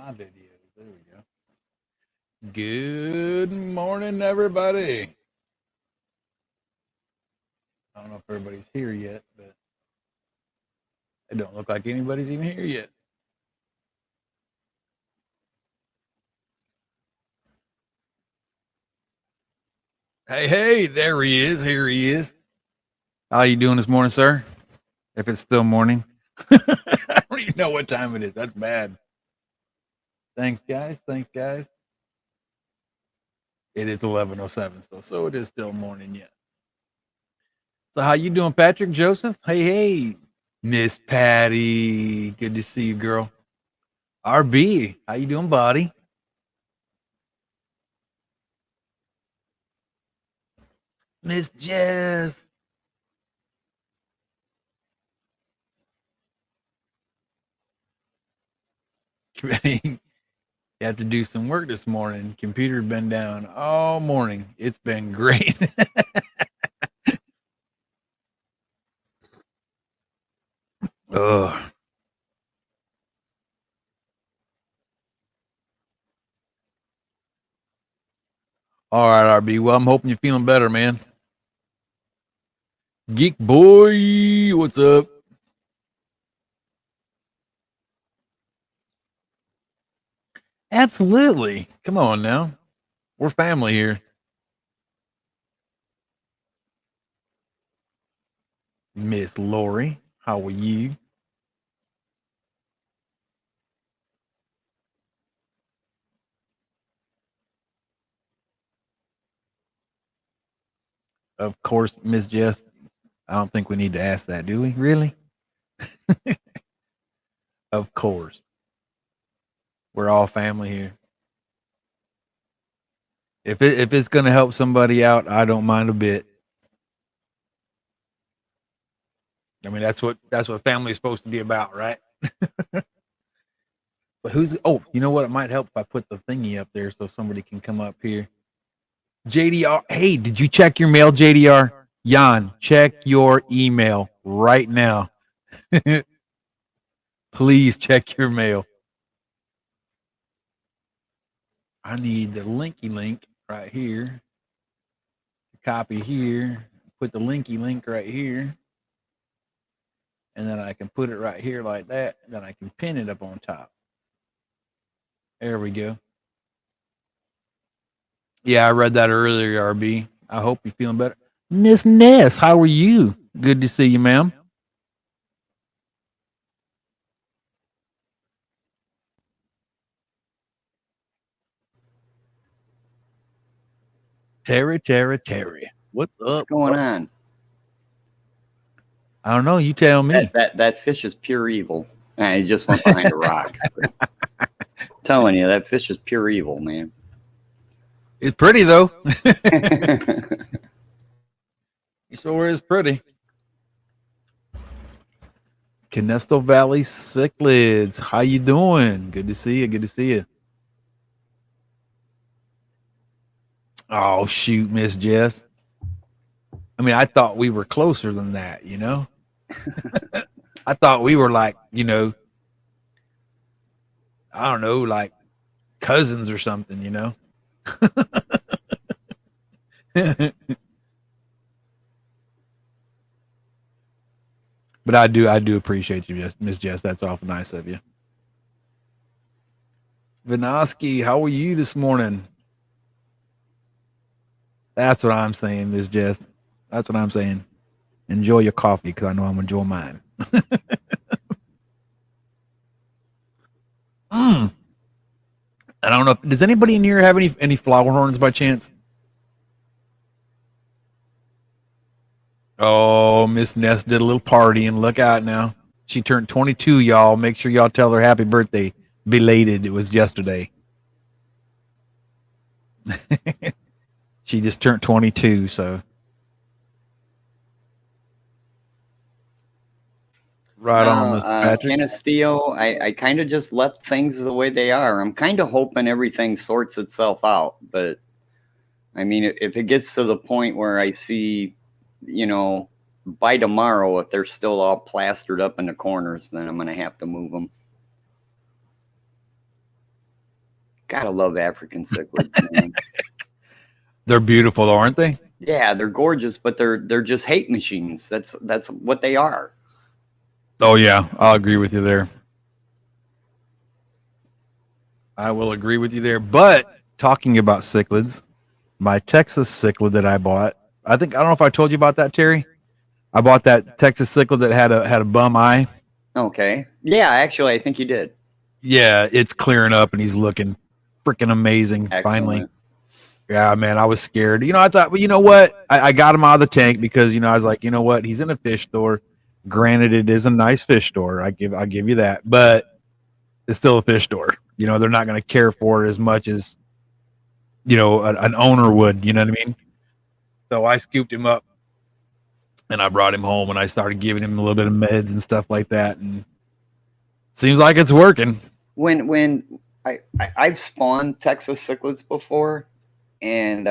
my videos. There we go. Good morning, everybody. I don't know if everybody's here yet, but it don't look like anybody's even here yet. Hey, there he is. Here he is. How you doing this morning, sir? If it's still morning. I don't even know what time it is. That's bad. Thanks, guys. Thanks, guys. It is 11:07 still, so it is still morning yet. So how you doing, Patrick, Joseph? Hey, Miss Patty. Good to see you, girl. RB, how you doing, buddy? Miss Jess. You have to do some work this morning. Computer's been down all morning. It's been great. Ugh. All right, RB. Well, I'm hoping you're feeling better, man. Geek boy, what's up? Absolutely. Come on now. We're family here. Miss Lori, how are you? Of course, Miss Jess. I don't think we need to ask that, do we? Really? Of course. We're all family here. If it's gonna help somebody out, I don't mind a bit. I mean, that's what family is supposed to be about, right? So who's? Oh, you know what? It might help if I put the thingy up there so somebody can come up here. JDR, hey, did you check your mail, JDR? Jan, check your email right now. Please check your mail. I need the linky link right here. Copy here. Put the linky link right here. And then I can put it right here like that. And then I can pin it up on top. There we go. Yeah, I read that earlier, RB. I hope you're feeling better. Miss Ness, how are you? Good to see you, ma'am. Terry. What's What's up? going on? I don't know. You tell me. That fish is pure evil. And he just went behind a rock. Telling you, that fish is pure evil, man. It's pretty though. It sure is pretty. Canesto Valley Cichlids. How you doing? Good to see you. Good to see you. Oh shoot, Miss Jess. I mean, I thought we were closer than that, you know? I thought we were like, I don't know, like cousins or something, you know? But I do appreciate you, Miss Jess. That's awful nice of you. Vinoski, how are you this morning? That's what I'm saying, Miss Jess. That's what I'm saying. Enjoy your coffee because I know I'm enjoying mine. Mm. I don't know. Does anybody in here have any flower horns by chance? Oh, Miss Ness did a little party and look out now. She turned 22, y'all. Make sure y'all tell her happy birthday. Belated. It was yesterday. She just turned 22, so right on, Mr. Patrick. Canastillo, I kind of just left things the way they are. I'm kind of hoping everything sorts itself out. But, I mean, if it gets to the point where I see, by tomorrow, if they're still all plastered up in the corners, then I'm going to have to move them. Gotta love African cichlids, man. They're beautiful, though, aren't they? Yeah, they're gorgeous, but they're just hate machines. That's what they are. Oh yeah, I'll agree with you there. I will agree with you there. But talking about cichlids, my Texas cichlid that I bought, I don't know if I told you about that, Terry. I bought that Texas cichlid that had a bum eye. Okay. Yeah, actually, I think you did. Yeah, it's clearing up and he's looking freaking amazing. Excellent. Finally. Yeah, man, I was scared. I thought, well, you know what? I got him out of the tank because I was like, you know what? He's in a fish store. Granted, it is a nice fish store. I'll give you that, but it's still a fish store. They're not going to care for it as much as an owner would. You know what I mean? So I scooped him up and I brought him home and I started giving him a little bit of meds and stuff like that, and seems like it's working. When I've spawned Texas cichlids before, and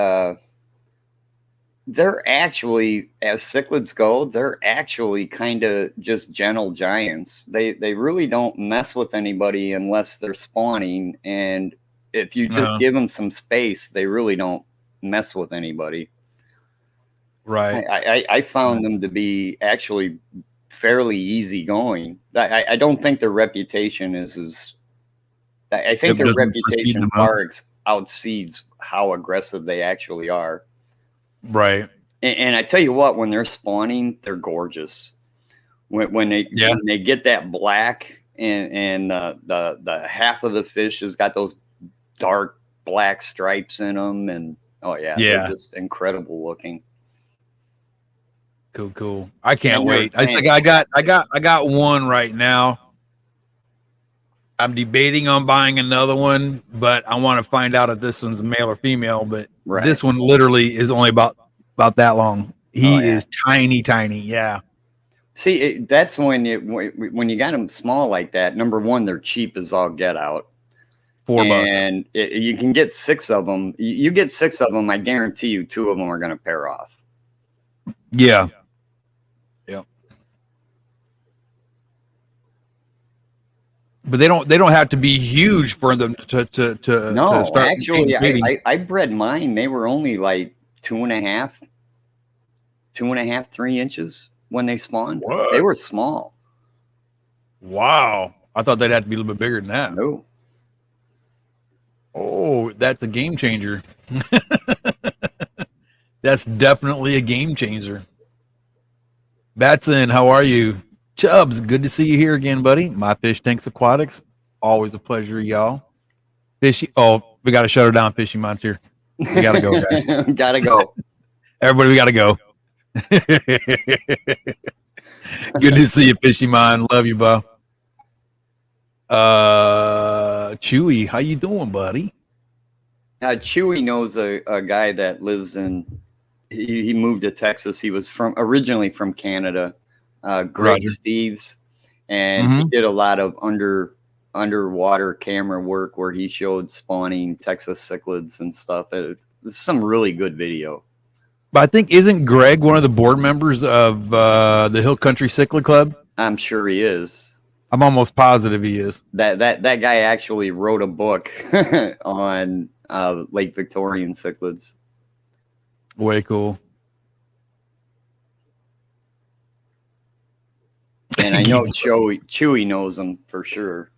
they're actually, as cichlids go, they're actually kind of just gentle giants. They really don't mess with anybody unless they're spawning, and if you just give them some space, they really don't mess with anybody. Right. I found them to be actually fairly easygoing. I don't think their reputation is as. I think their reputation far outseeds how aggressive they actually are. Right. And I tell you what, when they're spawning, they're gorgeous. When they get that black and the half of the fish has got those dark black stripes in them, and they're just incredible looking. Cool. I can't wait. I think I got one right now. I'm debating on buying another one, but I want to find out if this one's male or female. But this one literally is only about that long. He is tiny. Yeah. See, that's when you got them small like that. Number one, they're cheap as all get out. $4, and you can get 6 of them. You get 6 of them, I guarantee you, 2 of them are going to pair off. Yeah. But they don't have to be huge for them to start. Actually, I bred mine. They were only like 2.5, 3 inches when they spawned. What? They were small. Wow, I thought they'd have to be a little bit bigger than that. No. Oh, that's a game changer. That's definitely a game changer. Batson, how are you? Chubbs, good to see you here again, buddy. My Fish Tanks Aquatics, always a pleasure, y'all. Fishy, we got to shut her down. Fishy Mind's here. We got to go, guys. Gotta go. Everybody, we got to go. Good to see you, Fishy Mind. Love you, bro. Chewy, how you doing, buddy? Chewy knows a guy that lives in. He moved to Texas. He was originally from Canada. Greg Steves, and he did a lot of underwater camera work where he showed spawning Texas cichlids and stuff. It's some really good video. But I think, isn't Greg one of the board members of the Hill Country Cichlid Club? I'm sure he is. I'm almost positive he is. That guy actually wrote a book on Lake Victorian cichlids. Way cool. And I know Chewy knows them for sure.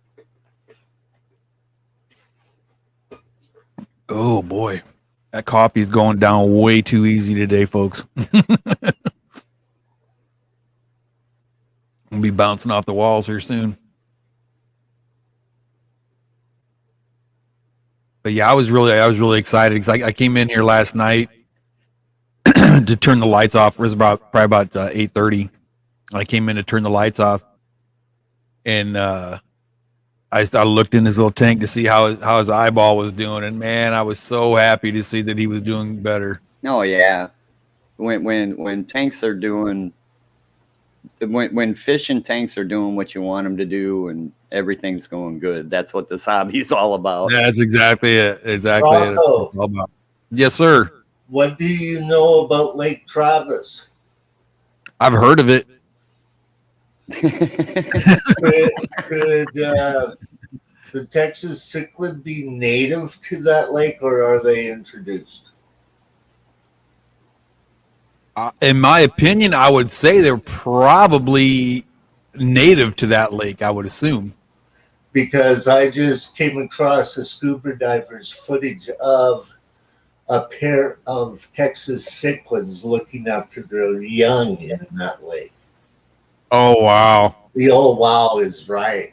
Oh boy, that coffee's going down way too easy today, folks. We'll be bouncing off the walls here soon. But yeah, I was really excited because I came in here last night to turn the lights off. It was probably about 8:30. I came in to turn the lights off, and I looked in his little tank to see how his eyeball was doing, and man, I was so happy to see that he was doing better. Oh yeah, when tanks are doing, when fish and tanks are doing what you want them to do, and everything's going good, that's what this hobby's all about. Yeah, that's exactly it. Exactly it. All about. Yes, sir. What do you know about Lake Travis? I've heard of it. the Texas cichlid be native to that lake, or are they introduced? In my opinion, I would say they're probably native to that lake, I would assume. Because I just came across a scuba diver's footage of a pair of Texas cichlids looking after their young in that lake. Oh, wow. The old wow is right.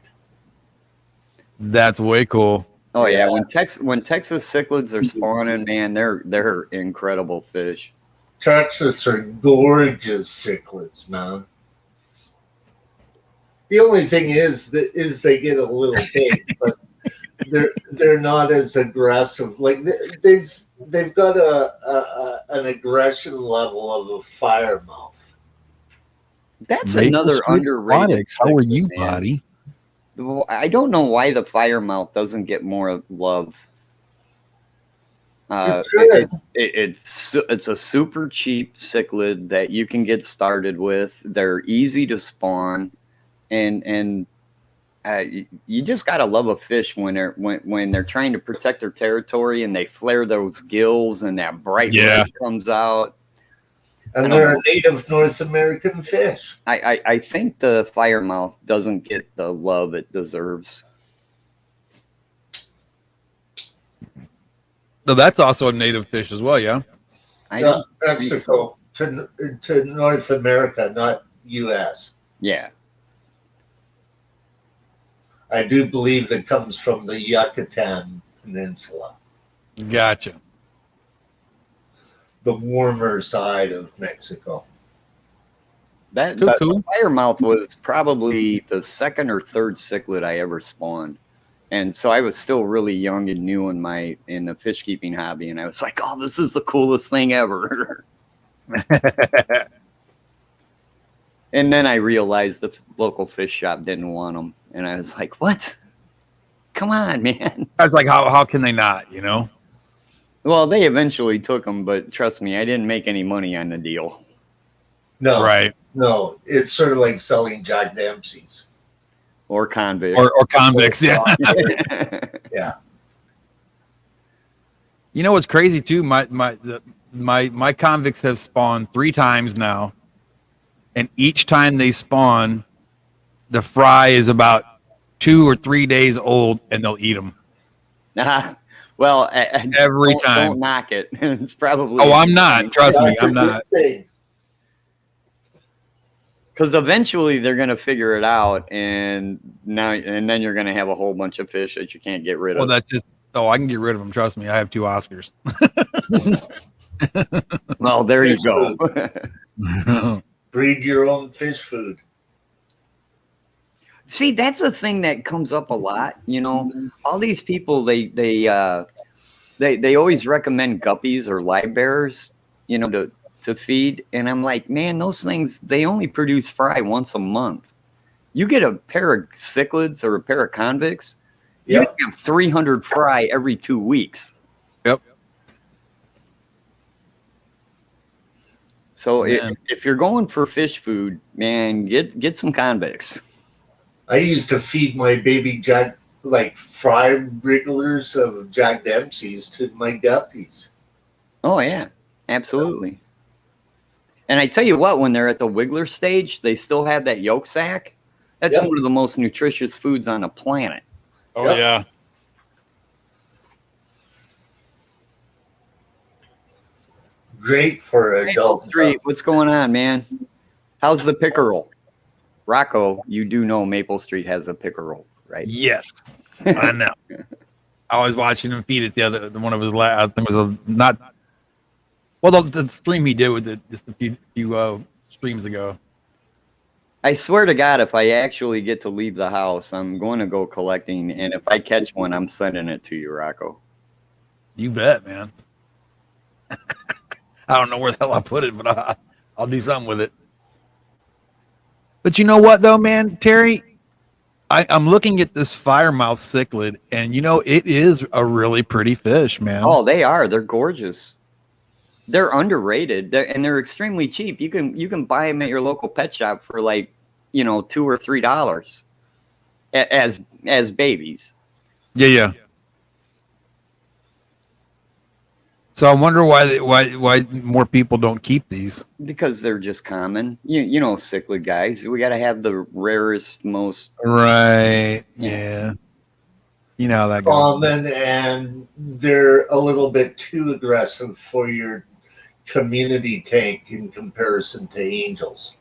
That's way cool. Oh yeah, Yeah. when Texas cichlids are spawning, man, they're incredible fish. Texas are gorgeous cichlids, man. The only thing is they get a little big, but they're not as aggressive. Like they've got an aggression level of a fire mouth. That's Maple another Street underrated. Aquatics. How are you, cichlid, man. buddy? Well, I don't know why the firemouth doesn't get more love. It should. It's a super cheap cichlid that you can get started with. They're easy to spawn, and you just gotta love a fish when they're trying to protect their territory and they flare those gills and that bright Yeah. light comes out. And they're a native North American fish. I think the firemouth doesn't get the love it deserves. No, that's also a native fish as well, yeah. I don't think Mexico to North America, not U.S. Yeah. I do believe it comes from the Yucatan Peninsula, Gotcha. the warmer side of Mexico. That Cool, the cool. firemouth was probably the second or third cichlid I ever spawned. And so I was still really young and new in the fish keeping hobby, and I was like, "Oh, this is the coolest thing ever." And then I realized the local fish shop didn't want them, and I was like, "What? Come on, man!" I was like, how can they not, you know? Well, they eventually took them, but trust me, I didn't make any money on the deal. No, Right. no, it's sort of like selling Jack Dempsey's. Or convict. Or convicts, yeah. Yeah. You know what's crazy too? My convicts have spawned 3 times now, and each time they spawn, the fry is about 2 or 3 days old, and they'll eat them Well, every time. Don't knock it. It's probably. Oh, I'm not. Trust me, That's a I'm not. good thing. Because eventually they're going to figure it out, and then you're going to have a whole bunch of fish that you can't get rid of. Well, that's just. Oh, I can get rid of them. Trust me, I have 2 Oscars. Well, there you go. Breed your own fish food. See, that's a thing that comes up a lot. You know, all these people they always recommend guppies or live bearers, you know, to feed, and I'm like, man, those things, they only produce fry once a month. You get a pair of cichlids or a pair of convicts, you Yep. have 300 fry every 2 weeks. Yep. So Man. if you're going for fish food, man, get some convicts. I used to feed my baby Jack, like fried wrigglers of Jack Dempsey's to my guppies. Oh yeah, absolutely. And I tell you what, when they're at the wiggler stage, they still have that yolk sac. That's Yep. one of the most nutritious foods on the planet. Oh Yep. yeah. Great for Maple adult Street, what's going on, man? How's the pickerel? Rocko, you do know Maple Street has a pickerel, right? Yes, I know. I was watching him feed it the one of his last. I think it was not. Well, the stream he did with it just a few streams ago. I swear to God, if I actually get to leave the house, I'm going to go collecting, and if I catch one, I'm sending it to you, Rocko. You bet, man. I don't know where the hell I put it, but I'll do something with it. But you know what, though, man, Terry? I'm looking at this firemouth cichlid, and you know it is a really pretty fish, man. Oh, they are. They're gorgeous. They're underrated, and they're extremely cheap. You can buy them at your local pet shop for like, $2 or $3 as babies. Yeah. So I wonder why more people don't keep these. Because they're just common. You know, cichlid guys. We got to have the rarest, most. Right. Yeah. You know how that goes. Common, and they're a little bit too aggressive for your community tank in comparison to angels.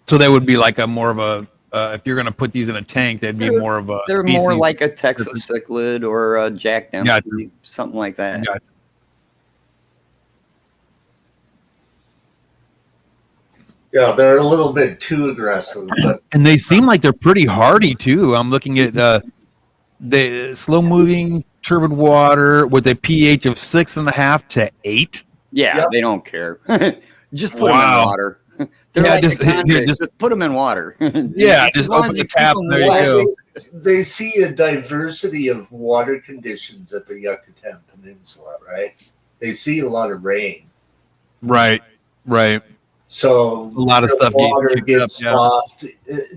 So they would be like a more of a if you're going to put these in a tank, they'd be more of a. They're more like a Texas cichlid or a Jack Dempsey, Gotcha. something like that. Gotcha. Yeah, they're a little bit too aggressive, but And they seem like they're pretty hardy too. I'm looking at the slow moving turbid water with a pH of 6.5 to 8. Yeah, Yep. they don't care. Just put them in water. They're Yeah, like just- a convict. just- Just put them in water. Yeah, As just long open as the keep tap them and there you wet. go. they see a diversity of water conditions at the Yucatan Peninsula, right? They see a lot of rain. Right. So A lot of the stuff gets water picked gets up, yeah. soft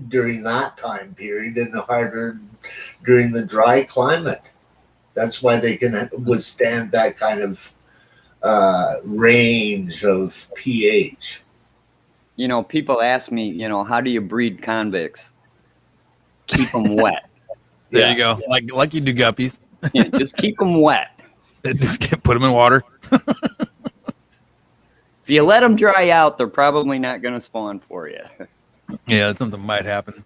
during that time period and harder during the dry climate. That's why they can withstand that kind of range of pH. You know, people ask me, you know, how do you breed convicts? Keep them wet. There you go. Like you do guppies. Yeah, just keep them wet. Just can't put them in water. If you let them dry out, they're probably not going to spawn for you. Yeah, something might happen.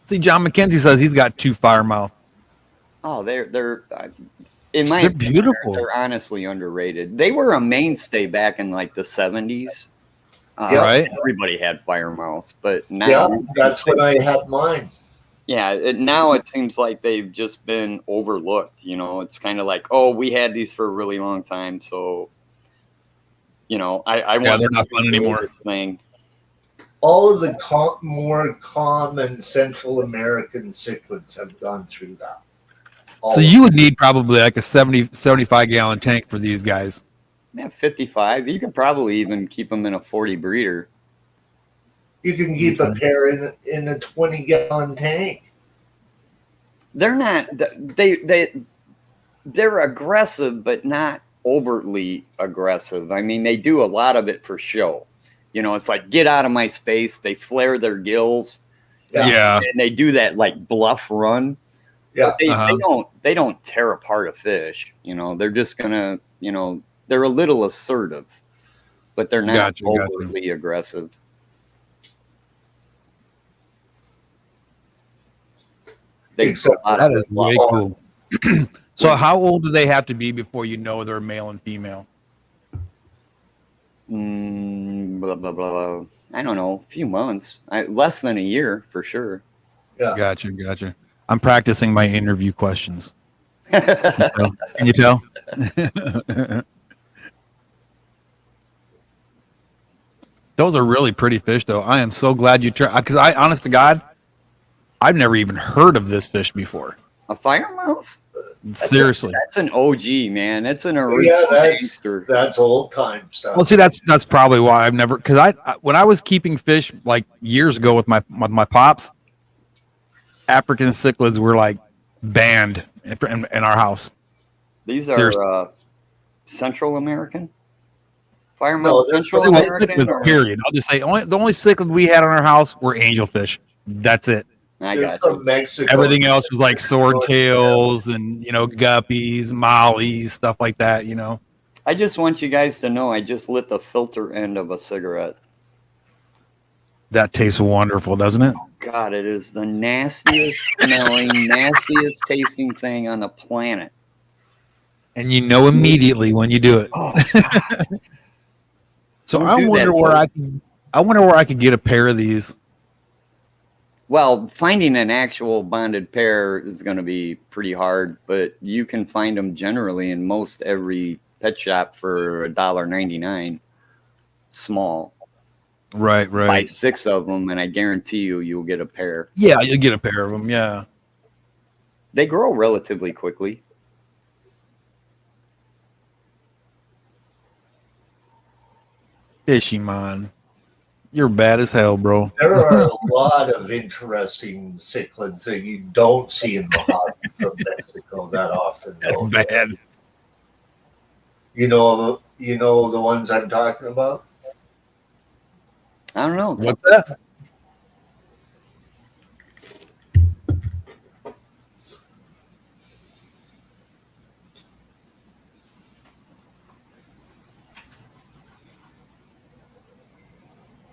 See, John McKenzie says he's got 2 firemouth. Oh, they're in my They're opinion, beautiful. They're honestly underrated. They were a mainstay back in like the 70s. Yeah. Right. Everybody had fire mouths, but now Yeah, that's when I had mine. yeah, now it seems like they've just been overlooked. You know, it's kind of like, oh, we had these for a really long time, so you know, I want they're not fun anymore. this thing. All of the more common Central American cichlids have gone through that. So you would need probably like a 75 gallon tank for these guys. Yeah, 55. You could probably even keep them in a 40 breeder. You can keep a pair in a 20-gallon tank. They're not they're aggressive, but not overtly aggressive. I mean, they do a lot of it for show. You know, it's like, get out of my space. They flare their gills. Yeah. And they do that like bluff run. Yeah. They don't tear apart a fish. You know, they're just gonna, you know, they're a little assertive, but they're not overtly aggressive. That is way cool. So how old do they have to be before you know they're male and female? Blah, blah, blah. I don't know, a few months. Less than a year for sure. Yeah. Gotcha. I'm practicing my interview questions. Can you tell? Those are really pretty fish, though. I am so glad you tried, because honest to God, I've never even heard of this fish before. A firemouth? Seriously, that's an OG, man. It's an original gangster. That's old time stuff. Well, see, that's probably why I've never, because I when I was keeping fish like years ago with my pops, African cichlids were like banned in our house. These are Central American. Firemouth Central American. Cichlids, period. I'll just say the only cichlid we had on our house were angelfish. That's it. I got from Mexico. Everything else was like swordtails and guppies, mollies, stuff like that. I just want you guys to know I just lit the filter end of a cigarette. That tastes wonderful, doesn't it? Oh, God, it is the nastiest smelling, nastiest tasting thing on the planet. And you know immediately when you do it. Oh, so I wonder where I could get a pair of these. Well, finding an actual bonded pair is going to be pretty hard, but you can find them generally in most every pet shop for $1.99. Small. Right. Buy 6 of them, and I guarantee you'll get a pair. Yeah, you'll get a pair of them, yeah. They grow relatively quickly. Fishy-mon. You're bad as hell, bro. There are a lot of interesting cichlids that you don't see in the hobby from Mexico. go that often. That's Though. bad. You know the ones I'm talking about. I don't know. What's that?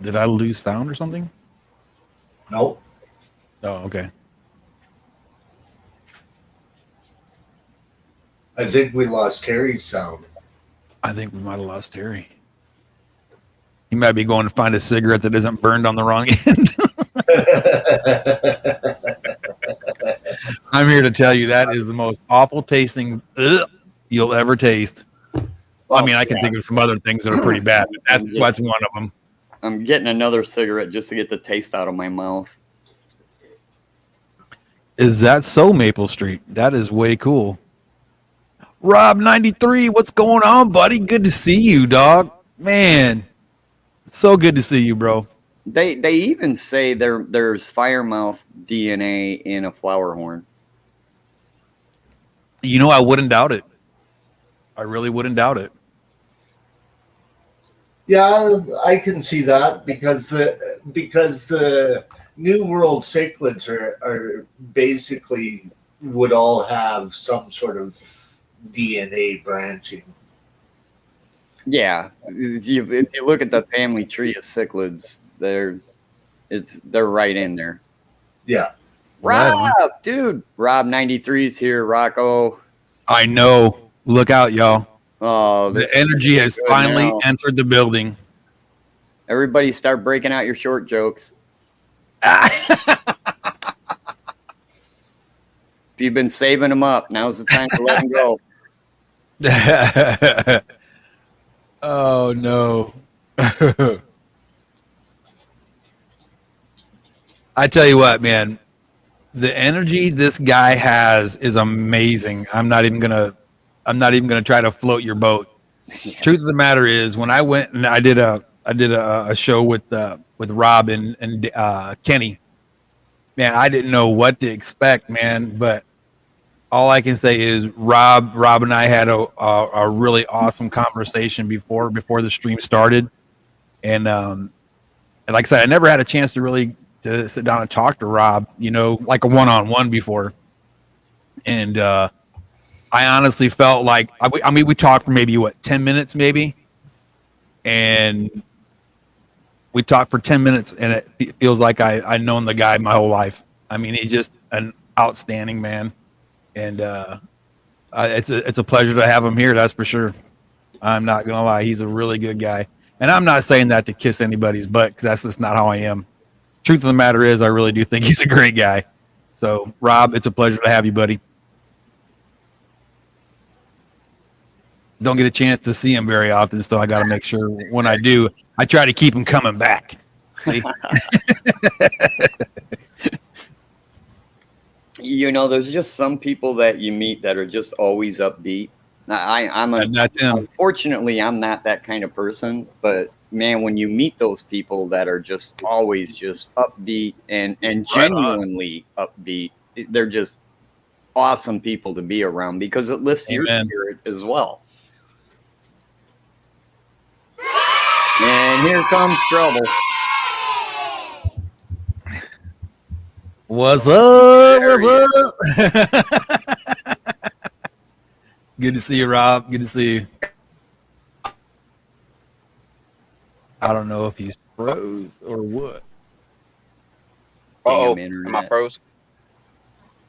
Did I lose sound or something? Nope. Oh, okay. I think we lost Terry's sound. I think we might have lost Terry. He might be going to find a cigarette that isn't burned on the wrong end. I'm here to tell you that is the most awful tasting you'll ever taste. Well, I mean, I can think of some other things that are pretty bad, but that's one of them. I'm getting another cigarette just to get the taste out of my mouth. Is that so, Maple Street? That is way cool. Rob93, what's going on, buddy? Good to see you, dog. Man, so good to see you, bro. They even say there's firemouth DNA in a flower horn. You know, I wouldn't doubt it. I really wouldn't doubt it. Yeah, I can see that because the New World cichlids are basically would all have some sort of DNA branching. Yeah, if you look at the family tree of cichlids, they're right in there. Yeah. Rob, dude, Rob93's here. Rocko. I know. Look out, y'all. Oh, the energy has finally entered the building. Everybody start breaking out your short jokes. If you've been saving them up, now's the time to let them go. Oh, no. I tell you what, man, the energy this guy has is amazing. I'm not even gonna try to float your boat. Truth of the matter is, when I went and I did a show with Rob and Kenny, man, I didn't know what to expect, man. But all I can say is Rob and I had a really awesome conversation before the stream started, and like I said, I never had a chance to really to sit down and talk to Rob, like a one-on-one before, and I honestly felt like I mean we talked for maybe 10 minutes maybe, and we talked for 10 minutes, and it feels like I've known the guy my whole life. I mean, he's just an outstanding man. And it's a pleasure to have him here. That's for sure. I'm not gonna lie; he's a really good guy, and I'm not saying that to kiss anybody's butt because that's just not how I am. Truth of the matter is, I really do think he's a great guy. So, Rob, it's a pleasure to have you, buddy. Don't get a chance to see him very often, so I got to make sure when I do, I try to keep him coming back. There's just some people that you meet that are just always upbeat. Unfortunately, I'm not that kind of person, but man, when you meet those people that are just always just upbeat and genuinely upbeat, they're just awesome people to be around because it lifts your spirit as well. And here comes trouble. What's up? What's up? Good to see you, Rob. Good to see you. I don't know if he's froze or what. Oh, am I froze?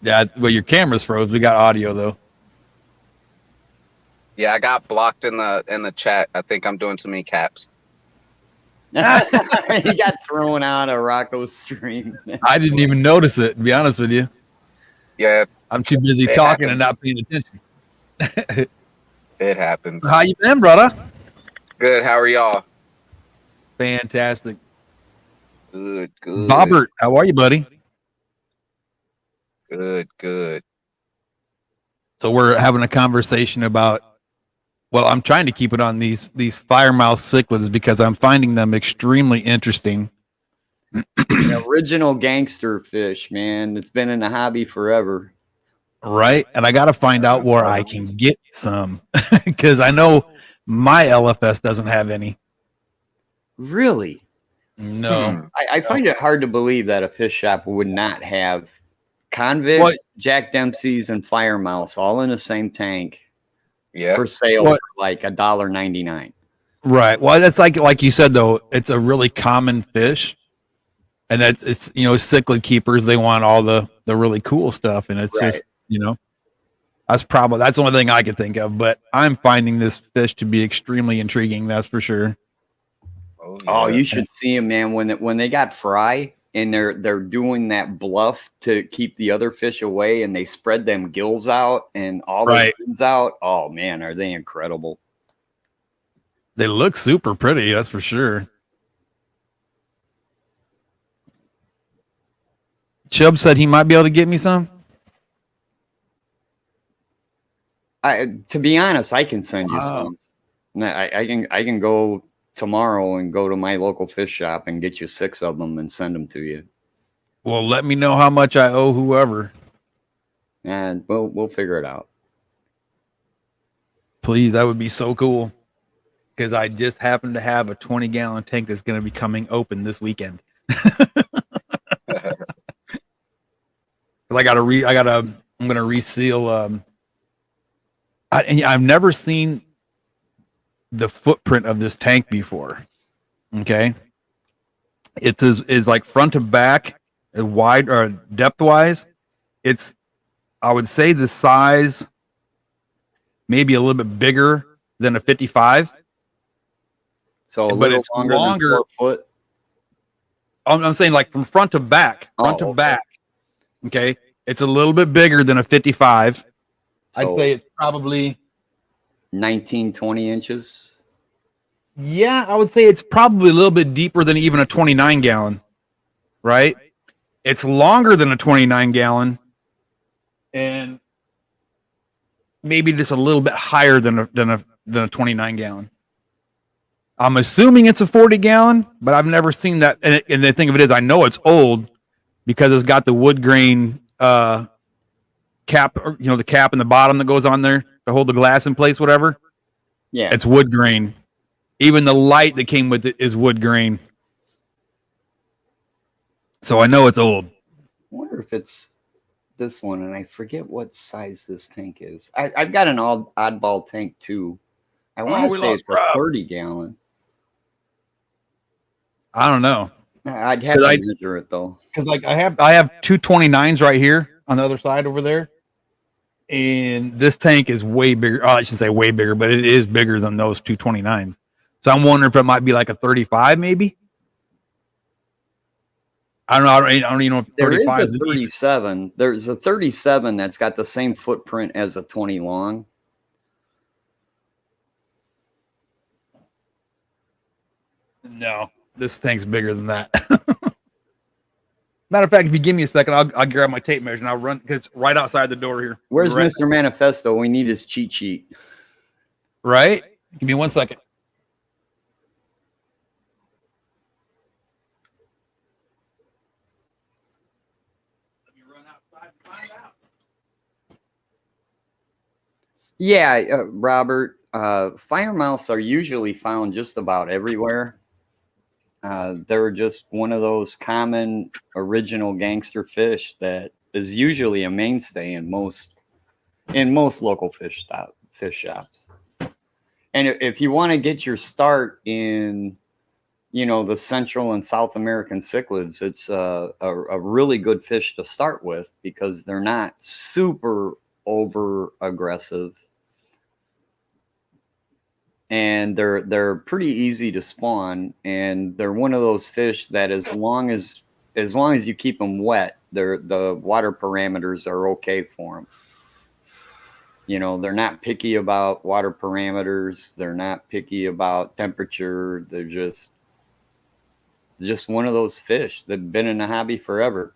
Yeah, well, your camera's froze. We got audio though. Yeah, I got blocked in the chat. I think I'm doing too many caps. He got thrown out of Rocko's stream. I didn't even notice it, to be honest with you. Yeah. I'm too busy talking and not paying attention. It happens. How you been, brother? Good. How are y'all? Fantastic. Good. Bobbert, how are you, buddy? Good. So we're having a conversation about, well, I'm trying to keep it on these firemouth cichlids because I'm finding them extremely interesting. The original gangster fish, man. It's been in the hobby forever. Right. And I got to find out where I can get some because I know my LFS doesn't have any. Really? No. I find it hard to believe that a fish shop would not have convicts, What? Jack Dempsey's, and Fire Mouse all in the same tank Yeah. for sale What? for like $1.99. Right. Well, that's like you said, though, it's a really common fish. And it's cichlid keepers. They want all the really cool stuff. And it's Right. just, that's the only thing I could think of. But I'm finding this fish to be extremely intriguing. That's for sure. Oh, you should see them, man. When they got fry and they're doing that bluff to keep the other fish away, and they spread them gills out and all the fins out. Oh man, are they incredible? They look super pretty. That's for sure. Chubb said he might be able to get me some. To be honest, I can send you some. I can go tomorrow and go to my local fish shop and get you 6 of them and send them to you. Well, let me know how much I owe whoever. And we'll figure it out. Please, that would be so cool. Because I just happen to have a 20-gallon tank that's going to be coming open this weekend. I'm going to reseal. I've never seen the footprint of this tank before. Okay. It's is like front to back, wide or depth wise. It's, I would say the size, maybe a little bit bigger than a 55. So a but little it's longer than 4 foot. I'm saying like from front to back, back. Okay. It's a little bit bigger than a 55. So I'd say it's probably 19, 20 inches. Yeah, I would say it's probably a little bit deeper than even a 29-gallon, right? It's longer than a 29-gallon and maybe just a little bit higher than a 29-gallon. I'm assuming it's a 40-gallon, but I've never seen that. And the thing of it is, I know it's old because it's got the wood grain cap, the cap in the bottom that goes on there to hold the glass in place, whatever. Yeah. It's wood grain. Even the light that came with it is wood grain. So I know it's old. I wonder if it's this one, and I forget what size this tank is. I've got an oddball tank too. I want to say it's a 30-gallon. I don't know. I'd have to measure it though. Because like I have two 29s right here on the other side over there. And this tank is way bigger. Oh, I should say way bigger, but it is bigger than those two 29s. So I'm wondering if it might be like a 35, maybe. I don't know. I don't even know if 35 there is a 37. There's a 37 that's got the same footprint as a 20 long. No, this tank's bigger than that. Matter of fact, if you give me a second, I'll grab my tape measure and I'll run because it's right outside the door here. Where's Mr. Manifesto? We need his cheat sheet. Right? Give me 1 second. Let me run outside and find out. Yeah, Robert, fire mouse are usually found just about everywhere. They're just one of those common original gangster fish that is usually a mainstay in most local fish shops. And if you want to get your start in, the Central and South American cichlids, it's a really good fish to start with because they're not super over aggressive. And they're pretty easy to spawn, and they're one of those fish that as long as you keep them wet, the water parameters are okay for them. They're not picky about water parameters. They're not picky about temperature. They're just one of those fish that've been in the hobby forever.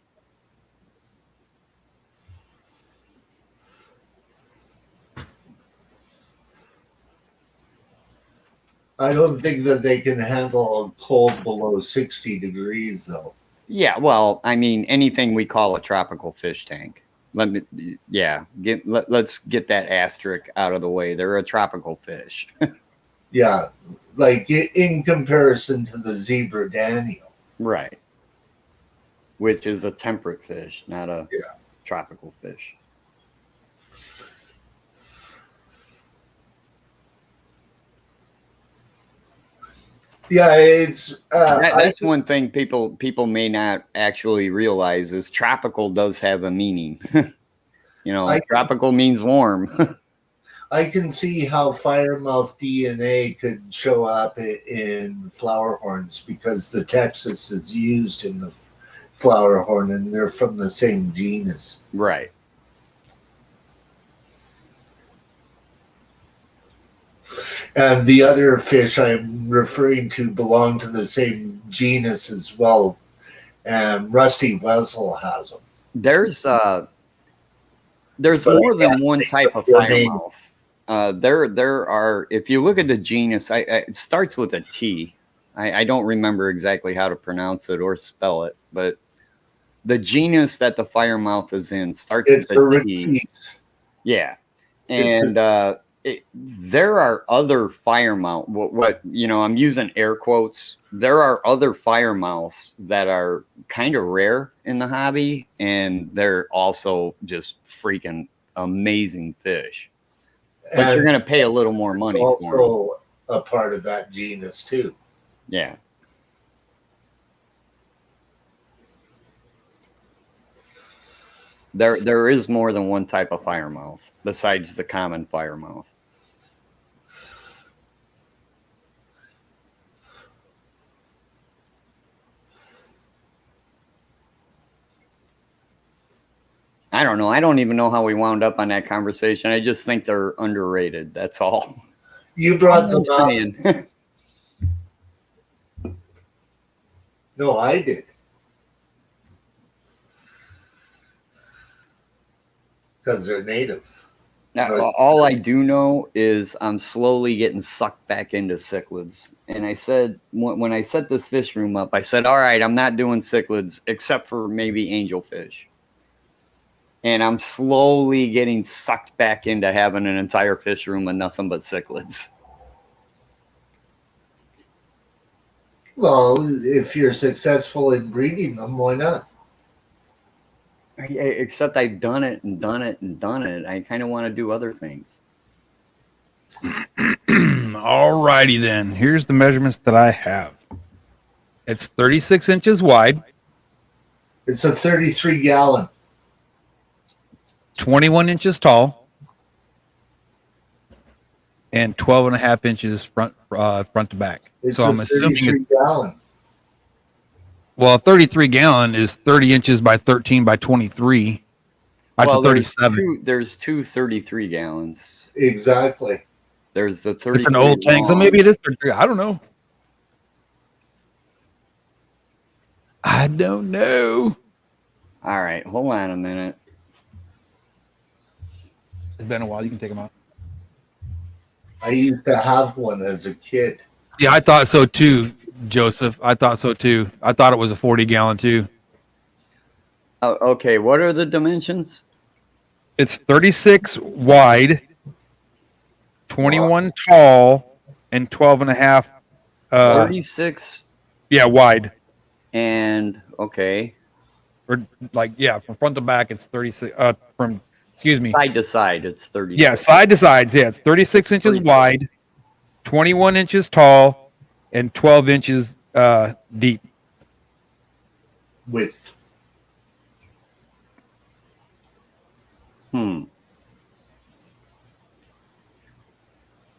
I don't think that they can handle a cold below 60 degrees, though. Yeah, well, I mean, anything we call a tropical fish tank. let's get that asterisk out of the way. They're a tropical fish. Yeah, like in comparison to the zebra Daniel. Right. Which is a temperate fish, not a tropical fish. Yeah, it's that's one thing people may not actually realize is tropical does have a meaning. Tropical means warm. I can see how firemouth DNA could show up in flower horns because the Texas is used in the flower horn and they're from the same genus. Right. And the other fish I'm referring to belong to the same genus as well. And Rusty Wessel has them. There's more than one type of firemouth. There are, if you look at the genus, it starts with a T. I don't remember exactly how to pronounce it or spell it, but the genus that the firemouth is in starts with a T. Yeah. And there are other firemouth. I'm using air quotes. There are other firemouths that are kind of rare in the hobby, and they're also just freaking amazing fish. But you're going to pay a little more money for them. Also a part of that genus too. Yeah. There is more than one type of firemouth besides the common firemouth. I don't know. I don't even know how we wound up on that conversation. I just think they're underrated. That's all. You brought them up. No, I did. Because they're native. Now, all I do know is I'm slowly getting sucked back into cichlids. And I said, when I set this fish room up, I said, all right, I'm not doing cichlids except for maybe angelfish. And I'm slowly getting sucked back into having an entire fish room of nothing but cichlids. Well, if you're successful in breeding them, why not? Except I've done it and done it and done it. I kind of want to do other things. All righty then. Here's the measurements that I have. It's 36 inches wide. It's a 33-gallon. 21 inches tall. And 12 and a half inches front to back. It's so I'm assuming 33-gallon. Well, a 33-gallon is 30 inches by 13 by 23. That's a 37. There's two 33 gallons. Exactly. There's the 33. It's an old tank, so maybe it is 33. I don't know. I don't know. All right, hold on a minute. It's been a while. You can take them out. I used to have one as a kid. Yeah, I thought so too, Joseph. I thought so too. I thought it was a 40-gallon too. Okay, what are the dimensions? It's 36 wide, 21 tall, and 12 and a half. 36. Yeah, wide. And okay. Or from front to back, it's 36. Excuse me. Side to side, it's 36. Yeah, side to sides. Yeah, it's 36 inches wide, 21 inches tall, and 12 inches deep. Width.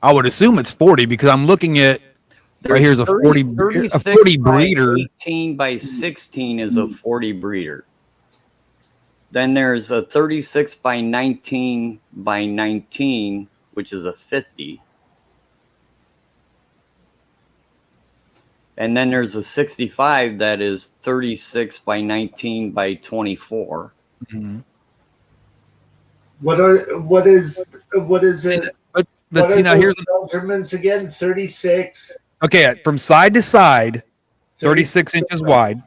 I would assume it's 40 because I'm looking at right here's a 40 breeder. 18 by 16 is a 40 breeder. Then there's a 36 by 19 by 19, which is a 50. And then there's a 65 that is 36 by 19 by 24. Mm-hmm. What is it? But see, now here's the measurements again. 36. Okay, from side to side, 36 inches wide.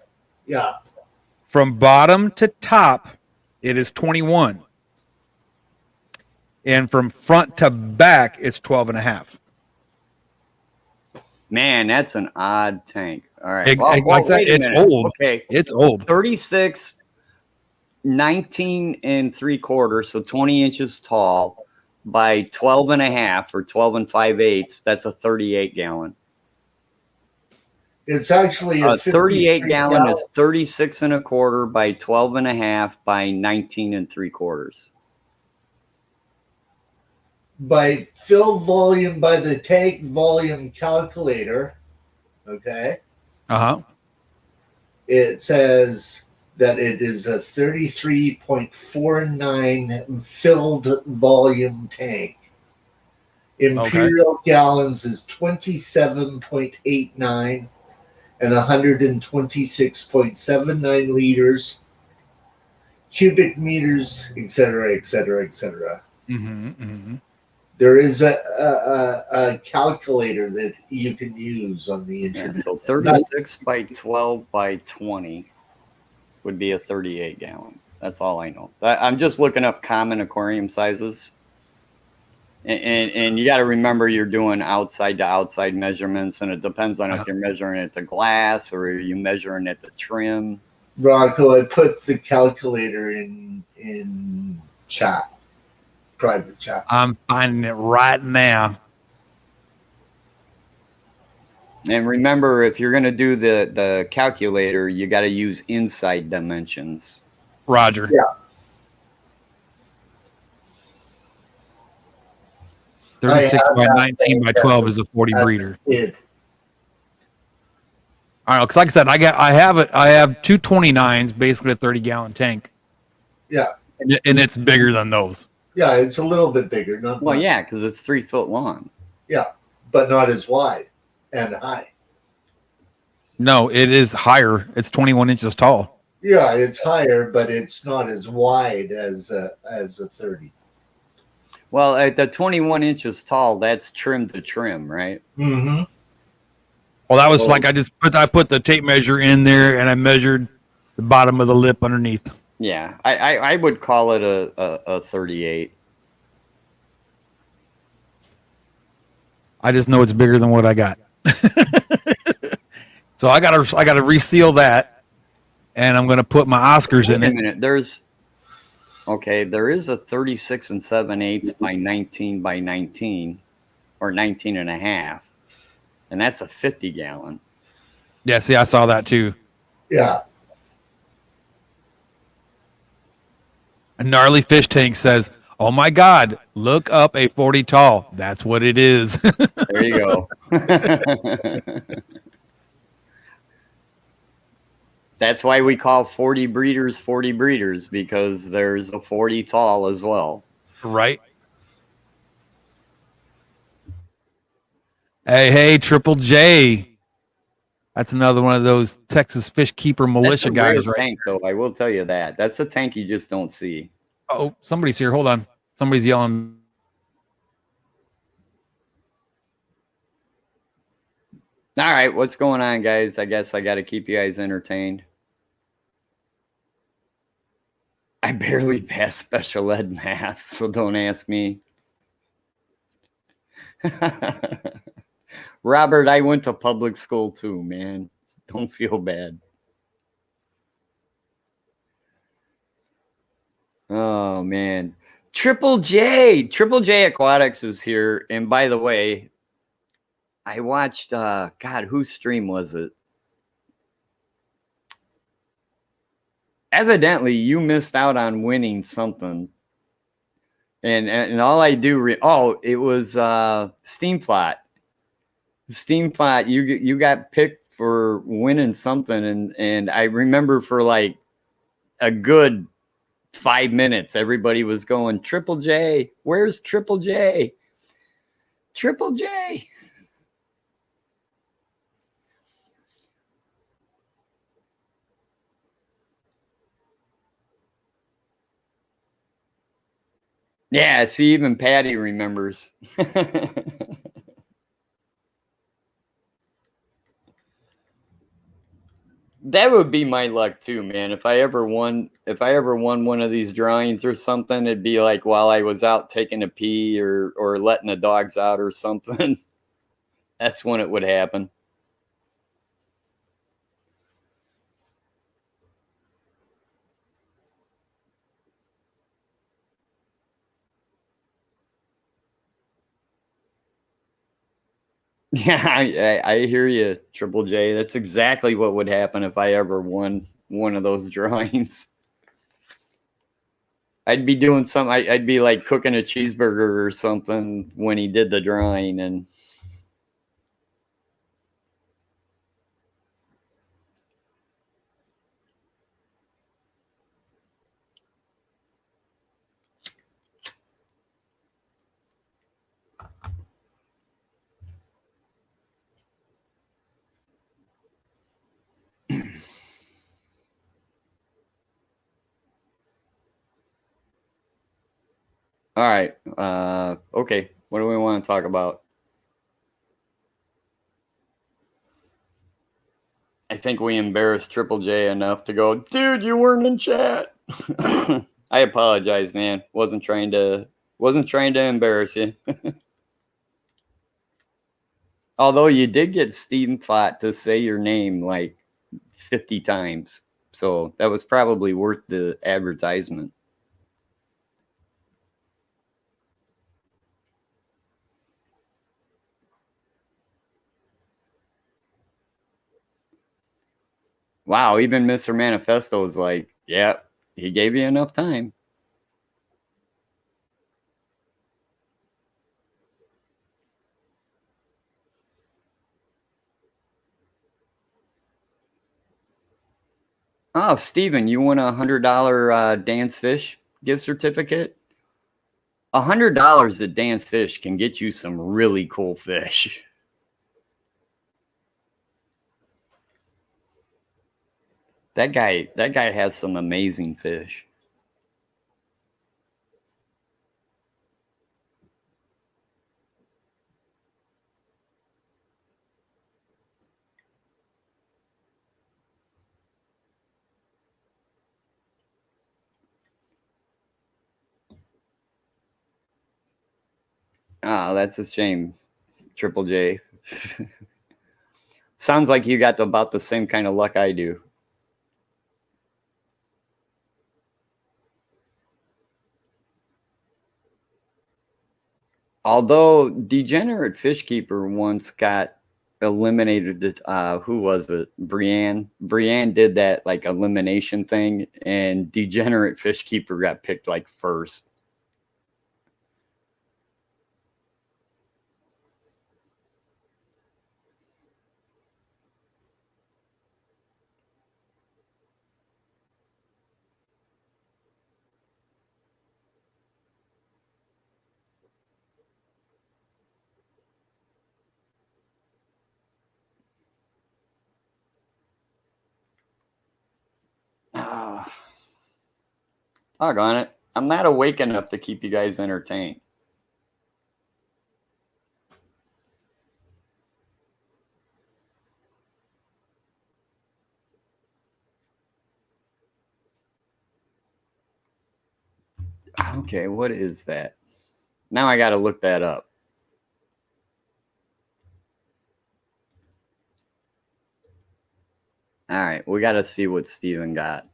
Yeah. From bottom to top, it is 21. and from front to back, it's 12.5. Man, that's an odd tank. All right. Like that, wait a it's minute. old. Okay. It's old. 36, 19 3/4, so 20 inches tall by 12.5 or 12 5/8. That's a 38 gallon. It's actually a 38 gallon gallon. is 36 1/4 by 12.5 by 19 3/4. By fill volume by the tank volume calculator, okay, it says that it is a 33.49 filled volume tank. Imperial gallons is 27.89 and 126.79 liters, cubic meters, etc., etc., etc. There is a calculator that you can use on the internet. Yeah, so 36 by 12 by 20 would be a 38 gallon. That's all I know. I'm just looking up common aquarium sizes. And you got to remember you're doing outside to outside measurements, and it depends on if you're measuring it to glass or are you measuring it to trim. Rocko, I put the calculator in chat, private chat. I'm finding it right now. And remember, if you're going to do the calculator, you got to use inside dimensions. Roger. Yeah. 36 by 19 by 12 is a 40 breeder. All right, because like I said, I have two 29s, basically a 30-gallon tank. Yeah. And it's bigger than those. Yeah, it's a little bit bigger. Not well, much. Yeah, because it's 3 foot long. Yeah, but not as wide and high. No, it is higher. It's 21 inches tall. Yeah, it's higher, but it's not as wide as a 30. Well, at the 21 inches tall, that's trim to trim, right? Mm-hmm. Well, that was like I put the tape measure in there and I measured the bottom of the lip underneath. Yeah, I would call it a 38. I just know it's bigger than what I got. So I gotta reseal that, and I'm gonna put my Oscars in it. Wait a minute, there is a 36 7/8 by 19 by 19, or 19 and a half, and that's a 50 gallon. Yeah, see, I saw that too. Yeah. A gnarly fish tank says, "Oh my God, look up a 40 tall. That's what it is." There you go. That's why we call 40 breeders, because there's a 40 tall as well. Right. Hey, Triple J. That's another one of those Texas Fish Keeper militia guys, right? Tank, though, I will tell you that. That's a tank you just don't see. Oh, somebody's here. Hold on. Somebody's yelling. All right, what's going on, guys? I guess I got to keep you guys entertained. I barely passed special ed math, so don't ask me. Robert, I went to public school too, man. Don't feel bad. Oh, man. Triple J Aquatics is here. And by the way, I watched, God, whose stream was it? Evidently, you missed out on winning something. And all I do, it was Steamflat. Steamflat, you got picked for winning something. And I remember for like a good 5 minutes, everybody was going, Triple J, where's Triple J? Triple J. Yeah, see, even Patty remembers. That would be my luck too, man. If I ever won one of these drawings or something, it'd be like while I was out taking a pee or letting the dogs out or something. That's when it would happen. Yeah, I hear you, Triple J. That's exactly what would happen if I ever won one of those drawings. I'd be doing something. I'd be like cooking a cheeseburger or something when he did the drawing, and all right. Okay. What do we want to talk about? I think we embarrassed Triple J enough to go, dude, you weren't in chat. I apologize, man. Wasn't trying to embarrass you. Although you did get Steven Fott to say your name like 50 times. So that was probably worth the advertisement. Wow, even Mr. Manifesto was like, yeah, he gave you enough time. Oh, Steven, you won a $100 Dance Fish gift certificate? $100 at Dance Fish can get you some really cool fish. That guy has some amazing fish. Ah, that's a shame, Triple J. Sounds like you got about the same kind of luck I do. Although Degenerate Fishkeeper once got eliminated, who was it? Brienne. Brienne did that like elimination thing, and Degenerate Fishkeeper got picked like first. Ah, doggone it. I'm not awake enough to keep you guys entertained. Okay, what is that? Now I got to look that up. All right, we got to see what Steven got.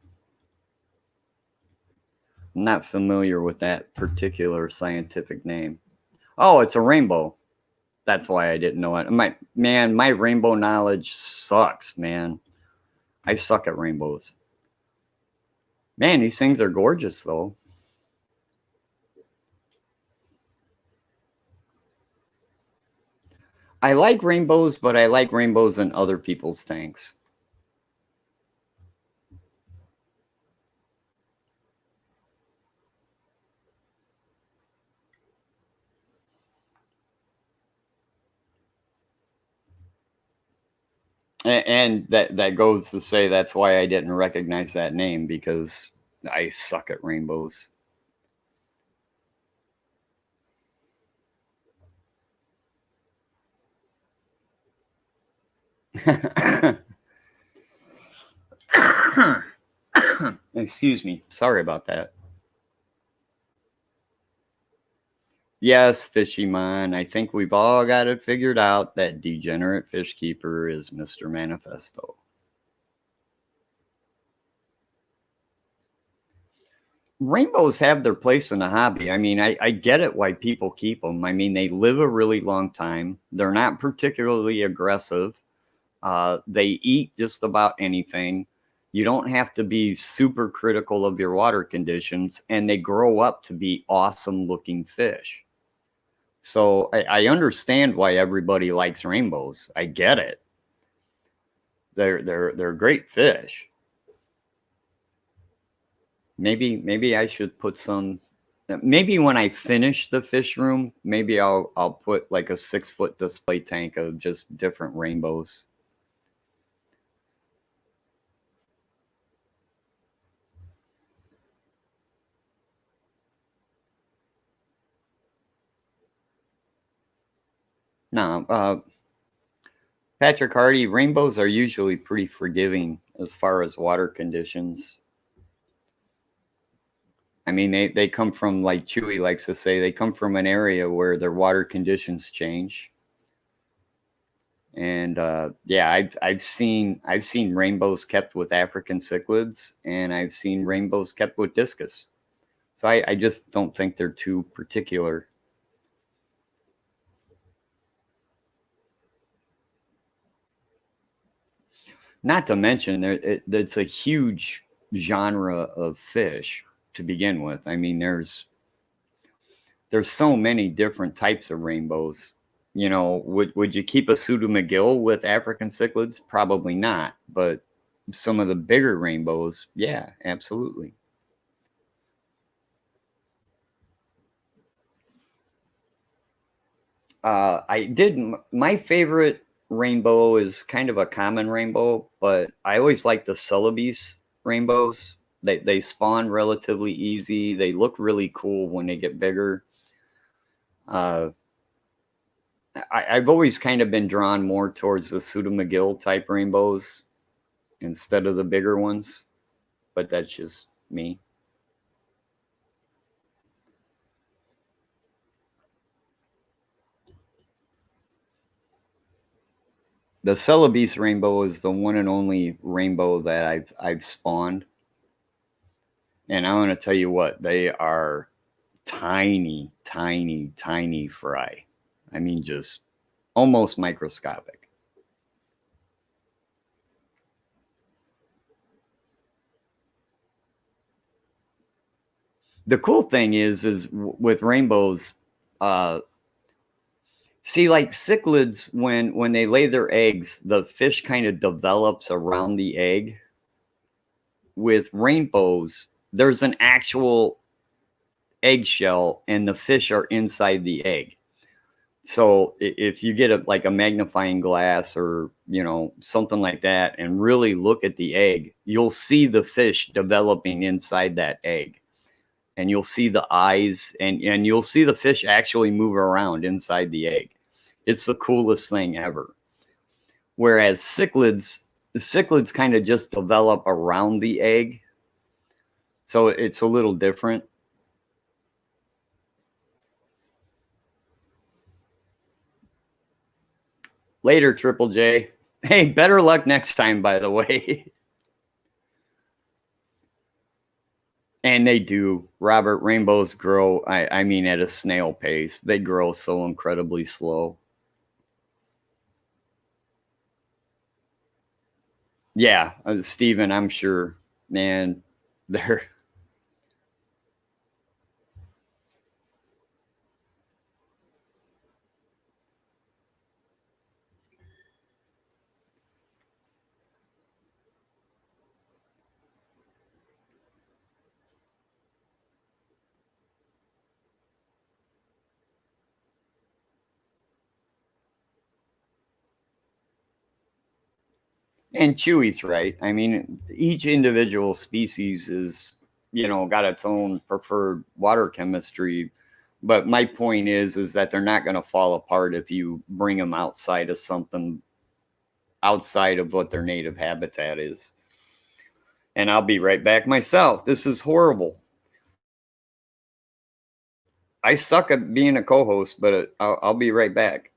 I'm not familiar with that particular scientific name. Oh, it's a rainbow. That's why I didn't know it. My rainbow knowledge sucks, man. I suck at rainbows. Man, these things are gorgeous, though. I like rainbows, but I like rainbows in other people's tanks. And that goes to say that's why I didn't recognize that name, because I suck at rainbows. Excuse me. Sorry about that. Yes, Fishy Man. I think we've all got it figured out that Degenerate Fish Keeper is Mr. Manifesto. Rainbows have their place in the hobby. I mean, I get it why people keep them. I mean, they live a really long time. They're not particularly aggressive. They eat just about anything. You don't have to be super critical of your water conditions, and they grow up to be awesome looking fish. So I understand why everybody likes rainbows. I get it. They're great fish. Maybe I should put some. Maybe when I finish the fish room, maybe I'll put like a 6-foot display tank of just different rainbows. No, Patrick Hardy, rainbows are usually pretty forgiving as far as water conditions. I mean, they come from, like Chewy likes to say, they come from an area where their water conditions change. And yeah, I've seen rainbows kept with African cichlids, and I've seen rainbows kept with discus. So I just don't think they're too particular. Not to mention, it's a huge genre of fish to begin with. I mean, there's so many different types of rainbows. You know, would you keep a pseudo-McGill with African cichlids? Probably not. But some of the bigger rainbows, yeah, absolutely. My favorite rainbow is kind of a common rainbow, but I always like the Celebes rainbows. They spawn relatively easy. They look really cool when they get bigger. I've always kind of been drawn more towards the pseudo-McGill type rainbows instead of the bigger ones, but that's just me. The Celebes rainbow is the one and only rainbow that I've spawned, and I want to tell you what, they are tiny, tiny, tiny fry. I mean, just almost microscopic. The cool thing is with rainbows, see, like cichlids, when they lay their eggs, the fish kind of develops around the egg. With rainbows, there's an actual eggshell, and the fish are inside the egg. So if you get like a magnifying glass or something like that and really look at the egg, you'll see the fish developing inside that egg, and you'll see the eyes, and you'll see the fish actually move around inside the egg. It's the coolest thing ever. Whereas cichlids kind of just develop around the egg, so it's a little different. Later, Triple J. Hey, better luck next time, by the way. And they do. Robert, rainbows grow, I mean, at a snail pace. They grow so incredibly slow. Yeah, Steven, I'm sure. Man, they're... And Chewy's right. I mean, each individual species is, got its own preferred water chemistry. But my point is that they're not going to fall apart if you bring them outside of something outside of what their native habitat is. And I'll be right back myself. This is horrible. I suck at being a co-host, but I'll be right back.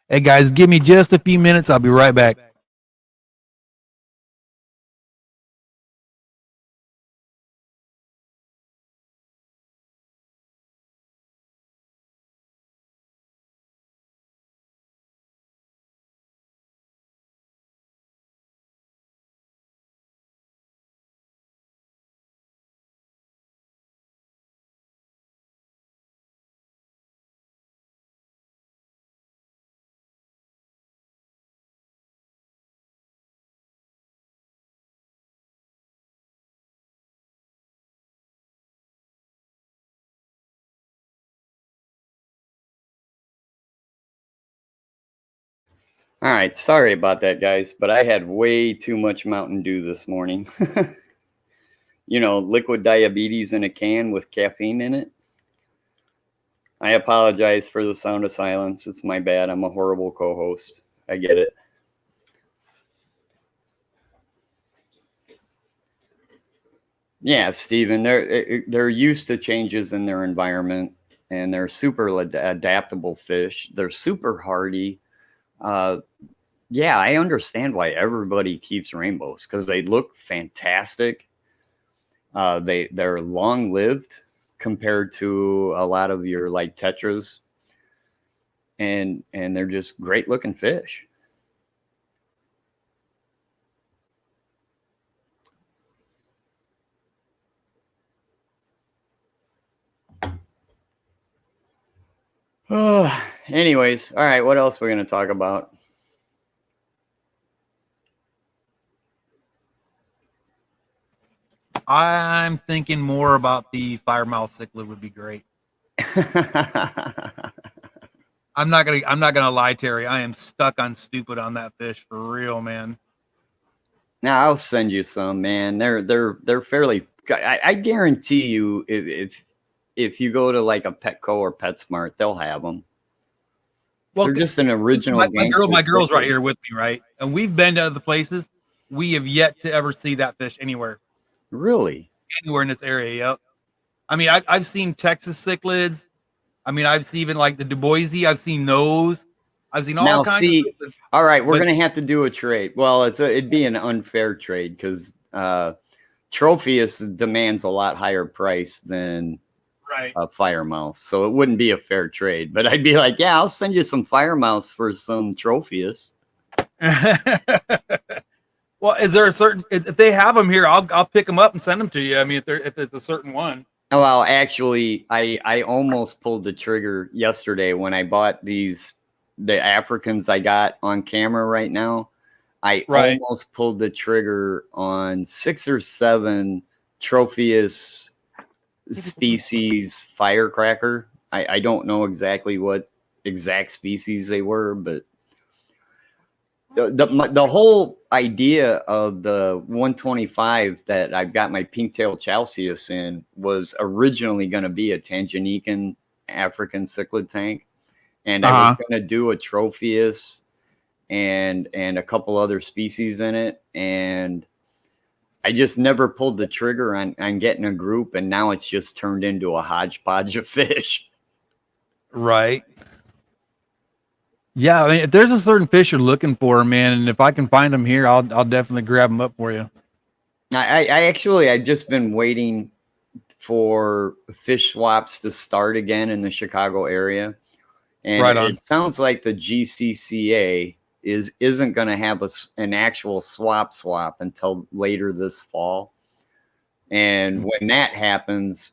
Hey guys, give me just a few minutes. I'll be right back. All right, sorry about that, guys, but I had way too much Mountain Dew this morning. Liquid diabetes in a can with caffeine in it. I apologize for the sound of silence. It's my bad. I'm a horrible co-host. I get it. Yeah, Stephen, they're used to changes in their environment, and they're super adaptable fish. They're super hardy. Yeah, I understand why everybody keeps rainbows, because they look fantastic. They're long lived compared to a lot of your like tetras, and they're just great looking fish. Anyways, all right, what else we're gonna talk about? I'm thinking more about the firemouth cichlid would be great. I'm not gonna lie, Terry. I am stuck on stupid on that fish for real, man. Now I'll send you some, man. They're fairly. I guarantee you, if you go to like a Petco or PetSmart, they'll have them. Well, they're just an original. My girl's right here with me, right? And we've been to other places. We have yet to ever see that fish anywhere. Really? Anywhere in this area, yep. I mean, I've seen Texas cichlids. I mean, I've seen even like the Du Bois. I've seen those. I've seen all kinds of cichlids. All right, we're gonna have to do a trade. Well, it'd be an unfair trade because Tropheus demands a lot higher price than a firemouth, so it wouldn't be a fair trade. But I'd be like, yeah, I'll send you some firemouths for some Tropheus. Well, is there a certain? If they have them here, I'll pick them up and send them to you. I mean, if it's a certain one. Well, actually, I almost pulled the trigger yesterday when I bought the Africans I got on camera right now. I almost pulled the trigger on 6 or 7 Tropheus species firecracker. I don't know exactly what exact species they were, but the whole idea of the 125 that I've got my pink-tailed chalceus in was originally going to be a Tanganyikan African cichlid tank, and I was going to do a Tropheus and a couple other species in it, and I just never pulled the trigger on getting a group, and now it's just turned into a hodgepodge of fish. Right. Yeah, I mean, if there's a certain fish you're looking for, man, and if I can find them here, I'll definitely grab them up for you. I've just been waiting for fish swaps to start again in the Chicago area, and it sounds like the GCCA isn't going to have an actual swap until later this fall. And when that happens,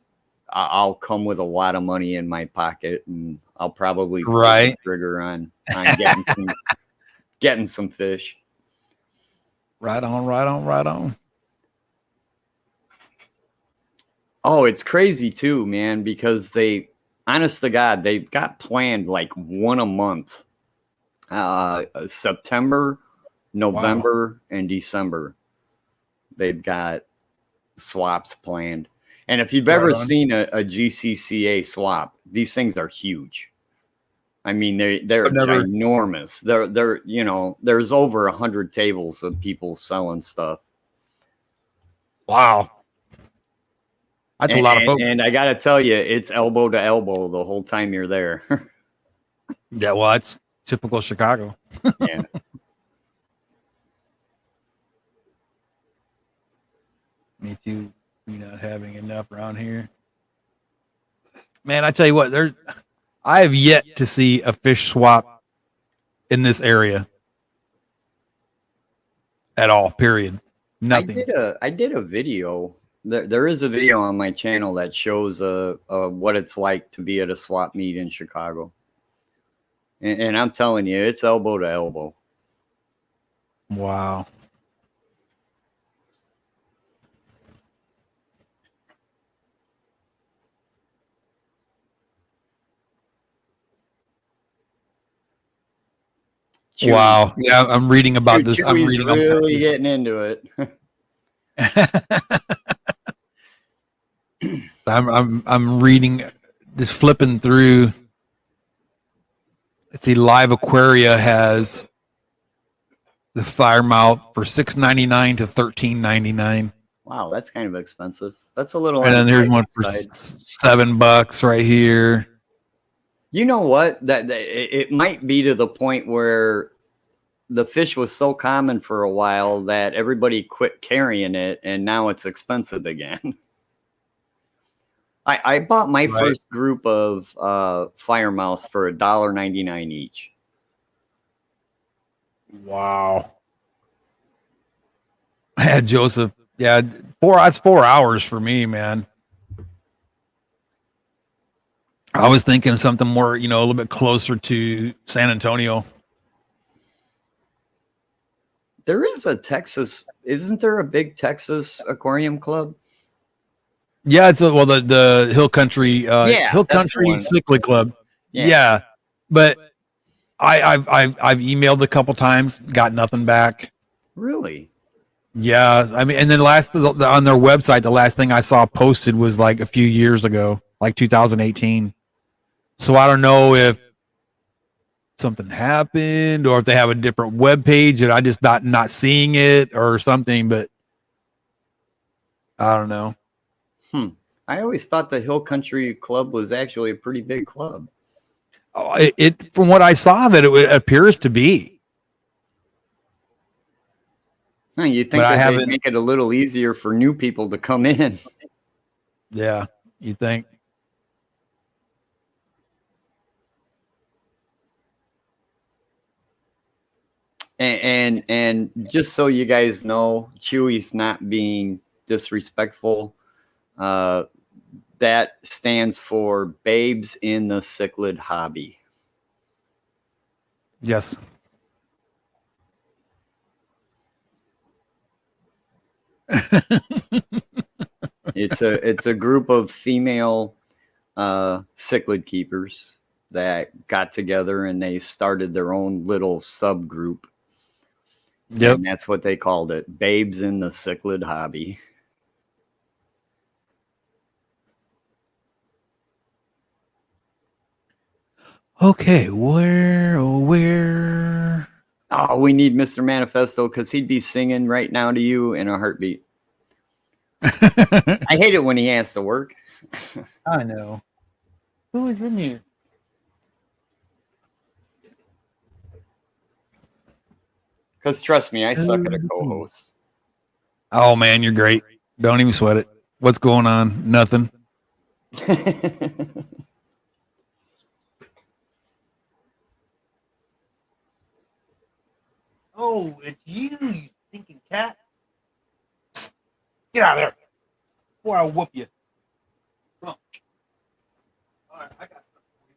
I'll come with a lot of money in my pocket, and I'll probably pull the trigger on getting some fish. Right on. Oh, it's crazy too, man, because honest to God, they've got planned like one a month. September, November, and December. They've got swaps planned. And if you've ever seen a GCCA swap, these things are huge. I mean, they're ginormous. They're there's over 100 tables of people selling stuff. Wow. That's a lot of folks. And I got to tell you, it's elbow to elbow the whole time you're there. Yeah, well, that's typical Chicago. Yeah. Me too. You're not having enough around here. Man, I tell you what, I have yet to see a fish swap in this area at all. Period. Nothing. I did a video. There is a video on my channel that shows what it's like to be at a swap meet in Chicago. And I'm telling you, it's elbow to elbow. Wow. Chewy. Wow. Yeah, I'm reading about this. I'm Chewy's reading really getting into it. I'm reading this, flipping through. Let's see, Live Aquaria has the firemouth for $6.99 to $13.99. Wow, that's kind of expensive. That's a little. And then there's one for $7 right here. You know what? That it might be to the point where the fish was so common for a while that everybody quit carrying it, and now it's expensive again. I bought my first group of firemouths for $1.99 each. Wow. I had Joseph. Yeah, that's 4 hours for me, man. I was thinking something more, a little bit closer to San Antonio. There is isn't there a big Texas aquarium club? Yeah, it's the Hill Country Hill Country Cichlid Club. Yeah. But I've emailed a couple times, got nothing back. Really? Yeah, I mean, and then on their website, the last thing I saw posted was like a few years ago, like 2018. So I don't know if something happened or if they have a different web page and I just not seeing it or something, but I don't know. I always thought the Hill Country Club was actually a pretty big club. Oh, it from what I saw, that it appears to be. No, you think that they'd make it a little easier for new people to come in. Yeah, you think. And just so you guys know, Chewy's not being disrespectful. That stands for Babes in the Cichlid Hobby. Yes. It's a group of female cichlid keepers that got together and they started their own little subgroup. Yep. And that's what they called it, Babes in the Cichlid Hobby. Okay, where? Oh, we need Mr. Manifesto because he'd be singing right now to you in a heartbeat. I hate it when he has to work. I know. Who is in here? Because trust me, I suck at a co-host. Oh, man, you're great. Don't even sweat it. What's going on? Nothing. Oh, it's you stinking cat. Psst. Get out of there. before I whoop you. Come on. All right, I got something for you.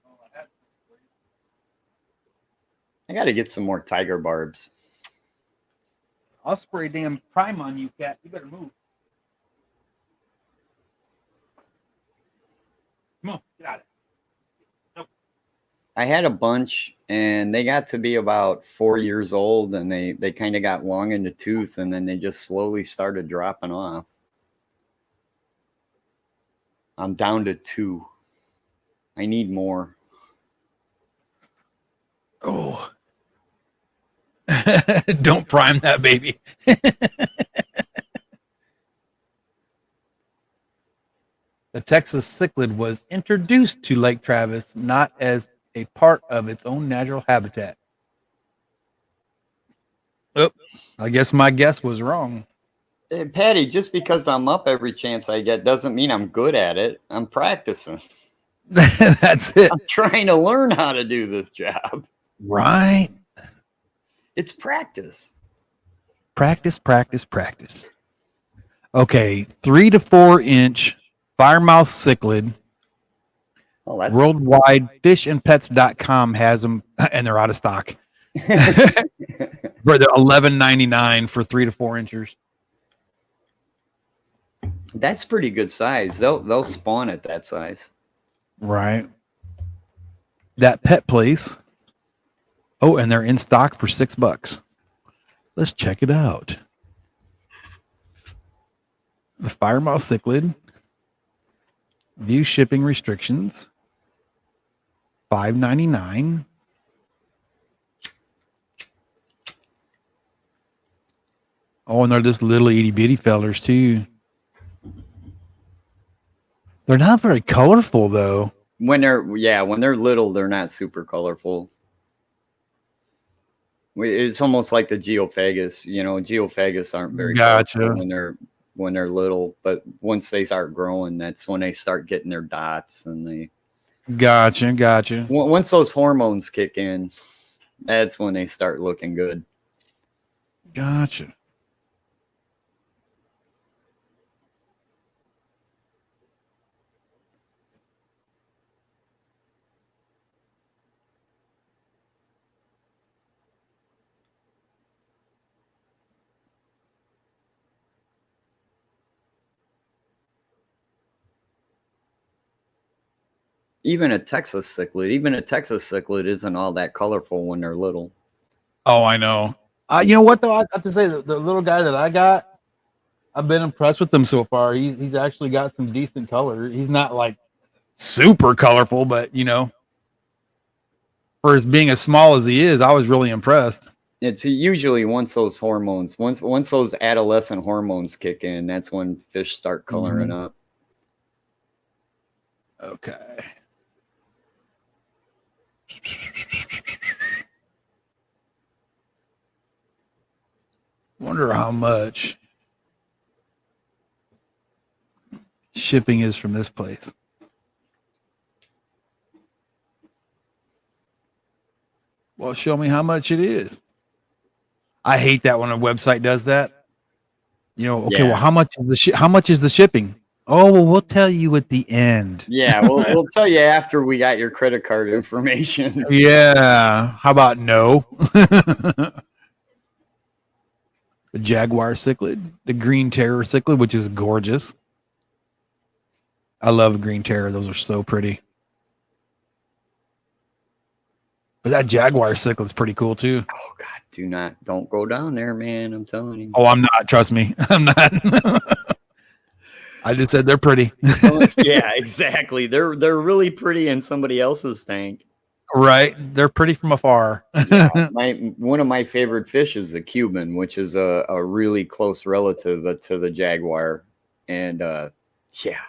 Oh, I had something for you. I got to get some more tiger barbs. I'll spray damn prime on you, cat. You better move. Come on, get out of it. I had a bunch, and they got to be about 4 years old, and they kind of got long in the tooth, and then they just slowly started dropping off. I'm down to 2. I need more. Oh. Don't prime that baby. The Texas cichlid was introduced to Lake Travis not as a part of its own natural habitat. Oh, I guess my guess was wrong. Hey, Patty, just because I'm up every chance I get doesn't mean I'm good at it. I'm practicing. That's it. I'm trying to learn how to do this job. Right. It's practice. Practice, practice, practice. Okay, 3 to 4 inch firemouth cichlid. Oh, that's Worldwide fishandpets.com has them, and they're out of stock. But they're $11.99 for 3 to 4 inches. That's pretty good size. They'll spawn at that size. Right. That pet place. Oh, and they're in stock for $6. Let's check it out. The firemouth cichlid. View shipping restrictions. $5.99. Oh, and they're just little itty bitty fellers too. They're not very colorful though. When they're little, they're not super colorful. It's almost like the geophagus. You know, geophagus aren't very colorful when they're little, but once they start growing, that's when they start getting their dots and they. Gotcha. Once those hormones kick in, that's when they start looking good. Gotcha. Even a Texas cichlid isn't all that colorful when they're little. Oh, I know. You know what though? I have to say the little guy that I got, I've been impressed with him so far. He's actually got some decent color. He's not like super colorful, but you know, for his being as small as he is, I was really impressed. It's usually once those adolescent hormones kick in, that's when fish start coloring up. Okay. Wonder how much shipping is from this place. Well, show me how much it is. I hate that when a website does that. You know, okay, well, how much is the shipping? Oh, well, we'll tell you at the end. Yeah, we'll tell you after we got your credit card information. Yeah. How about no? The Jaguar cichlid, the Green Terror cichlid, which is gorgeous. I love Green Terror. Those are so pretty. But that Jaguar cichlid's pretty cool too. Oh God, don't go down there, man. I'm telling you. Oh, I'm not. Trust me, I'm not. I just said they're pretty. Yeah, exactly. They're really pretty in somebody else's tank. Right. They're pretty from afar. Yeah, one of my favorite fish is the Cuban, which is a really close relative to the Jaguar. And yeah.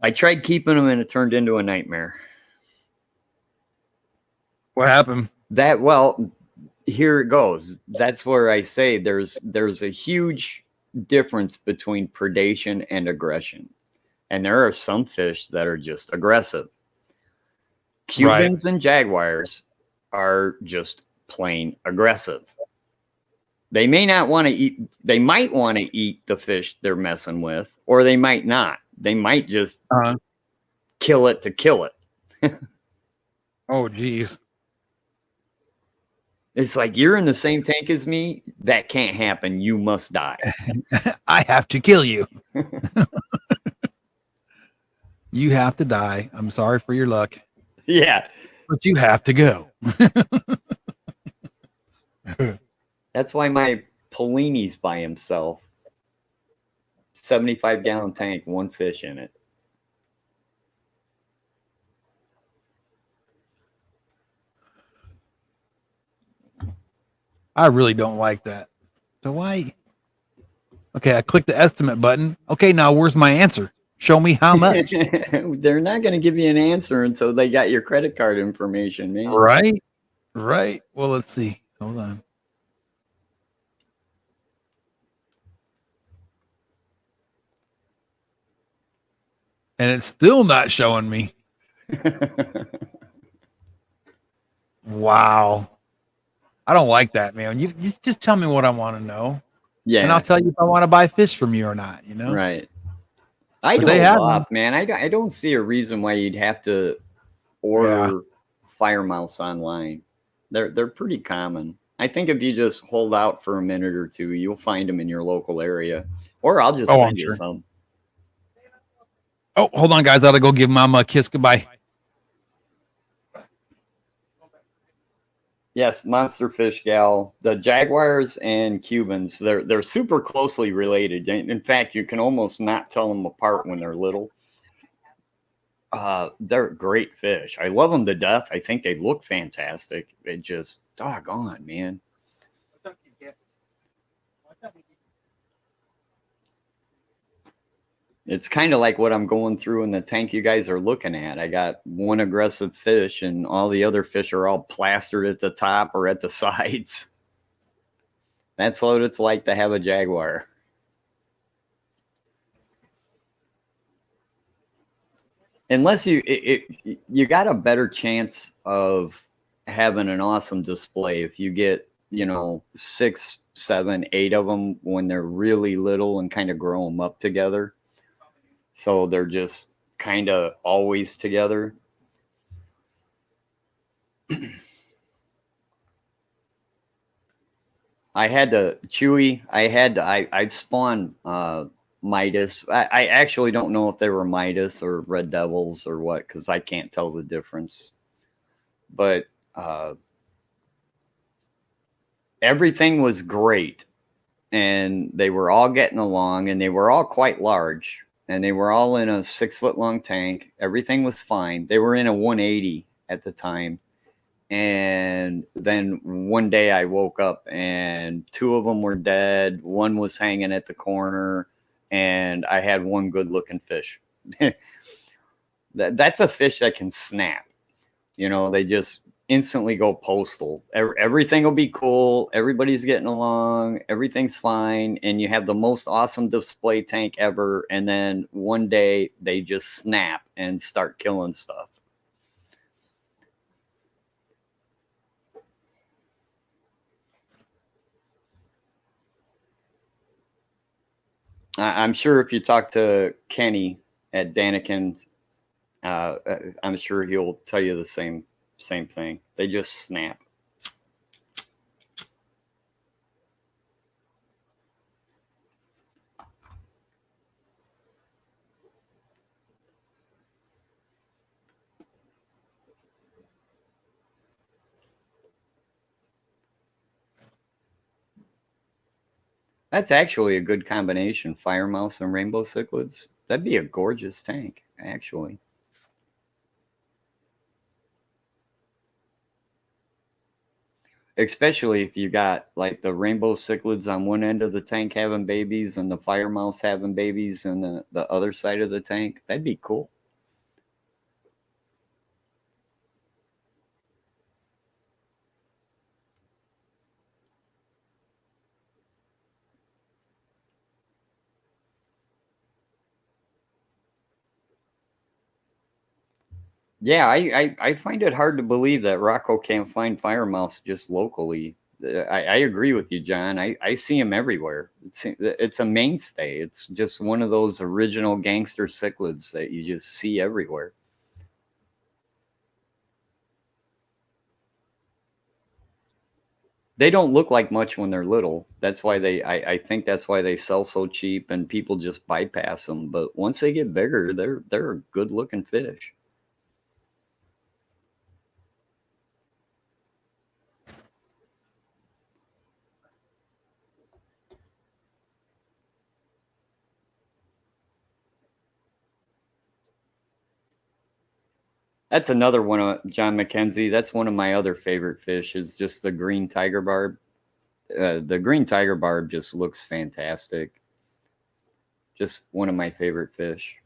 I tried keeping them and it turned into a nightmare. What happened? Here it goes. That's where I say there's a huge difference between predation and aggression. And there are some fish that are just aggressive. Cubans and Jaguars are just plain aggressive. They may not want to eat. They might want to eat the fish they're messing with, or they might not. They might just kill it to kill it. Oh, geez. It's like, you're in the same tank as me. That can't happen. You must die. I have to kill you. You have to die. I'm sorry for your luck, Yeah. but you have to go. That's why my Pellini's by himself. 75-gallon tank, one fish in it. I really don't like that. So why? Okay, I clicked the estimate button. Okay, now where's my answer? Show me how much. They're not going to give you an answer until they got your credit card information, man. Right? Right. Well, let's see. Hold on. And it's still not showing me. Wow. I don't like that, man. You just tell me what I want to know. Yeah. And I'll tell you if I want to buy fish from you or not, you know? Right. I'd But they hold have off, man. I don't see a reason why you'd have to order fire mouse online. They're pretty common. I think if you just hold out for a minute or two, you'll find them in your local area. Or I'll just send you some. Oh, hold on, guys. I gotta go give Mama a kiss goodbye. Yes, monster fish gal. The jaguars and Cubans, they're super closely related. In fact, you can almost not tell them apart when they're little. They're great fish. I love them to death. I think they look fantastic. It just doggone, man. It's kind of like what I'm going through in the tank you guys are looking at. I got one aggressive fish and all the other fish are all plastered at the top or at the sides. That's what it's like to have a jaguar. Unless you got a better chance of having an awesome display if you get, 6, 7, 8 of them when they're really little and kind of grow them up together. So they're just kind of always together. I'd spawned Midas. I actually don't know if they were Midas or Red Devils or what, because I can't tell the difference. But everything was great. And they were all getting along, and they were all quite large. And they were all in a 6-foot-long tank. Everything was fine. They were in a 180 at the time. And then one day I woke up and 2 of them were dead. One was hanging at the corner, and I had one good-looking fish. That's a fish that can snap. They just instantly go postal. Everything will be cool. Everybody's getting along. Everything's fine. And you have the most awesome display tank ever. And then one day they just snap and start killing stuff. I'm sure if you talk to Kenny at Daniken, I'm sure he'll tell you the same thing. They just snap. That's actually a good combination, fire mouse and rainbow cichlids. That'd be a gorgeous tank, actually. Especially if you got like the rainbow cichlids on one end of the tank having babies and the fire mouse having babies on the other side of the tank. That'd be cool. Yeah, I find it hard to believe that Rocko can't find fire mouse just locally. I agree with you, John. I see them everywhere. It's a mainstay. It's just one of those original gangster cichlids that you just see everywhere. They don't look like much when they're little. That's why I think that's why they sell so cheap and people just bypass them. But once they get bigger, they're a good looking fish. That's another one of John McKenzie. That's one of my other favorite fish is just the green tiger barb. The green tiger barb just looks fantastic. Just one of my favorite fish.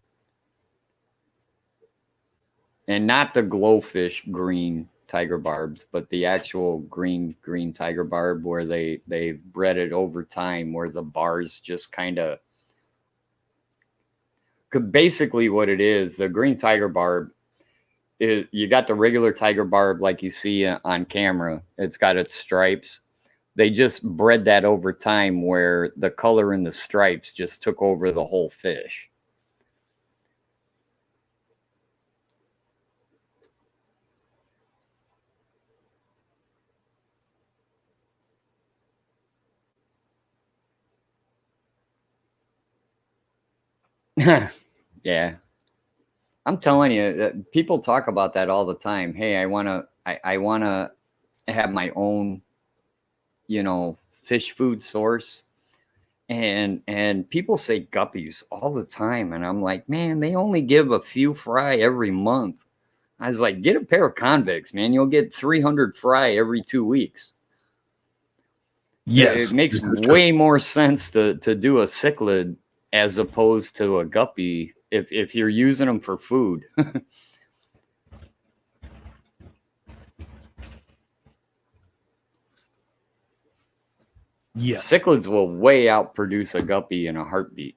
And not the glowfish green tiger barbs, but the actual green tiger barb where they've bred it over time where the bars just kind of basically what it is, the green tiger barb is, you got the regular tiger barb like you see on camera. It's got its stripes. They just bred that over time where the color in the stripes just took over the whole fish. Yeah. I'm telling you, people talk about that all the time. Hey, I wanna have my own, fish food source. And people say guppies all the time. And I'm like, man, they only give a few fry every month. I was like, get a pair of convicts, man. You'll get 300 fry every 2 weeks. Yes. It makes way more sense to do a cichlid as opposed to a guppy if you're using them for food. Yes. Cichlids will way outproduce a guppy in a heartbeat.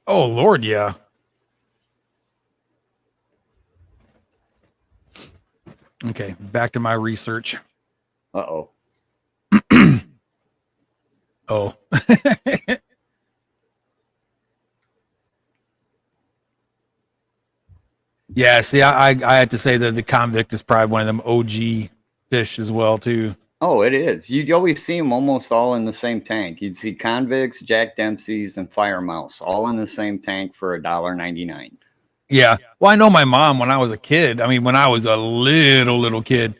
Oh, Lord, yeah. Okay, back to my research. Uh-oh. Oh. Yeah, see, I have to say that the convict is probably one of them OG fish as well, too. Oh, it is. You'd always see them almost all in the same tank. You'd see convicts, Jack Dempseys, and fire mouse all in the same tank for $1.99. Yeah. Well, I know my mom when I was a kid. I mean, when I was a little kid,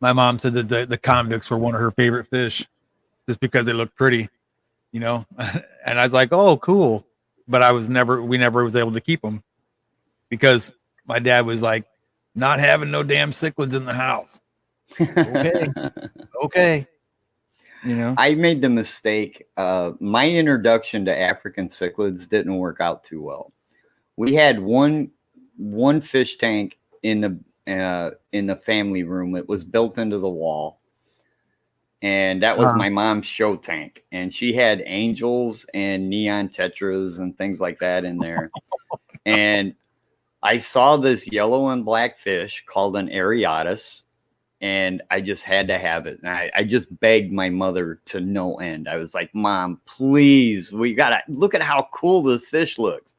my mom said that the convicts were one of her favorite fish just because they look pretty, And I was like, oh, cool. But we never was able to keep them because my dad was like, not having no damn cichlids in the house. Okay. Okay. I made the mistake. My introduction to African cichlids didn't work out too well. We had one fish tank in the family room. It was built into the wall, and that was my mom's show tank. And she had angels and neon tetras and things like that in there. And I saw this yellow and black fish called an Ariatus. And I just had to have it. And I just begged my mother to no end. I was like, Mom, please, we gotta look at how cool this fish looks.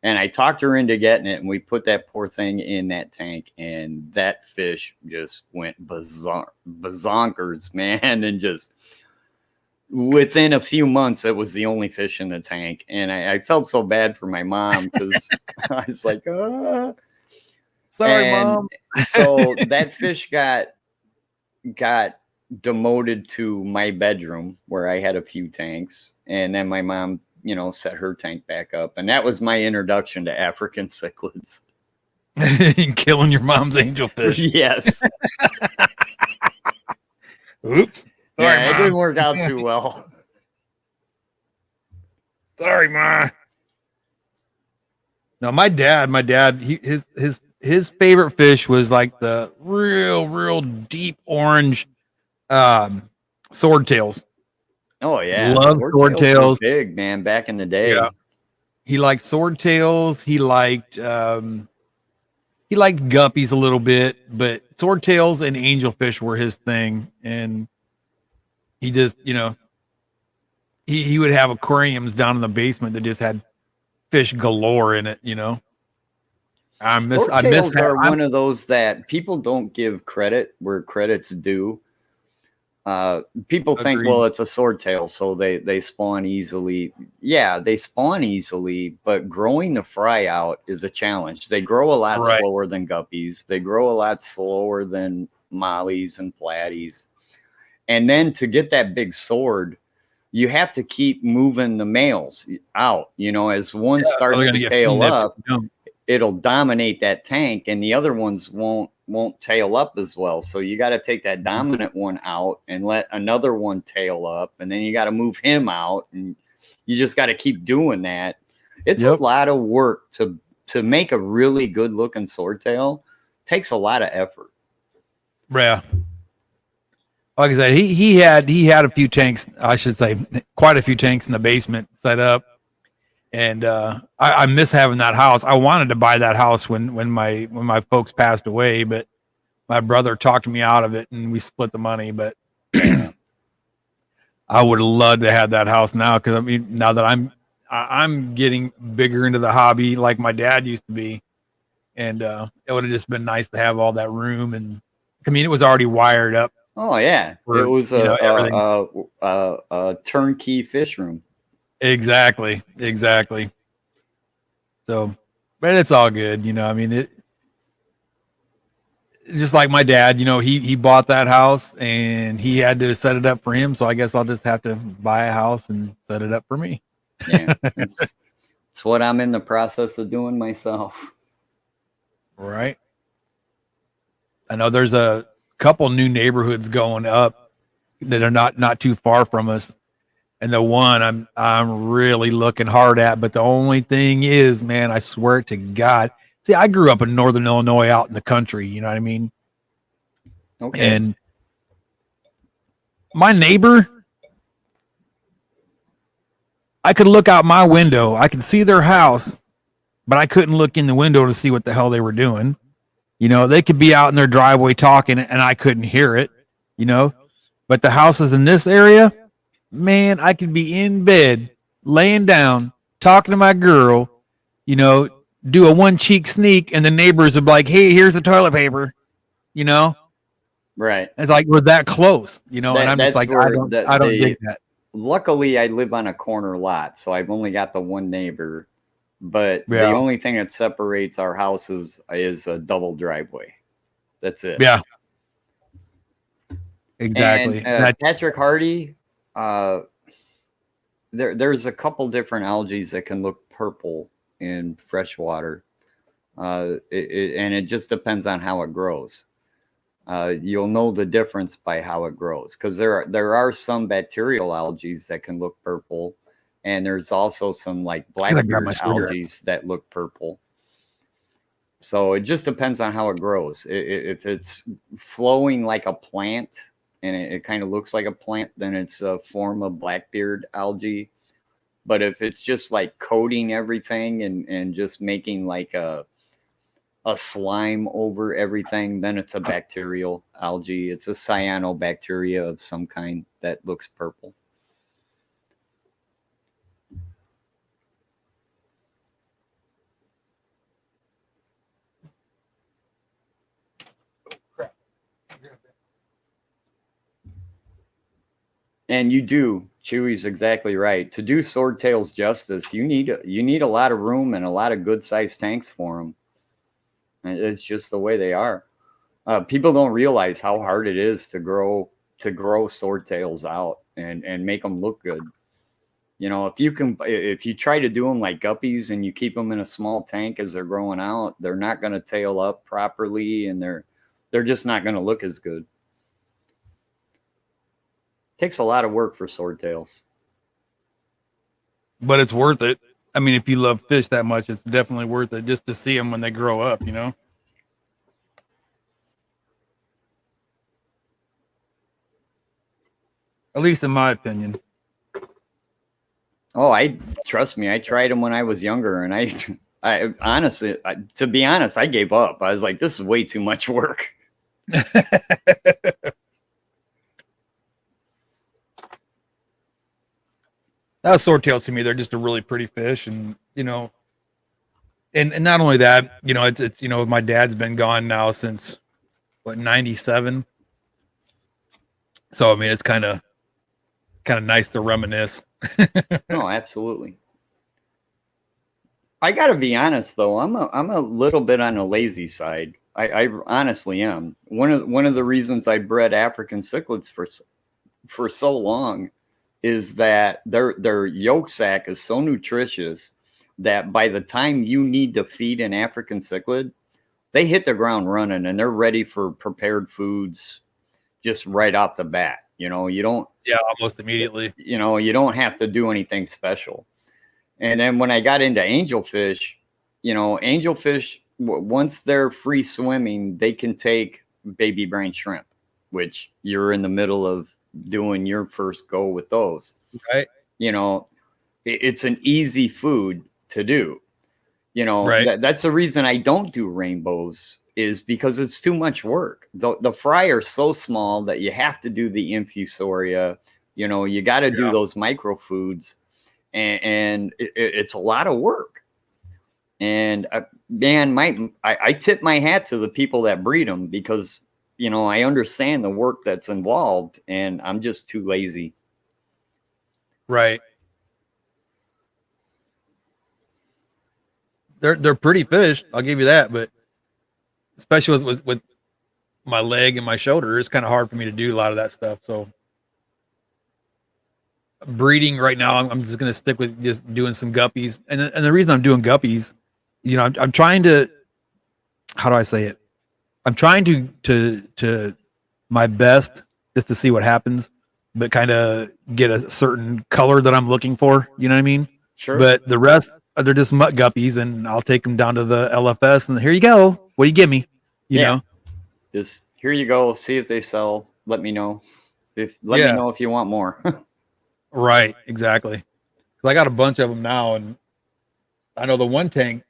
And I talked her into getting it, and we put that poor thing in that tank, and that fish just went bazonkers, man. And just within a few months, it was the only fish in the tank. And I felt so bad for my mom because I was like, ah. Sorry, Mom. So that fish got demoted to my bedroom where I had a few tanks, and then my mom, set her tank back up, and that was my introduction to African cichlids. Killing your mom's angelfish. Yes. Oops. Sorry, it didn't work out too well. Sorry, Ma. No, my dad, his favorite fish was like the real deep orange swordtails. Oh yeah, love swordtails. Big, man, back in the day. Yeah. He liked swordtails. He he liked guppies a little bit, but swordtails and angelfish were his thing. And he just, he would have aquariums down in the basement that just had fish galore in it. Swordtails are one of those that people don't give credit where credit's due. People think, Agreed. well, it's a swordtail, so they spawn easily. Yeah, they spawn easily, but growing the fry out is a challenge. They grow a lot slower than guppies. They grow a lot slower than mollies and platies. And then to get that big sword, you have to keep moving the males out. As one starts to tail up, it'll dominate that tank, and the other ones won't tail up as well. So you got to take that dominant one out and let another one tail up, and then you got to move him out, and you just got to keep doing that. It's a lot of work to make a really good looking swordtail. Takes a lot of effort. Yeah. Like I said, he had a few tanks, I should say, quite a few tanks in the basement set up. And I miss having that house. I wanted to buy that house when my folks passed away, but my brother talked me out of it, and we split the money. But I would have loved to have that house now, because I mean, now that I'm getting bigger into the hobby like my dad used to be, and it would have just been nice to have all that room. And I mean, it was already wired up. Oh yeah, it was a turnkey fish room. Exactly. So, but it's all good, I mean, it just like my dad, he bought that house and he had to set it up for him. So I guess I'll just have to buy a house and set it up for me. Yeah, it's what I'm in the process of doing myself. Right. I know there's a couple new neighborhoods going up that are not too far from us. And the one I'm really looking hard at, but the only thing is, man, I swear to God. See, I grew up in Northern Illinois, out in the country. You know what I mean? Okay. And my neighbor, I could look out my window. I could see their house, but I couldn't look in the window to see what the hell they were doing. They could be out in their driveway talking, and I couldn't hear it. But the houses in this area, man, I could be in bed, laying down, talking to my girl, do a one cheek sneak, and the neighbors would be like, "Hey, here's the toilet paper," Right. It's like we're that close, and I'm just like, I don't dig that. Luckily, I live on a corner lot, so I've only got the one neighbor. But the only thing that separates our houses is a double driveway. That's it. Yeah. Exactly. And Patrick Hardy. There's a couple different algae that can look purple in fresh water, and it just depends on how it grows. You'll know the difference by how it grows, because there are some bacterial algae that can look purple, and there's also some like blackbeard algae that look purple. So it just depends on how it grows. If it's flowing like a plant, and it kind of looks like a plant, then it's a form of blackbeard algae. But if it's just like coating everything and just making like a slime over everything, then it's a bacterial algae. It's a cyanobacteria of some kind that looks purple. And you do. Chewy's exactly right. To do swordtails justice, you need a lot of room and a lot of good sized tanks for them. And it's just the way they are. People don't realize how hard it is to grow swordtails out and make them look good. If you try to do them like guppies and you keep them in a small tank as they're growing out, they're not going to tail up properly, and they're just not going to look as good. Takes a lot of work for swordtails, but it's worth it. I mean, if you love fish that much, it's definitely worth it just to see them when they grow up, At least in my opinion. Oh, trust me, I tried them when I was younger, and I honestly, to be honest, I gave up. I was like, this is way too much work. Swordtails to me, they're just a really pretty fish, and and not only that, it's my dad's been gone now since what 97. So I mean, it's kind of nice to reminisce. No, absolutely. I gotta be honest though, I'm a little bit on the lazy side. I honestly am. One of the reasons I bred African cichlids for so long is that their yolk sac is so nutritious that by the time you need to feed an African cichlid, they hit the ground running and they're ready for prepared foods just right off the bat. You don't Yeah, almost immediately. you don't have to do anything special. And then when I got into angelfish, angelfish, once they're free swimming, they can take baby brain shrimp, which you're in the middle of doing your first go with those. Right. It's an easy food to do. Right. That's the reason I don't do rainbows, is because it's too much work. The fry are so small that you have to do the infusoria. You got to do those micro foods. And it's a lot of work. And man, I tip my hat to the people that breed them, because I understand the work that's involved, and I'm just too lazy. Right. They're pretty fish, I'll give you that, but especially with my leg and my shoulder, it's kind of hard for me to do a lot of that stuff. So breeding right now, I'm just going to stick with just doing some guppies. And the reason I'm doing guppies, I'm trying to, how do I say it? I'm trying to my best just to see what happens, but kind of get a certain color that I'm looking for. You know what I mean? Sure. But the rest, they're just mutt guppies, and I'll take them down to the LFS, and here you go. What do you give me? You know? Just here you go. See if they sell. Let me know. Let me know if you want more. Right, exactly. 'Cause I got a bunch of them now, and I know the one tank.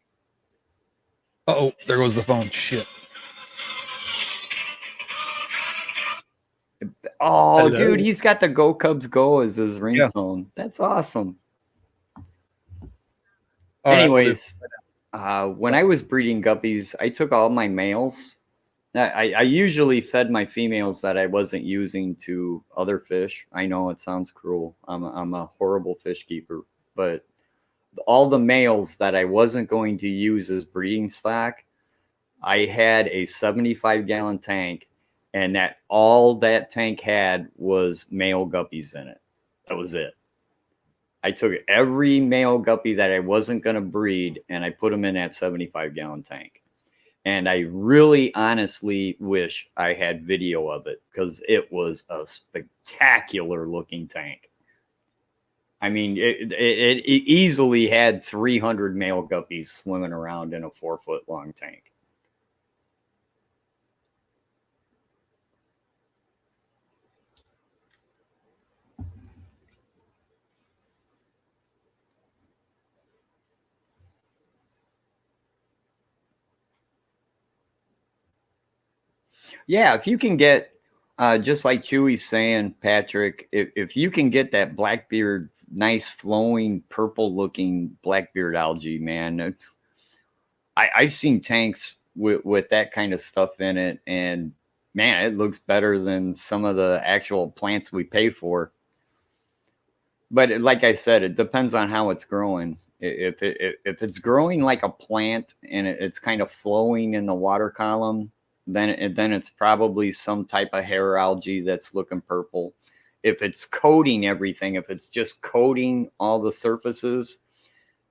Oh, there goes the phone. Shit. Oh, dude, he's got the Go Cubs Go as his ringtone. Yeah. That's awesome. Anyways, when I was breeding guppies, I took all my males. I usually fed my females that I wasn't using to other fish. I know it sounds cruel. I'm a horrible fish keeper, but all the males that I wasn't going to use as breeding stock, I had a 75-gallon tank, and all that tank had was male guppies in it. That was it. I took every male guppy that I wasn't going to breed, and I put them in that 75-gallon tank. And I really honestly wish I had video of it, because it was a spectacular looking tank. I mean, it easily had 300 male guppies swimming around in a 4-foot long tank. Yeah, if you can get, just like Chewy's saying, Patrick, if you can get that Blackbeard, nice flowing purple looking Blackbeard algae, man, I've seen tanks with that kind of stuff in it, and man, it looks better than some of the actual plants we pay for. But like I said, it depends on how it's growing. If it's growing like a plant and it's kind of flowing in the water column, then it's probably some type of hair algae that's looking purple. If it's coating everything, if it's just coating all the surfaces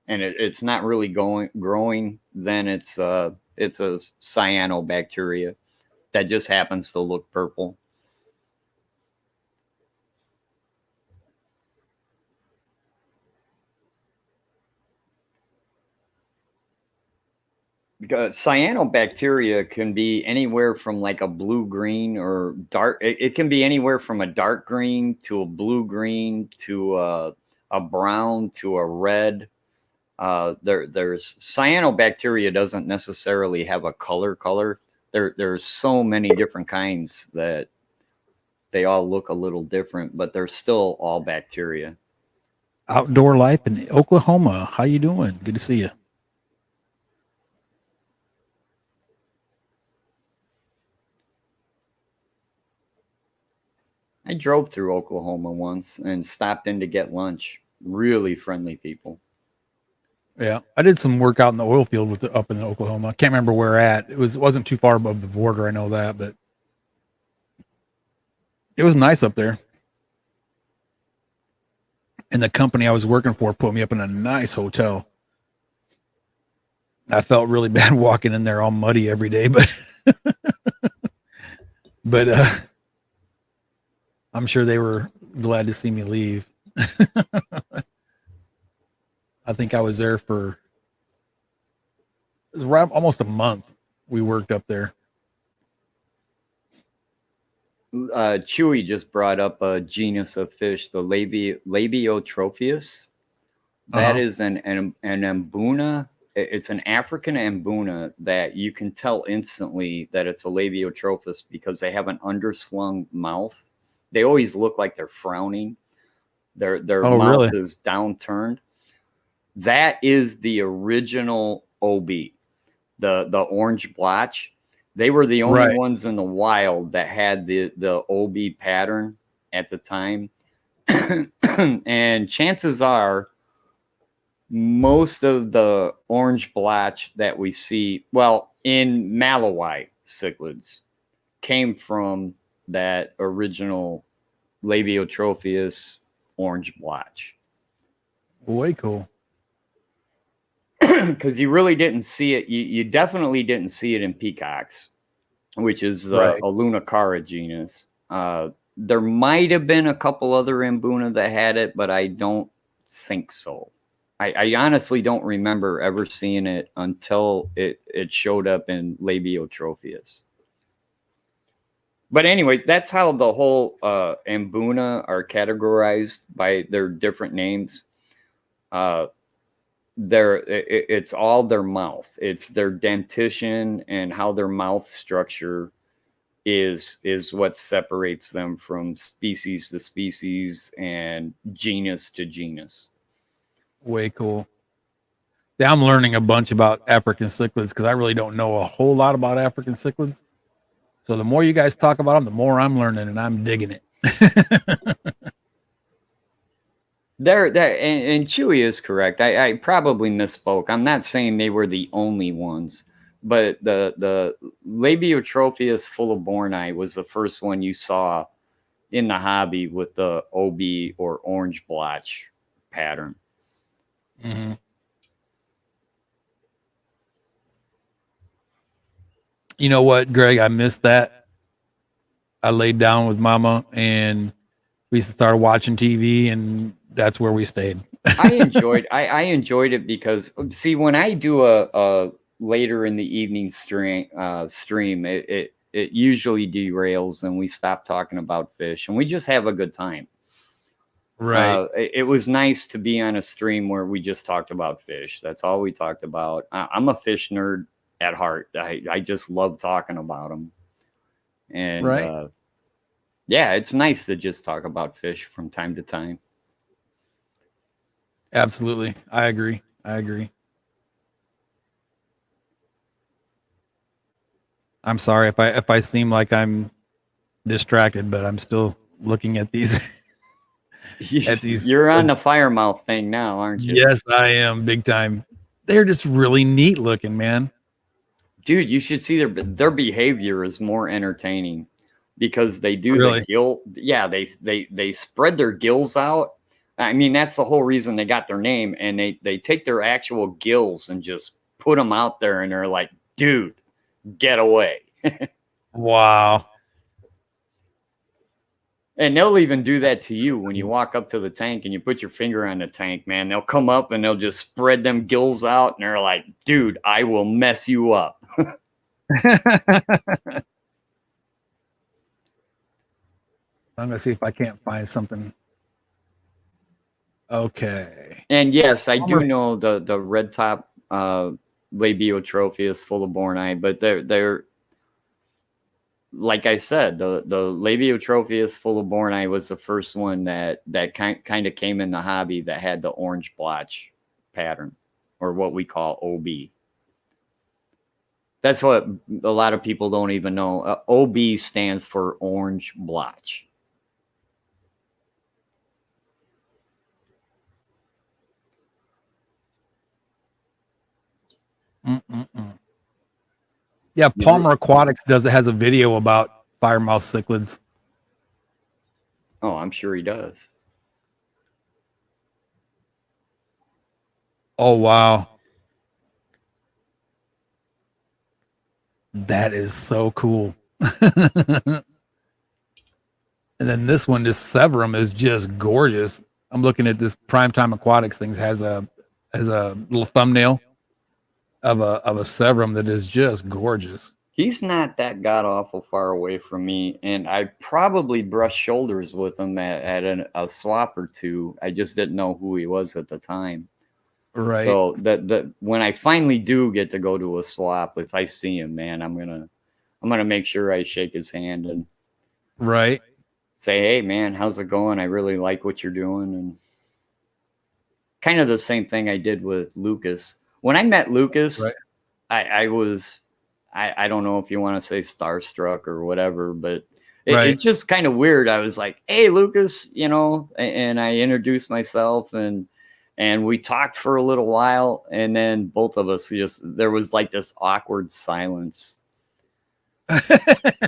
and it's not really growing, then it's a cyanobacteria that just happens to look purple. Cyanobacteria can be anywhere from like a blue-green or dark. It can be anywhere from a dark green to a blue-green to a brown to a red. There's cyanobacteria doesn't necessarily have a color. There's so many different kinds that they all look a little different, but they're still all bacteria. Outdoor life in Oklahoma. How you doing? Good to see you. I drove through Oklahoma once and stopped in to get lunch. Really friendly people. Yeah, I did some work out in the oil field up in Oklahoma. I can't remember where at. It wasn't too far above the border. I know that, but it was nice up there. And the company I was working for put me up in a nice hotel. I felt really bad walking in there all muddy every day, but I'm sure they were glad to see me leave. I think I was there for it was around almost a month. We worked up there. Chewy just brought up a genus of fish, the Labiotropheus. That is an ambuna. It's an African ambuna that you can tell instantly that it's a Labiotrophus because they have an underslung mouth. They always look like they're frowning. Their mouth is downturned. That is the original OB, the orange blotch. They were the only ones in the wild that had the OB pattern at the time. And chances are most of the orange blotch that we see, well, in Malawi cichlids, came from that original Labiotropheus orange blotch. Way cool. Because you really didn't see it. You definitely didn't see it in peacocks, which is the Alunicara genus. There might have been a couple other ambuna that had it, but I don't think so. I honestly don't remember ever seeing it until it showed up in Labiotropheus. But anyway, that's how the whole ambuna are categorized by their different names. It's all their mouth. It's their dentition and how their mouth structure is what separates them from species to species and genus to genus. Way cool. Yeah, I'm learning a bunch about African cichlids because I really don't know a whole lot about African cichlids. So the more you guys talk about them, the more I'm learning, and I'm digging it. And Chewy is correct. I probably misspoke. I'm not saying they were the only ones, but the Labiotropheus fuliborni was the first one you saw in the hobby with the OB or orange blotch pattern. Mm-hmm. You know what, Greg? I missed that. I laid down with Mama, and we started watching TV, and that's where we stayed. I enjoyed it because see, when I do a later in the evening stream, it usually derails, and we stop talking about fish, and we just have a good time. Right. It was nice to be on a stream where we just talked about fish. That's all we talked about. I'm a fish nerd at heart. I just love talking about them. And yeah, it's nice to just talk about fish from time to time. Absolutely. I agree. I'm sorry if I seem like I'm distracted, but I'm still looking at these. You're on the firemouth thing now, aren't you? Yes, I am, big time. They're just really neat looking, man. Dude, you should see their behavior is more entertaining because they do the gill. Yeah, they spread their gills out. I mean, that's the whole reason they got their name, and they take their actual gills and just put them out there, and they're like, dude, get away. Wow. And they'll even do that to you when you walk up to the tank and you put your finger on the tank, man. They'll come up and they'll just spread them gills out, and they're like, dude, I will mess you up. I'm going to see if I can't find something. Okay. And yes, I do Palmer- know the red top labiotrophy is full of bornite, but they're like I said, the labiotropheus fulliborni was the first one that kind of came in the hobby that had the orange blotch pattern, or what we call OB. That's what a lot of people don't even know. OB stands for orange blotch. Mm-mm-mm. Yeah, Palmer Aquatics has a video about firemouth cichlids. Oh, I'm sure he does. Oh wow, that is so cool. And then this one, this Severum, is just gorgeous. I'm looking at this Primetime Aquatics things has a little thumbnail of a Severum that is just gorgeous. He's not that god awful far away from me, and I probably brushed shoulders with him at a swap or two. I just didn't know who he was at the time. Right. So that when I finally do get to go to a swap, if I see him, man, I'm gonna make sure I shake his hand and Right. say, "Hey, man, how's it going? I really like what you're doing." And kind of the same thing I did with Lucas. When I met Lucas, Right. I was, I don't know if you want to say starstruck or whatever, but Right. it's just kind of weird. I was like, "Hey, Lucas," and I introduced myself, and we talked for a little while, and then both of us there was like this awkward silence.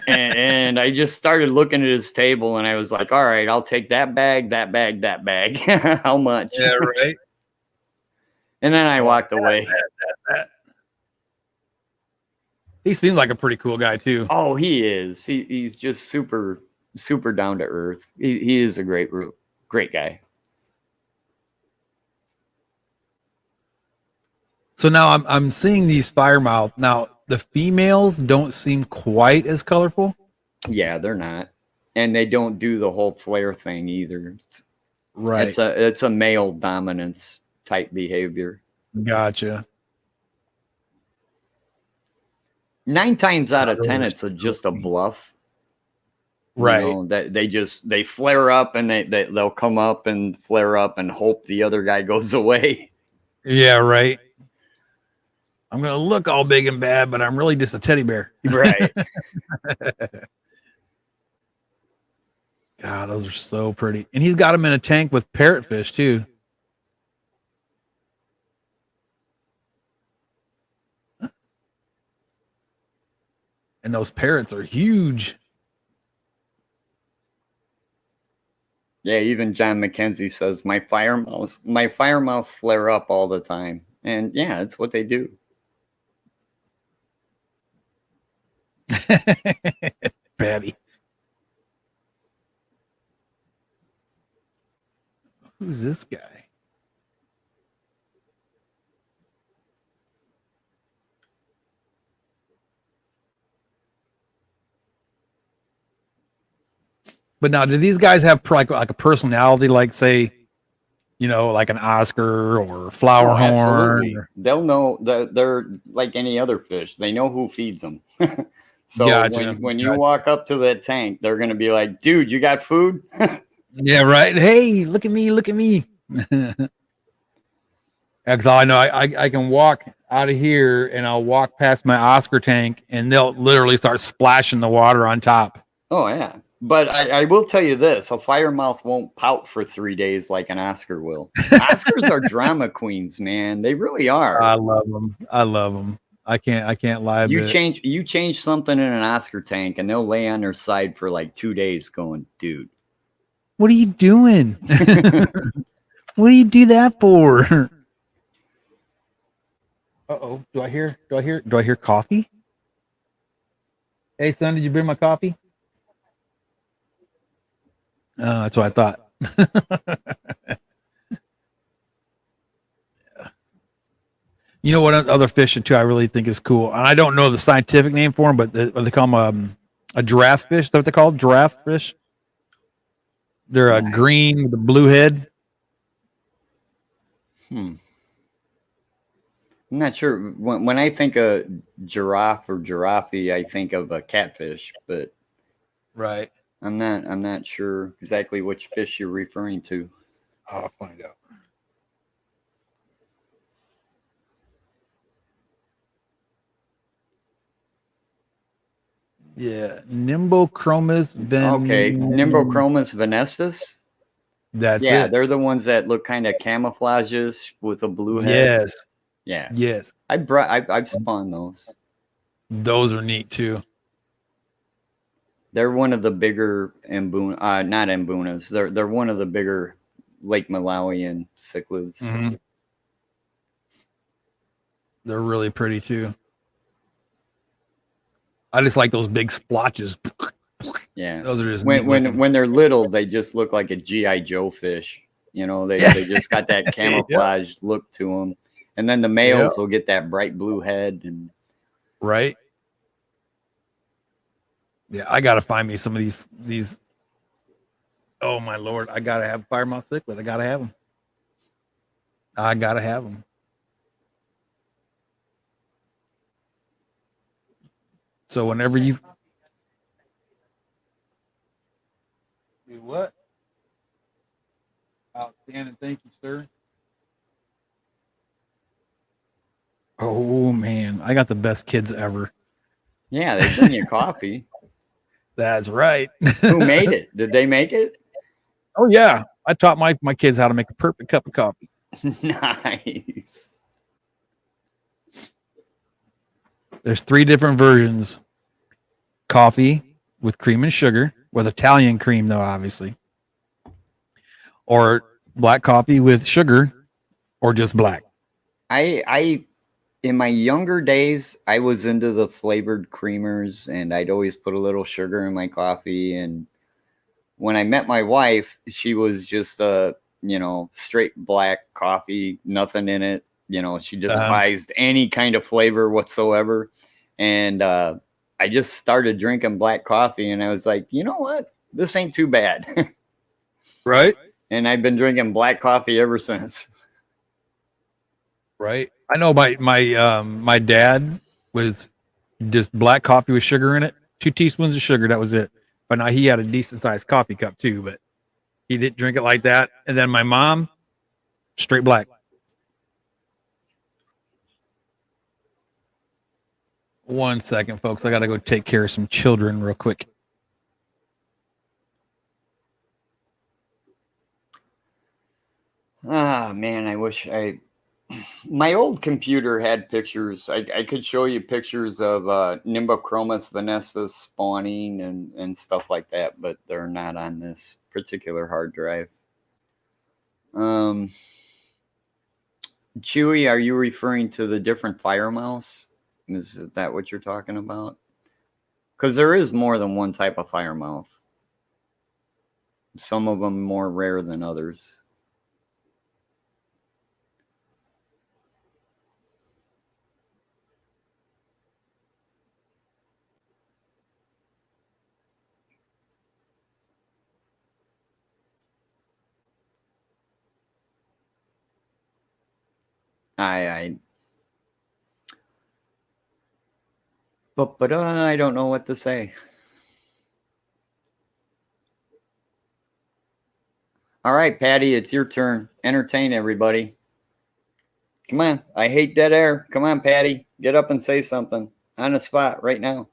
and I just started looking at his table, and I was like, "All right, I'll take that bag, that bag, that bag." How much? Yeah, right. And then I walked away. He seems like a pretty cool guy too. Oh, he is. He's just super, super down to earth. He is a great guy. So now I'm seeing these firemouth. Now the females don't seem quite as colorful. Yeah, they're not, and they don't do the whole flare thing either. Right. It's a male dominance type behavior. Gotcha. 9 times out of Those 10, are it's so just a neat. bluff. Right. That they flare up, and they'll come up and flare up and hope the other guy goes away. Yeah, right. I'm gonna look all big and bad, but I'm really just a teddy bear. Right. God, those are so pretty. And he's got them in a tank with parrotfish too. And those parrots are huge. Yeah, even John McKenzie says my fire mouse flare up all the time. And yeah, it's what they do. Patty. Who's this guy? But now, do these guys have like a personality, like say, like an Oscar or Flower Horn? Absolutely. They'll know that they're like any other fish. They know who feeds them. So Gotcha. when you walk up to that tank, they're going to be like, "Dude, you got food?" Yeah, right. Hey, look at me, look at me. Because I know I can walk out of here and I'll walk past my Oscar tank and they'll literally start splashing the water on top. Oh yeah. But I will tell you this: a firemouth won't pout for 3 days like an Oscar will. Oscars are drama queens, man. They really are. I love them. I love them. I can't lie. You change something in an Oscar tank, and they'll lay on their side for like 2 days, going, "Dude, what are you doing? What do you do that for?" Uh-oh. Do I hear coffee? Hey son, did you bring my coffee? That's what I thought. You know what other fish too I really think is cool, and I don't know the scientific name for them, but they call them a giraffe fish. Is that what they call giraffe fish? They're a green with a blue head. I'm not sure. When I think of giraffe or giraffe, I think of a catfish, but Right. I'm not sure exactly which fish you're referring to. I'll find out. Yeah, Nimbochromis Okay, Nimbochromis venestus. That's Yeah, it. they're the ones that look kind of camouflages with a blue head. Yes, Yeah, yes, I've spawned those. those are neat too. They're one of the bigger not embunas. They're one of the bigger Lake Malawian cichlids. Mhm. They're really pretty too. I just like those big splotches. Yeah, Those are just neat looking. when they're little, they just look like a GI Joe fish. You know, they Yeah. they just got that Yep. camouflaged look to them. And then the males will get that bright blue head and Right. Yeah, I gotta find me some of these. Oh my lord, I gotta have firemouth cichlid. I gotta have them. I gotta have them. So whenever you do what? Outstanding, thank you, sir. Oh man, I got the best kids ever. yeah, they bring you coffee. That's right. Who made it? Did they make it? Oh yeah, I taught my kids how to make a perfect cup of coffee. Nice. There's 3 different versions: coffee with cream and sugar, with Italian cream though, obviously, or black coffee with sugar, or just black. I in my younger days, I was into the flavored creamers and I'd always put a little sugar in my coffee. And when I met my wife, she was just straight black coffee, nothing in it. You know, she despised any kind of flavor whatsoever. And I just started drinking black coffee and I was like, you know what? This ain't too bad. Right? And I've been drinking black coffee ever since. Right. I know my dad was just black coffee with sugar in it, 2 teaspoons of sugar, that was it. But now he had a decent sized coffee cup too, but he didn't drink it like that. And then my mom, straight black. One second, folks. I got to go take care of some children real quick. Ah, man, I wish my old computer had pictures. I could show you pictures of Nimbochromis venestus spawning and stuff like that, but they're not on this particular hard drive. Chewy, are you referring to the different fire mouse? Is that what you're talking about? Because there is more than one type of fire mouth. Some of them more rare than others. But I don't know what to say. All right, Patty, it's your turn. Entertain everybody. Come on. I hate dead air. Come on, Patty. Get up and say something on the spot right now.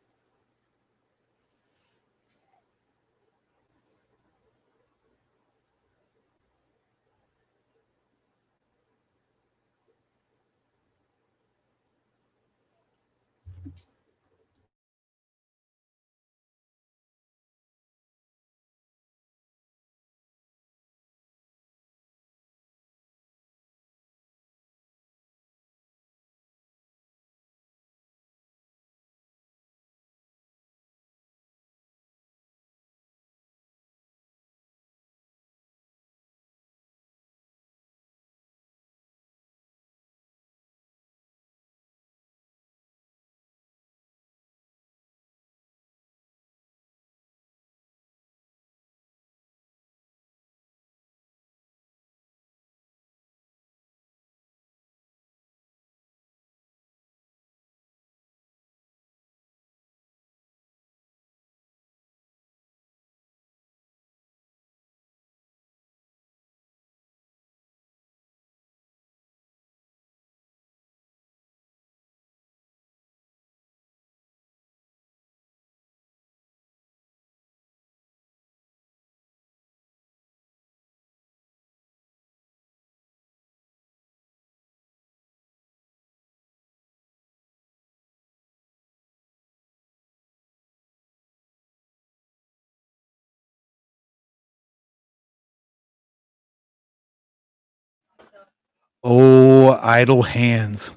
Oh, idle hands.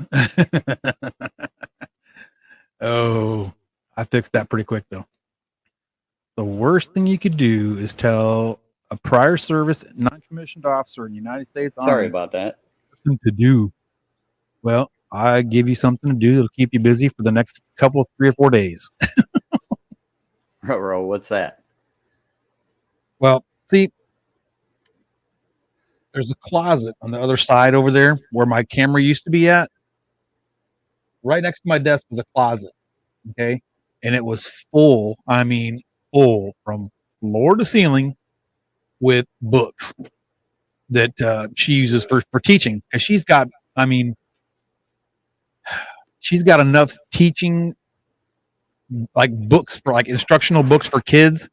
Oh, I fixed that pretty quick though. The worst thing you could do is tell a prior service non-commissioned officer in the United States Sorry Army about that. something to do. Well, I give you something to do that'll keep you busy for the next couple, 3 or 4 days. Rocko, what's that? Well, see, there's a closet on the other side over there where my camera used to be at. Right next to my desk was a closet. Okay. And it was full. I mean, full from floor to ceiling with books that she uses for teaching. Because I mean, she's got enough teaching, like books for like instructional books for kids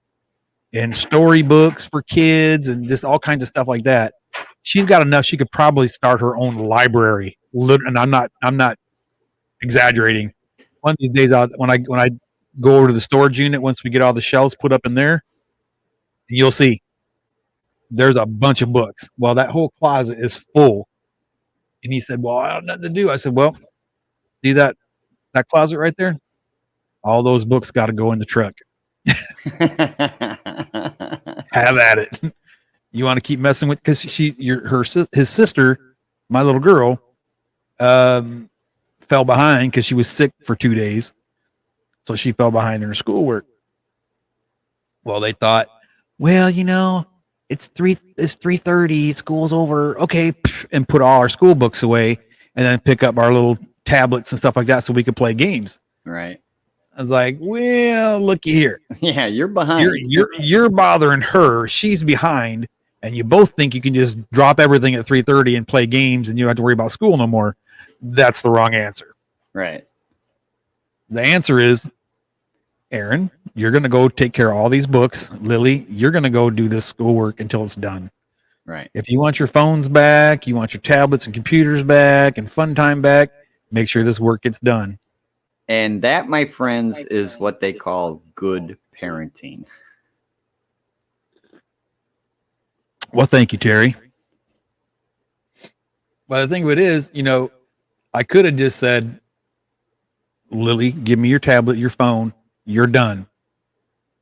and storybooks for kids and just all kinds of stuff like that. She's got enough. She could probably start her own library. And I'm not exaggerating. One of these days, when I go over to the storage unit, once we get all the shelves put up in there, you'll see there's a bunch of books. Well, that whole closet is full. And he said, "Well, I have nothing to do." I said, "Well, see that closet right there? All those books got to go in the truck. Have at it. You want to keep messing with because his sister, my little girl, fell behind because she was sick for 2 days, so she fell behind in her schoolwork. Well, they thought, well, it's 3:30, school's over, okay, and put all our school books away, and then pick up our little tablets and stuff like that so we could play games. Right. I was like, well, looky here. Yeah, you're behind. You're bothering her. She's behind, and you both think you can just drop everything at 3:30 and play games, and you don't have to worry about school no more. That's the wrong answer. Right. The answer is, Aaron, you're going to go take care of all these books. Lily, you're going to go do this schoolwork until it's done. Right. If you want your phones back, you want your tablets and computers back and fun time back, make sure this work gets done. And that, my friends, is what they call good parenting. Well, thank you, Terry. Well, the thing of it is, I could have just said, Lily, give me your tablet, your phone, you're done.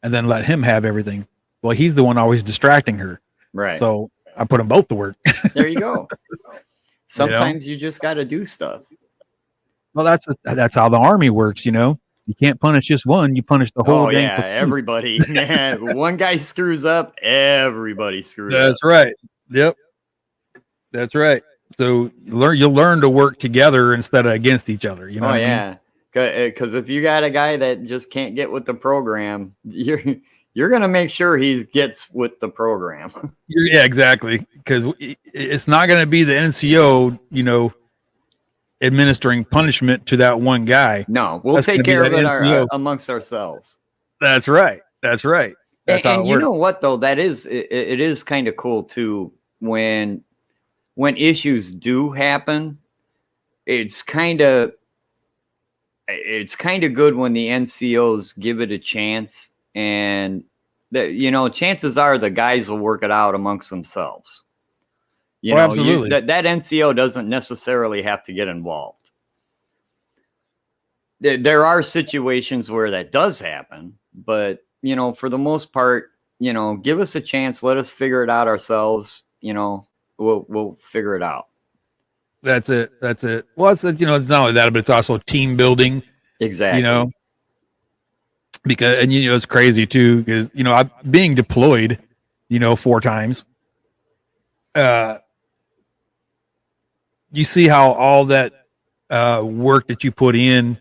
And then let him have everything. Well, he's the one always distracting her. Right. So I put them both to work. There you go. Sometimes you just got to do stuff. Well, that's how the Army works, You can't punish just one, you punish the whole dang platoon. Everybody. One guy screws up, everybody screws up. That's right. Yep. That's right. So you'll learn to work together instead of against each other. You know what I mean? Because if you got a guy that just can't get with the program, you're gonna make sure he gets with the program. Yeah, exactly. Because it's not going to be the NCO, administering punishment to that one guy. No, we'll take care of it amongst ourselves. That's right. That's right. That's how it works. You know what though? That is it is kind of cool too when issues do happen. It's kind of good when the NCOs give it a chance, and that chances are the guys will work it out amongst themselves. Absolutely. That NCO doesn't necessarily have to get involved. There are situations where that does happen, but for the most part, give us a chance, let us figure it out ourselves. We'll figure it out. That's it. Well, it's not only that, but it's also team building. Exactly. Because it's crazy too, because I'm being deployed, 4 times. You see how all that work that you put in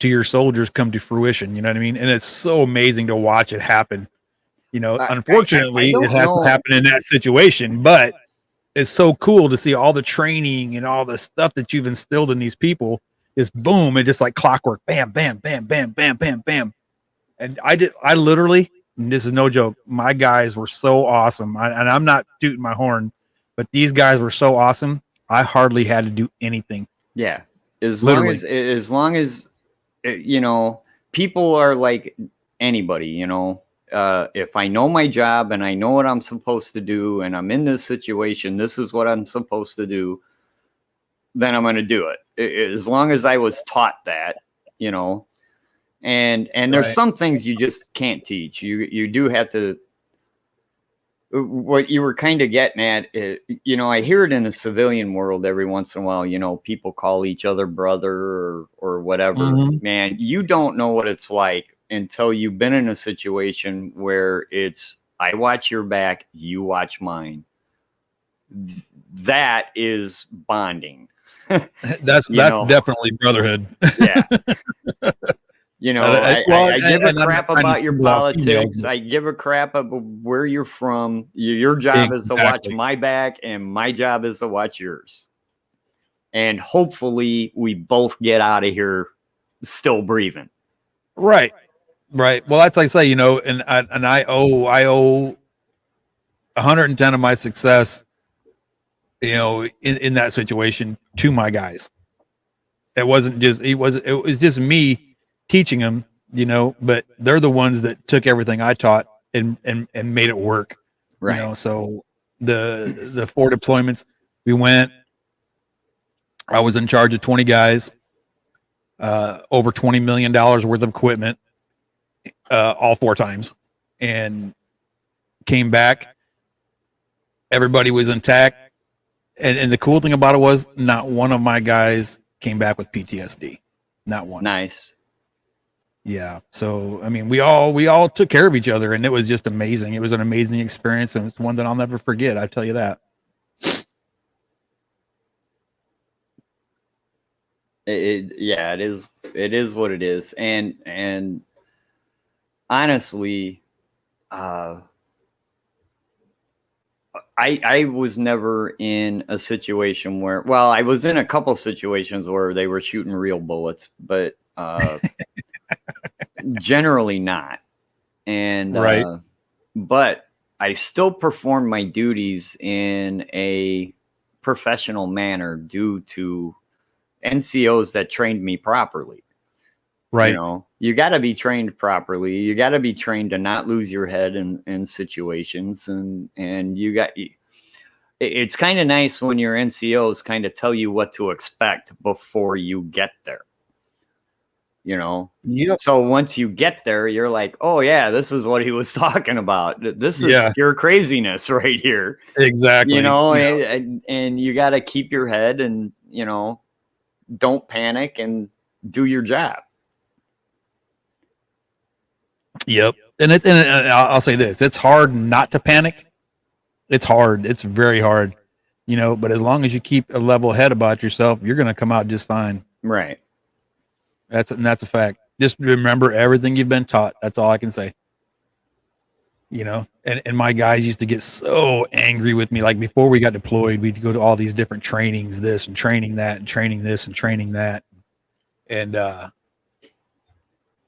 to your soldiers come to fruition. You know what I mean? And it's so amazing to watch it happen. Unfortunately, it has to happen in that situation, but it's so cool to see all the training and all the stuff that you've instilled in these people is boom, and just like clockwork, bam, bam, bam, bam, bam, bam, bam. And I literally, and this is no joke, my guys were so awesome. And I'm not tooting my horn, but these guys were so awesome. I hardly had to do anything. Yeah. As long as people are like anybody, if I know my job and I know what I'm supposed to do and I'm in this situation, this is what I'm supposed to do. then I'm going to do it. As long as I was taught that, you know, and there's Right. some things you just can't teach. You do have to. What you were kind of getting at, you know, I hear it in the civilian world every once in a while. You know, people call each other brother or whatever. Mhm. Man, you don't know what it's like until you've been in a situation where it's I watch your back, you watch mine. That is bonding. That's You know. definitely brotherhood. Yeah. You know, I give a and I'm not crap trying to about your single out females, politics. but- I give a crap about where you're from. Your job is to watch Exactly. my back, and my job is to watch yours. And hopefully, we both get out of here still breathing. Right. Right. Well, that's like I say, you know, and I owe 110 of my success, you know, in that situation to my guys. It wasn't just it was just me teaching them, you know, but they're the ones that took everything I taught and made it work. Right. You know, so the 4 deployments we went, I was in charge of 20 guys, over $20 million worth of equipment, all 4 times, and came back. Everybody was intact. And the cool thing about it was not one of my guys came back with PTSD. Not one. Nice. Yeah. So, I mean, we all took care of each other, and it was just amazing. It was an amazing experience, and it's one that I'll never forget. I tell you that. Yeah, it is. It is what it is. And honestly, I was never in a situation where, well, I was in a couple situations where they were shooting real bullets, but generally not. And Right. but I still performed my duties in a professional manner due to NCOs that trained me properly. Right. You know, you got to be trained properly. You got to be trained to not lose your head in situations, and it's kind of nice when your NCOs kind of tell you what to expect before you get there. You know, Yep. so once you get there, you're like, oh yeah, this is what he was talking about. This is Yeah. pure craziness right here. Exactly. You know, Yeah. and you got to keep your head and, you know, don't panic and do your job. Yep. And I'll say this: it's hard not to panic. It's hard. It's very hard. You know, but as long as you keep a level head about yourself, you're going to come out just fine. Right. That's a fact. Just remember everything you've been taught. That's all I can say. You know, and my guys used to get so angry with me. Like before we got deployed, we'd go to all these different trainings, this and training that, and training this and training that. And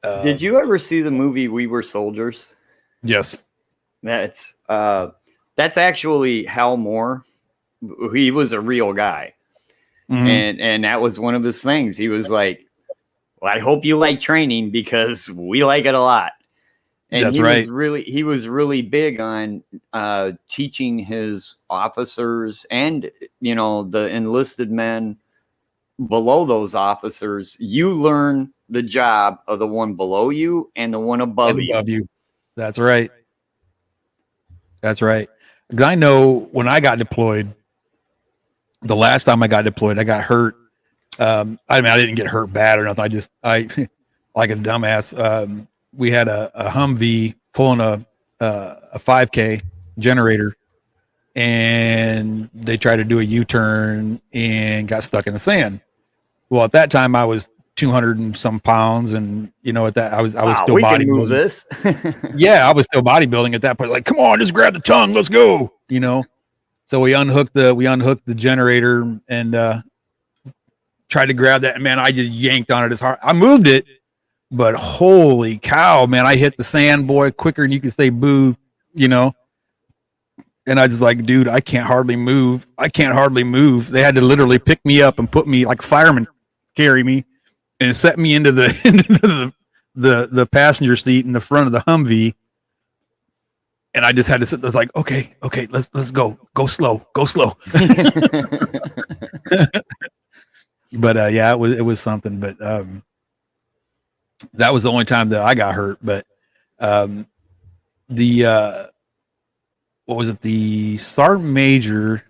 did you ever see the movie We Were Soldiers? Yes. That's actually Hal Moore. He was a real guy. Mhm. And that was one of his things. He was like, well, I hope you like training because we like it a lot. And That's he right. he was really big on teaching his officers and, you know, the enlisted men below those officers. You learn the job of the one below you and the one above you. Above you. That's right. That's right. Because I know when I got deployed, the last time I got deployed, I got hurt. I mean, I didn't get hurt bad or nothing. I like a dumbass. We had a Humvee pulling a 5K generator, and they tried to do a U-turn and got stuck in the sand. Well, at that time, I was 200 and some pounds, and you know, at that I was still we can move bodybuilding. this. Yeah, I was still bodybuilding at that point. Like, come on, just grab the tongue, let's go. You know. So we unhooked the generator and tried to grab that. And man, I just yanked on it as hard. I moved it, but holy cow, man, I hit the sand, boy, quicker than you can say boo, you know. And I was like, dude, I can't hardly move. They had to literally pick me up and put me like firemen carry me and set me into the passenger seat in the front of the Humvee. And I just had to sit there like, okay, let's go slow. But yeah, it was something. But that was the only time that I got hurt. But um, the what was it? The sergeant major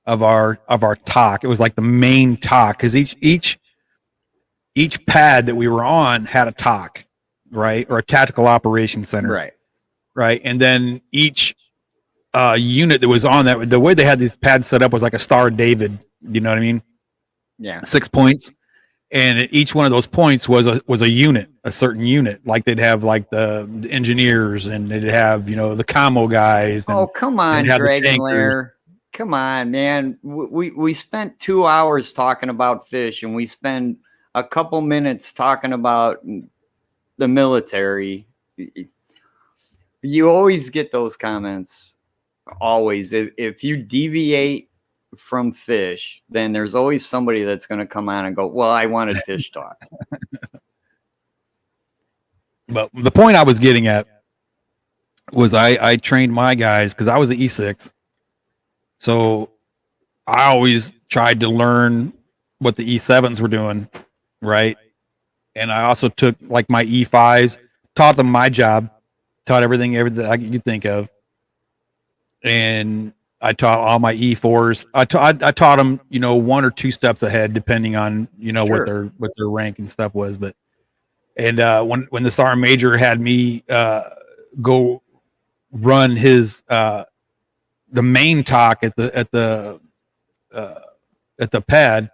of our talk. It was like the main talk because each pad that we were on had a talk, right, or a tactical operations center, right, and then each unit that was on that, the way they had these pads set up was like a Star of David. You know what I mean? Yeah. 6 points, and at each one of those points was a unit, a certain unit. Like they'd have like the engineers, and they'd have the commo guys. And oh, come on, Dragon Lair. Come on, man. We spent 2 hours talking about fish, and we spend a couple minutes talking about the military. You always get those comments. Always. If you deviate from fish, then there's always somebody that's going to come on and go, well, I wanted fish talk. But the point I was getting at was I trained my guys because I was an E6. So I always tried to learn what the E7s were doing, right? And I also took like my E5s, taught them my job, taught everything I could think of. And I taught all my E4s. I taught them, 1 or 2 steps ahead, depending on, Sure. what their rank and stuff was. But, and when the sergeant major had me go run his, the main talk at the pad,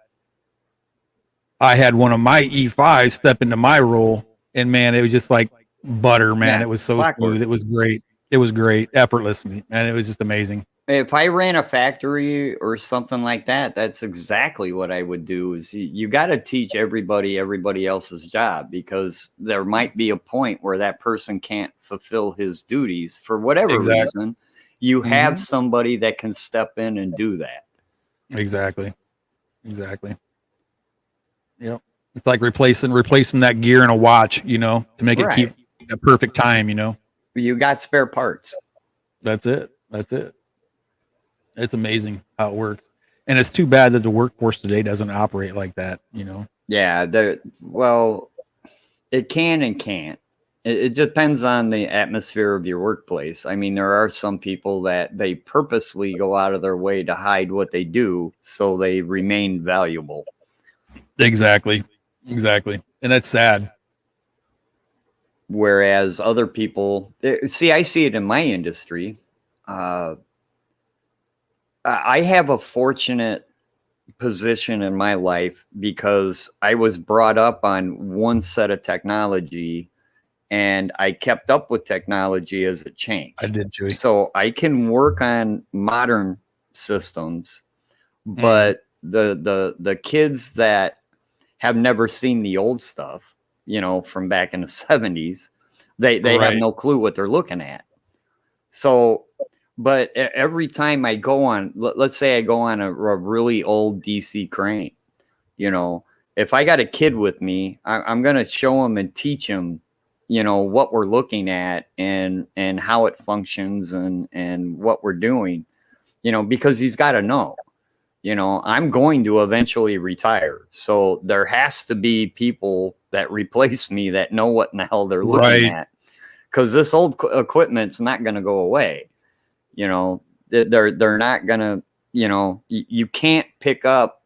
I had one of my E5s step into my role, and man, it was just like butter, man. Yeah, it was so clockwork. smooth. It was great. It was great, effortless, and it was just amazing. If I ran a factory or something like that, that's exactly what I would do. Is you got to teach everybody else's job, because there might be a point where that person can't fulfill his duties for whatever reason. You have somebody that can step in and do that. Exactly. Yep. It's like replacing that gear in a watch, to make it keep a perfect time, You got spare parts. That's it. It's amazing how it works. And it's too bad that the workforce today doesn't operate like that, Yeah, well, it can and can't. It depends on the atmosphere of your workplace. I mean, there are some people that they purposely go out of their way to hide what they do so they remain valuable. Exactly. And that's sad. Whereas other people, see, I see it in my industry. I have a fortunate position in my life because I was brought up on one set of technology, and I kept up with technology as it changed. I did too. So I can work on modern systems, but the kids that have never seen the old stuff, from back in the 70s, they have no clue what they're looking at. So, but every time I go on, let's say I go on a really old DC crane, if I got a kid with me, I'm going to show him and teach him, what we're looking at and how it functions and what we're doing, because he's got to know. I'm going to eventually retire. So there has to be people that replace me that know what in the hell they're looking at. Because this old equipment's not going to go away. They're not going to, you can't pick up,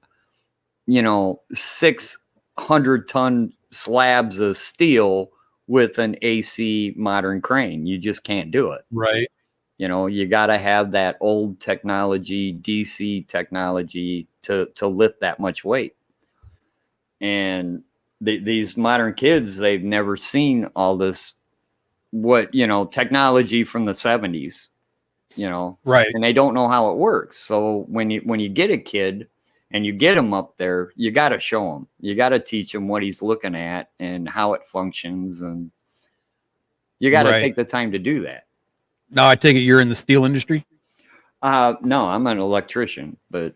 600-ton slabs of steel with an AC modern crane. You just can't do it. Right. You got to have that old technology, DC technology to lift that much weight. And these modern kids, they've never seen all this, technology from the 70s, right. And they don't know how it works. So when you get a kid and you get him up there, you got to show him, you got to teach him what he's looking at and how it functions. And you got to take the time to do that. Now, I take it you're in the steel industry? No, I'm an electrician, but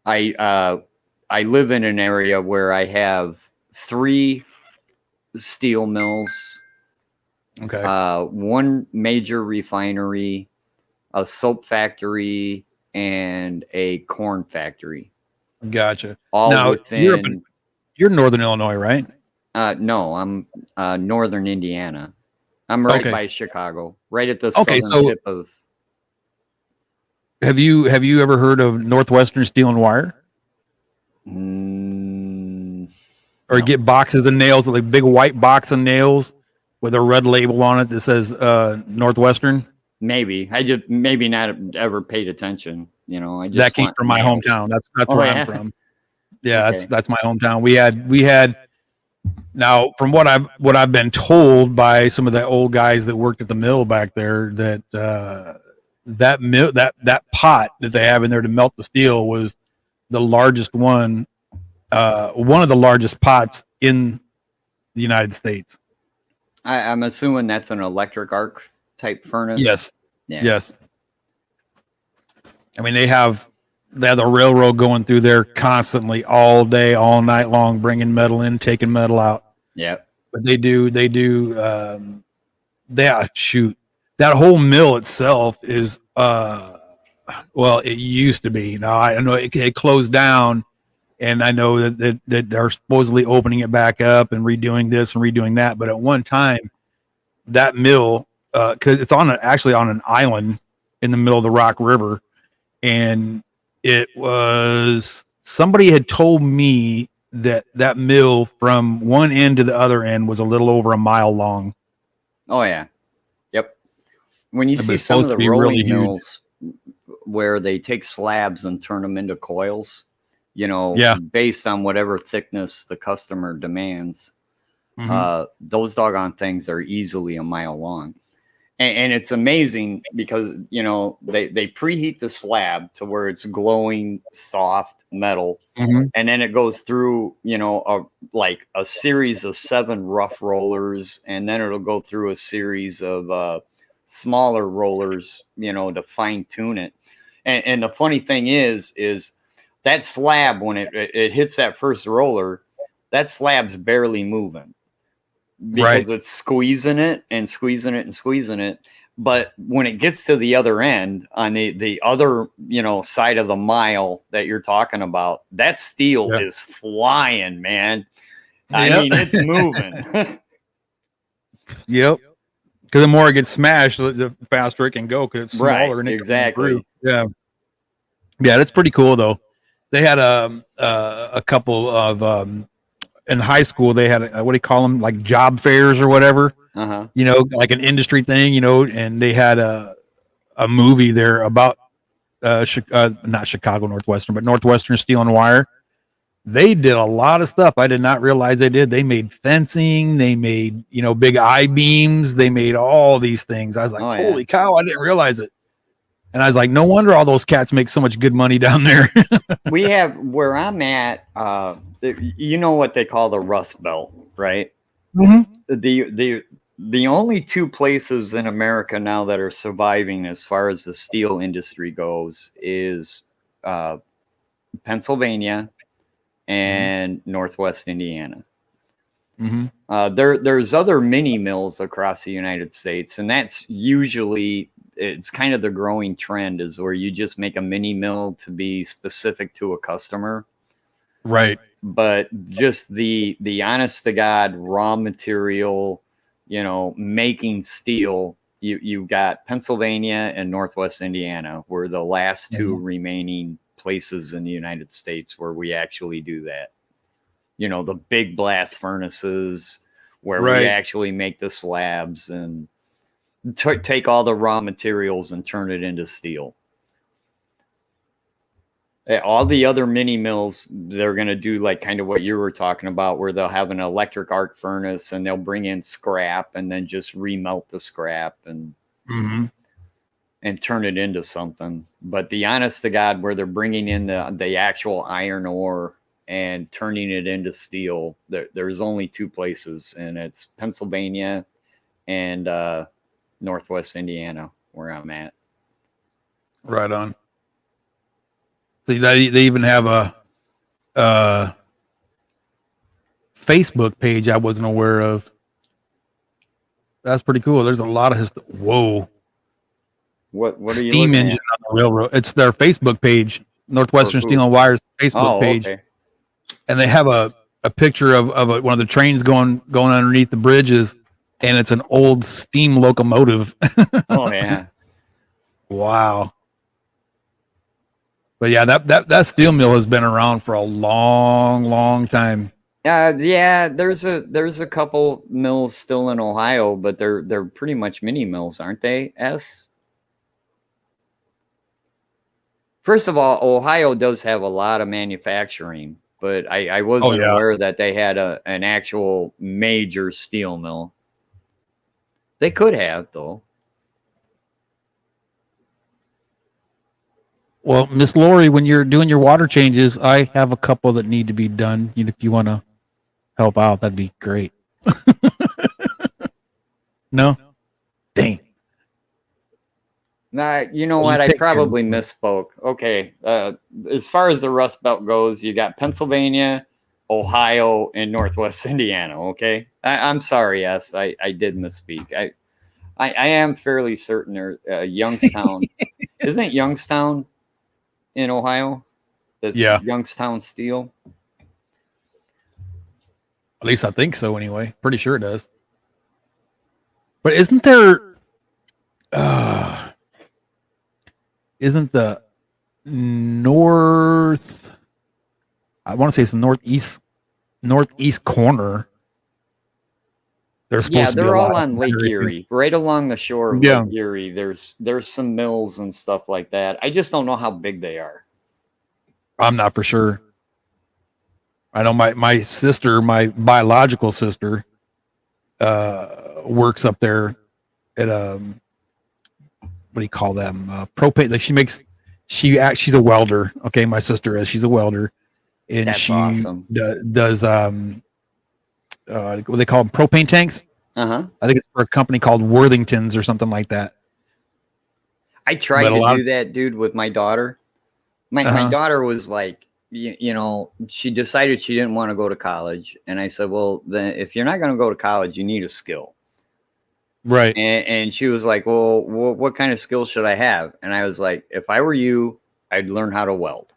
I live in an area where I have 3 steel mills, 1 major refinery, a soap factory, and a corn factory. Gotcha. all Now within. you're in Northern Illinois, right? No, I'm northern Indiana. I'm right Okay. by Chicago, right at the Okay, southern so tip of. have you ever heard of Northwestern Steel and Wire? Or No. get boxes of nails, like big white box of nails with a red label on it that says Northwestern? Maybe I just maybe not ever paid attention. You know, I just That came want from my nails. hometown. That's Oh, where yeah? I'm from. Yeah, Okay. that's my hometown. We had now, from what I've been told by some of the old guys that worked at the mill back there, that that pot that they have in there to melt the steel was the largest one of the largest pots in the United States. I'm assuming that's an electric arc type furnace. Yes. Yeah. Yes. I mean, they have the railroad going through there constantly, all day, all night long, bringing metal in, taking metal out. Yep. But they do. Shoot, that whole mill itself is well, it used to be. Now I know it closed down, and I know that they're supposedly opening it back up and redoing this and redoing that. But at one time, that mill, because it's actually on an island in the middle of the Rock River, and it was somebody had told me that mill from one end to the other end was a little over a mile long. Oh yeah. Yep. When you But see it's some of supposed the to be rolling really huge. mills where they take slabs and turn them into coils, you know, Yeah. based on whatever thickness the customer demands, those doggone things are easily a mile long. And it's amazing because, you know, they preheat the slab to where it's glowing, soft metal. And then it goes through, you know, a series of 7 rough rollers. And then it'll go through a series of smaller rollers, you know, to fine tune it. And the funny thing is that slab, when it hits that first roller, that slab's barely moving. Because it's squeezing it and squeezing it and squeezing it. But when it gets to the other end, on the other, you know, side of the mile that you're talking about, that steel is flying, man. I mean, it's moving. Yep. Because the more it gets smashed, the faster it can go because it's smaller Right, and it exactly. Yeah. Yeah, that's pretty cool though. They had a couple of in high school. They had what do you call them, like job fairs or whatever. You know, like an industry thing. You know, and they had a movie there about not Chicago Northwestern, but Northwestern Steel and Wire. They did a lot of stuff I did not realize they did. They made fencing. They made, you know, big I-beams. They made all these things. I was like, holy cow, I didn't realize it. And I was like, no wonder all those cats make so much good money down there. We have, where I'm at, you know what they call the Rust Belt, right? The only 2 places in America now that are surviving as far as the steel industry goes is Pennsylvania and Northwest Indiana. There's other mini mills across the United States, and that's usually, it's kind of the growing trend, is where you just make a mini mill to be specific to a customer. Right. But just the honest to God raw material, you know, making steel, you got Pennsylvania and Northwest Indiana were the last 2 remaining places in the United States where we actually do that. You know, the big blast furnaces where we actually make the slabs and take all the raw materials and turn it into steel. All the other mini mills, they're going to do like kind of what you were talking about, where they'll have an electric arc furnace and they'll bring in scrap and then just remelt the scrap and turn it into something. But the honest to God, where they're bringing in the actual iron ore and turning it into steel, there's only 2 places, and it's Pennsylvania and Northwest Indiana, where I'm at. Right on. So they even have a Facebook page I wasn't aware of. That's pretty cool. There's a lot of What are you steam looking engine at? on the railroad. It's their Facebook page. Northwestern Steel and Wire's Facebook page, okay. and they have a picture of one of the trains going underneath the bridges, and it's an old steam locomotive. Oh yeah. Wow. But yeah, that steel mill has been around for a long time. Yeah, there's a couple mills still in Ohio, but they're pretty much mini mills, aren't they? First of all, Ohio does have a lot of manufacturing, but I wasn't aware that they had an actual major steel mill. They could have, though. Well, Miss Lori, when you're doing your water changes, I have a couple that need to be done. If you want to help out, that'd be great. No? Dang. Nah, you know what? I probably misspoke. Okay. As far as the Rust Belt goes, you got Pennsylvania, Ohio, and Northwest Indiana. Okay. I'm sorry. Yes, I did misspeak. I am fairly certain Youngstown. Isn't Youngstown in Ohio? That's Youngstown Steel. At least I think so anyway. Pretty sure it does. But isn't there isn't the north, I want to say it's the northeast corner. They're all on Lake Erie, right along the shore of Lake Erie. There's some mills and stuff like that. I just don't know how big they are. I'm not for sure. I know my sister, my biological sister, works up there at what do you call them? Propane. Like she's a welder. Okay, my sister is. She's a welder, and That's awesome. Does what they call them, propane tanks. I think it's for a company called Worthington's or something like that. I tried to do that, dude, with my daughter. My daughter was like, she decided she didn't want to go to college, and I said, well, then if you're not going to go to college, you need a skill. Right. And she was like, well, what kind of skill should I have? And I was like, if I were you, I'd learn how to weld.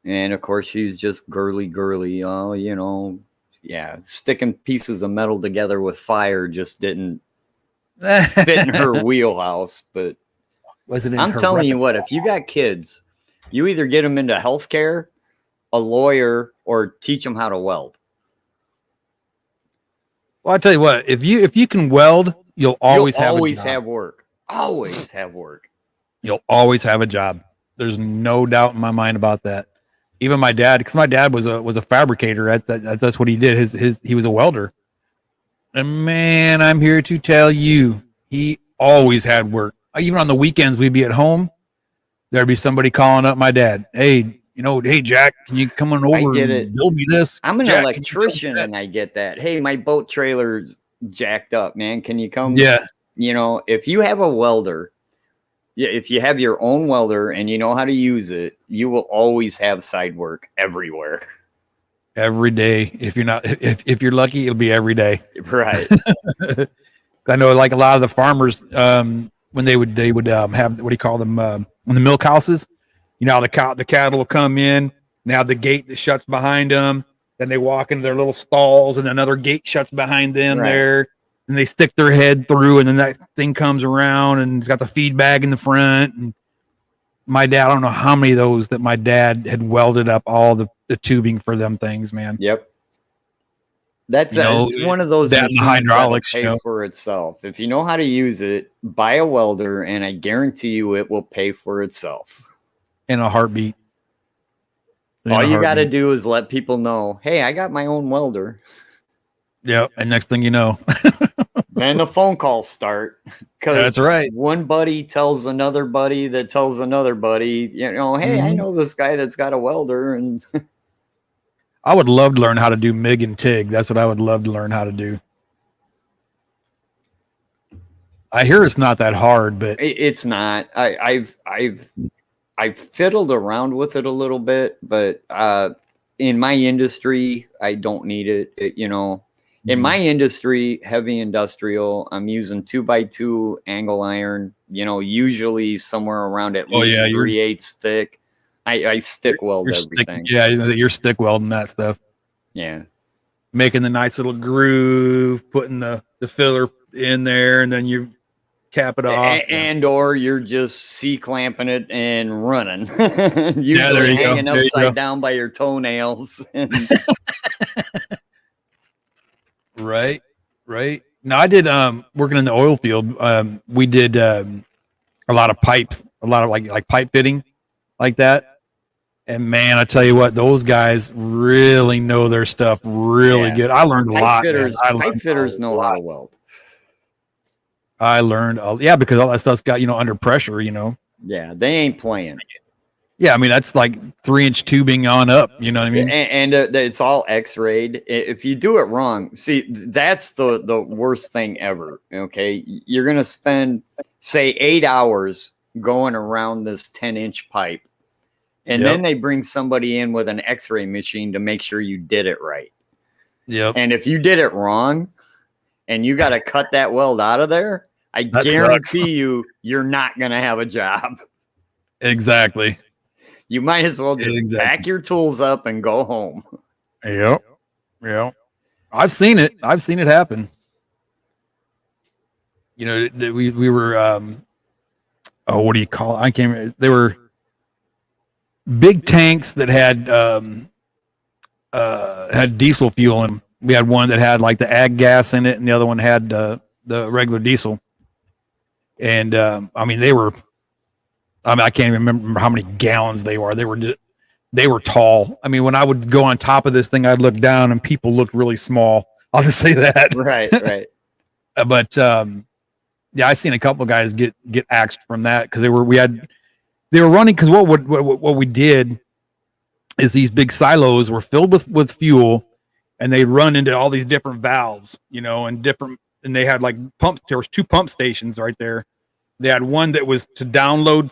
And of course, she's just girly. Oh, sticking pieces of metal together with fire just didn't fit in her wheelhouse. But I'm telling you what, if you got kids, you either get them into healthcare, a lawyer, or teach them how to weld. Well, I tell you what, if you can weld, you'll always have work. Always have work. You'll always have a job. There's no doubt in my mind about that. Even my dad, because my dad was a fabricator. That's what he did. He was a welder. And man, I'm here to tell you, he always had work. Even on the weekends, we'd be at home. There'd be somebody calling up my dad. Hey, hey, Jack, can you come on over and build me this? I'm an electrician, and I get that. Hey, my boat trailer's jacked up, man. Can you come? Yeah. If you have a welder, if you have your own welder and you know how to use it, you will always have side work everywhere. Every day. If you're lucky, it'll be every day. Right. I know, like a lot of the farmers, when they would have, what do you call them? When the milk houses, the cattle will come in. They have the gate that shuts behind them. Then they walk into their little stalls, and another gate shuts behind them there. And they stick their head through, and then that thing comes around, and it's got the feed bag in the front. And my dad, I don't know how many of those that my dad had welded up all the tubing for them things, man. Yep. That's it's one of those that hydraulics pay for itself. If you know how to use it, buy a welder, and I guarantee you it will pay for itself. In a heartbeat. All you got to do is let people know, hey, I got my own welder. Yeah, and next thing you know. Then the phone calls start. That's right. One buddy tells another buddy that tells another buddy, hey, I know this guy that's got a welder. And I would love to learn how to do MIG and TIG. That's what I would love to learn how to do. I hear it's not that hard, but it's not. I've fiddled around with it a little bit, but in my industry, I don't need it. In my industry, heavy industrial, I'm using 2x2 angle iron, usually somewhere around at least 3/8 thick. I stick weld everything. You're stick welding that stuff. Yeah. Making the nice little groove, putting the filler in there, and then you cap it off. Or you're just C-clamping it and running. Usually there you hanging go. upside down by your toenails. Right. Now I did working in the oil field. We did a lot of pipes, a lot of like pipe fitting, like that. And man, I tell you what, those guys really know their stuff really good. I learned a lot. Pipe fitters know how to weld. I learned, because all that stuff's got under pressure. Yeah, they ain't playing. Yeah, I mean that's like 3-inch tubing on up. You know what I mean? And it's all X-rayed. If you do it wrong, see, that's the worst thing ever. Okay, you're gonna spend say 8 hours going around this 10-inch pipe, and then they bring somebody in with an X-ray machine to make sure you did it right. Yep. And if you did it wrong, and you got to cut that weld out of there, I guarantee you're not gonna have a job. Exactly. You might as well just pack your tools up and go home. Yep. I've seen it happen. We were what do you call it? I can't remember. They were big tanks that had diesel fuel in them. We had one that had like the ag gas in it, and the other one had the regular diesel. And I can't even remember how many gallons they were. They were tall. I mean, when I would go on top of this thing, I'd look down, and people looked really small. I'll just say that. Right. But I seen a couple of guys get axed from that because they were running, because what we did is these big silos were filled with fuel, and they'd run into all these different valves, and they had like pumps. There was 2 pump stations right there. They had one that was to download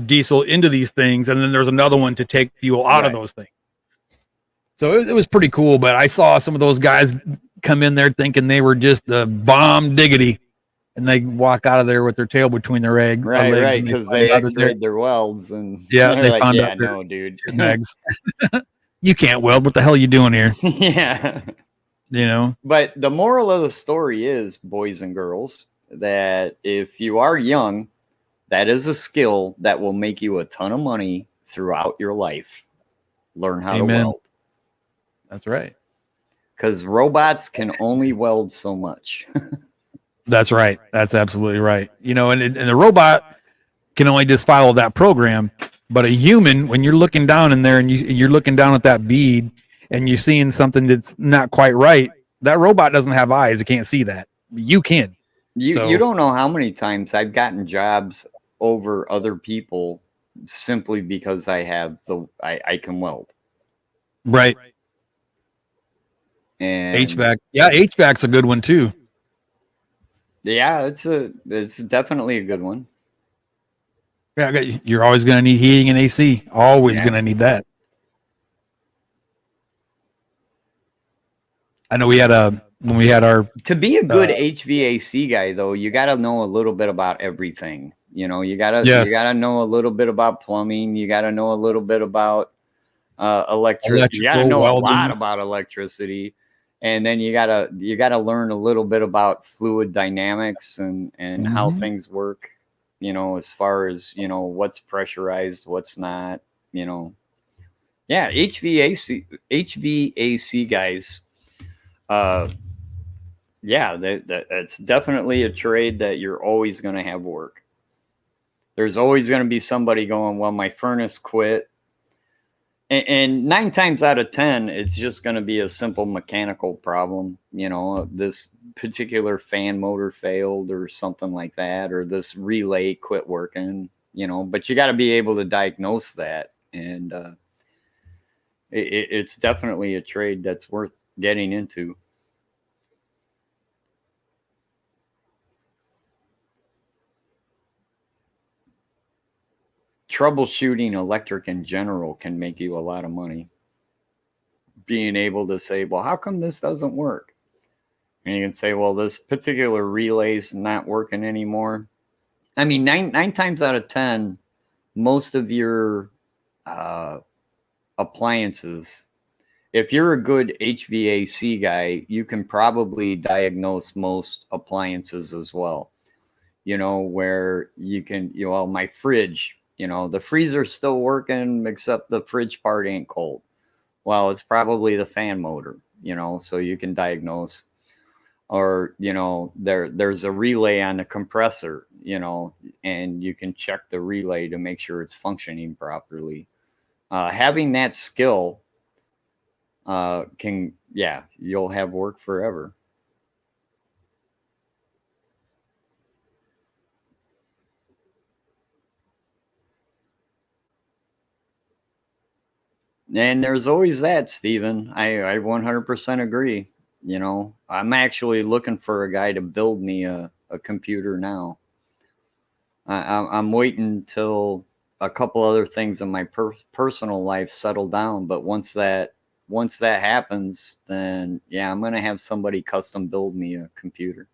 diesel into these things, and then there's another one to take fuel out of those things. So it was pretty cool. But I saw some of those guys come in there thinking they were just the bomb diggity, and they walk out of there with their tail between their legs. Right, because they X-rayed their welds, and they like, found out no, dude, legs. You can't weld. What the hell are you doing here? Yeah. But the moral of the story is, boys and girls, that if you are young, that is a skill that will make you a ton of money throughout your life. Learn how to weld. That's right. Because robots can only weld so much. That's right. That's absolutely right. And the robot can only just follow that program. But a human, when you're looking down in there and you're looking down at that bead, and you're seeing something that's not quite right, that robot doesn't have eyes. It can't see that. You can. You don't know how many times I've gotten jobs over other people simply because I can weld. Right. And HVAC. Yeah, HVAC's a good one too. Yeah, it's definitely a good one. Yeah, you're always going to need heating and AC. Always going to need that. I know when we had our... To be a good HVAC guy, though, you got to know a little bit about everything. You got to know a little bit about plumbing. You got to know a little bit about electricity. You got to know a lot about electricity. And then you got to learn a little bit about fluid dynamics and how things work, as far as, what's pressurized, what's not, Yeah, HVAC guys... that's definitely a trade that you're always going to have work. There's always going to be somebody going, well, my furnace quit. And 9 times out of 10, it's just going to be a simple mechanical problem. This particular fan motor failed or something like that, or this relay quit working, but you got to be able to diagnose that. And it's definitely a trade that's worth getting into. Troubleshooting electric in general can make you a lot of money. being able to say, well, how come this doesn't work? And you can say, well, this particular relay's not working anymore. I mean, nine times out of 10, most of your appliances, if you're a good HVAC guy, you can probably diagnose most appliances as well. Where you can, my fridge, the freezer's still working, except the fridge part ain't cold. Well, it's probably the fan motor, so you can diagnose. Or, there's a relay on the compressor, and you can check the relay to make sure it's functioning properly. Having that skill you'll have work forever. And there's always that, Stephen. I 100% agree. I'm actually looking for a guy to build me a computer now. I'm waiting till a couple other things in my personal life settle down. But once that happens, then yeah, I'm going to have somebody custom build me a computer.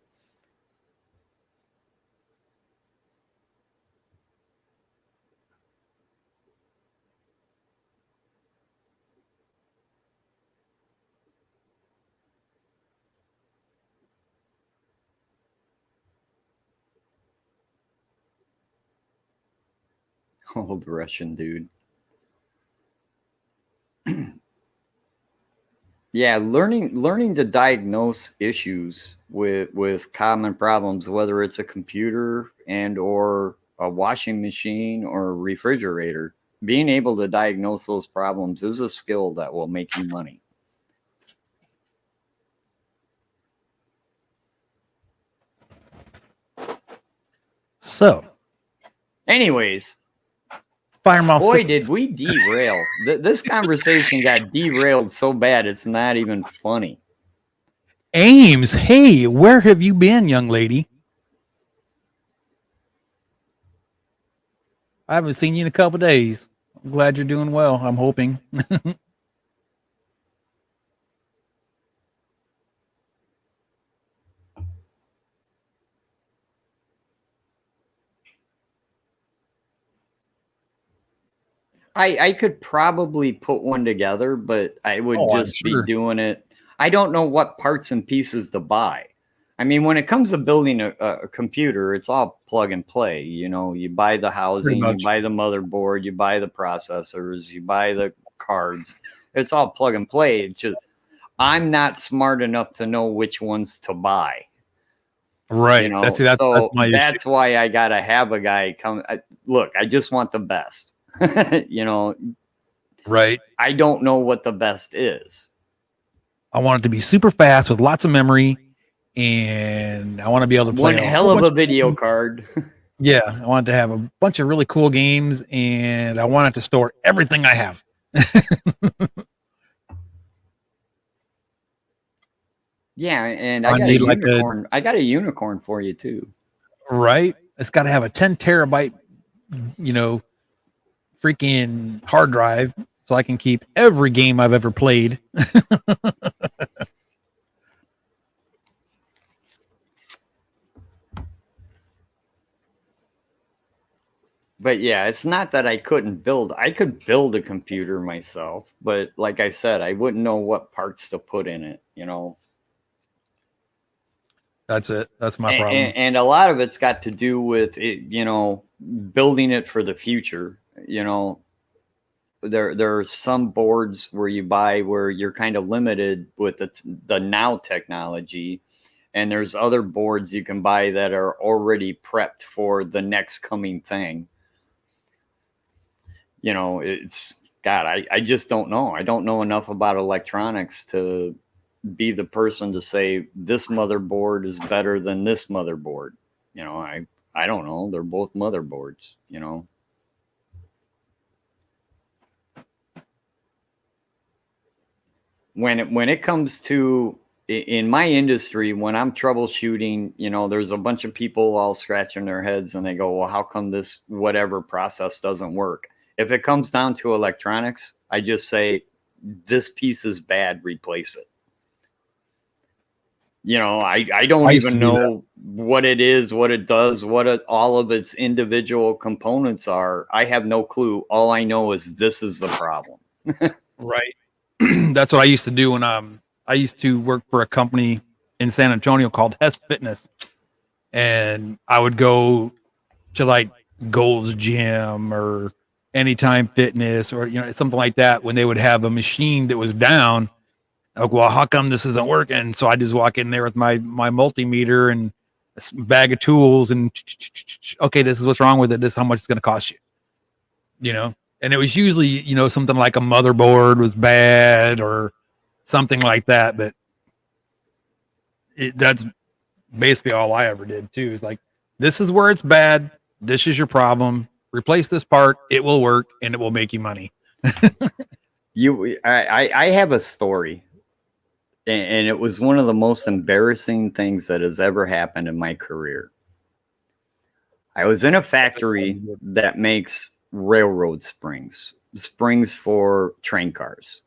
Old Russian dude. Yeah, learning to diagnose issues with common problems, whether it's a computer and or a washing machine or a refrigerator, being able to diagnose those problems is a skill that will make you money. So, anyways, boy, did we derail. This conversation got derailed so bad it's not even funny. Ames, hey, where have you been, young lady? I haven't seen you in a couple of days. I'm glad you're doing well, I'm hoping. I could probably put one together, but I would just be doing it. I don't know what parts and pieces to buy. I mean, when it comes to building a computer, it's all plug and play. You buy the housing, you buy the motherboard, you buy the processors, you buy the cards. It's all plug and play. It's just I'm not smart enough to know which ones to buy. Right. That's my issue. That's why I gotta have a guy come. Look, I just want the best. Right. I don't know what the best is. I want it to be super fast with lots of memory, and I want to be able to play one hell of a video card. Yeah, I want it to have a bunch of really cool games, and I want it to store everything I have. Yeah, and I got a unicorn. I got a unicorn for you too. Right? It's got to have a 10 terabyte, freaking hard drive, so I can keep every game I've ever played. But yeah, it's not that I couldn't build. I could build a computer myself, but like I said, I wouldn't know what parts to put in it, That's it. That's my problem. And a lot of it's got to do with it, building it for the future. There are some boards where you buy where you're kind of limited with the now technology, and there's other boards you can buy that are already prepped for the next coming thing. It's God, I just don't know. I don't know enough about electronics to be the person to say this motherboard is better than this motherboard. I don't know. They're both motherboards, When it comes to in my industry, when I'm troubleshooting, there's a bunch of people all scratching their heads and they go, well, how come this whatever process doesn't work? If it comes down to electronics, I just say this piece is bad, replace it. You know, I don't even know what it is, what it does, all of its individual components are. I have no clue. All I know is this is the problem. Right. That's what I used to do when I used to work for a company in San Antonio called Hess Fitness, and I would go to like Gold's Gym or Anytime Fitness or something like that when they would have a machine that was down. Like, well, how come this isn't working? So I just walk in there with my multimeter and a bag of tools and okay, this is what's wrong with it. This is how much it's going to cost you. And it was usually something like a motherboard was bad or something like that. But that's basically all I ever did too. Is like, this is where it's bad. This is your problem. Replace this part. It will work and it will make you money. I have a story. And it was one of the most embarrassing things that has ever happened in my career. I was in a factory that makes railroad springs for train cars.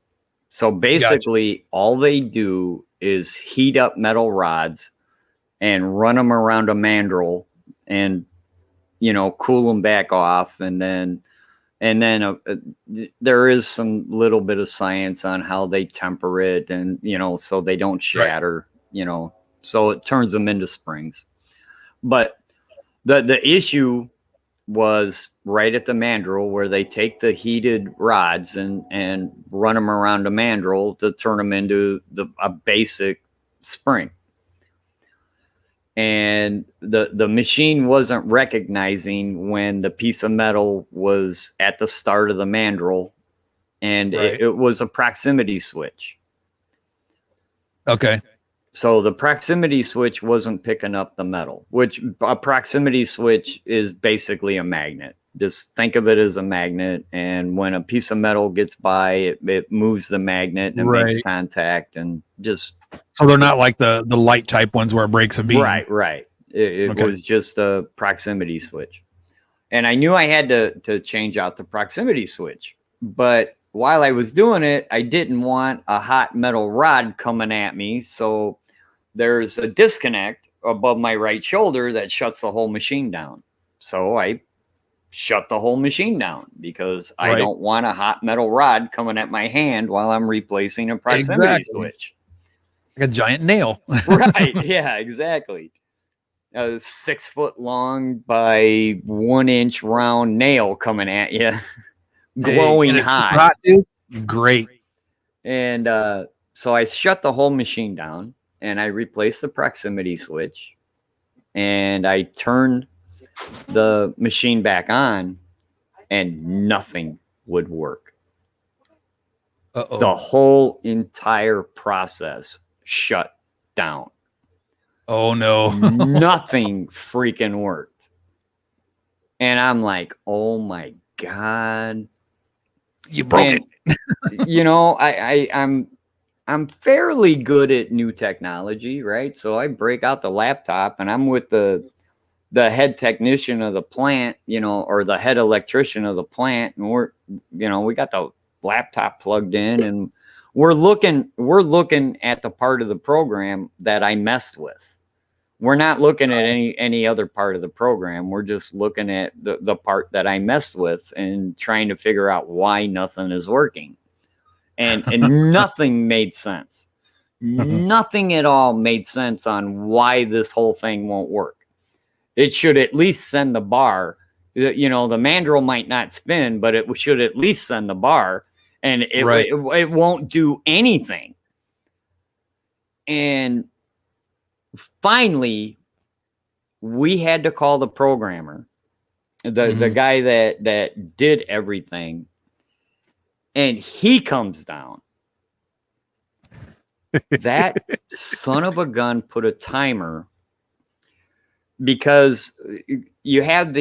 So basically, all they do is heat up metal rods and run them around a mandrel and, cool them back off. And then there is some little bit of science on how they temper it and, so they don't shatter, so it turns them into springs. But the issue was right at the mandrel where they take the heated rods and run them around a mandrel to turn them into a basic spring. And the machine wasn't recognizing when the piece of metal was at the start of the mandrel, and it was a proximity switch. Okay. So the proximity switch wasn't picking up the metal, which a proximity switch is basically a magnet. Just think of it as a magnet. And when a piece of metal gets by, it moves the magnet and it makes contact and just. So they're not like the light type ones where it breaks a beam. Right. It was just a proximity switch. And I knew I had to change out the proximity switch. But while I was doing it, I didn't want a hot metal rod coming at me. So there's a disconnect above my right shoulder that shuts the whole machine down. So I shut the whole machine down because I don't want a hot metal rod coming at my hand while I'm replacing a proximity switch. Like a giant nail. Right. Yeah, exactly. A 6 foot long by 1 inch round nail coming at you, glowing hot. Hot, dude. Great. And so I shut the whole machine down and I replaced the proximity switch and I turned the machine back on and nothing would work. The whole entire process shut down. Oh no. Nothing freaking worked. And I'm like, oh my God. You broke it. I'm fairly good at new technology, right? So I break out the laptop and I'm with the head technician of the plant, or the head electrician of the plant. And we got the laptop plugged in and we're looking at the part of the program that I messed with. We're not looking at any other part of the program. We're just looking at the part that I messed with and trying to figure out why nothing is working. And nothing made sense. Nothing at all made sense on why this whole thing won't work. It should at least send the bar. The mandrel might not spin, but it should at least send the bar. And it won't do anything. And finally, we had to call the programmer, the guy that did everything, and he comes down. That son of a gun put a timer because you have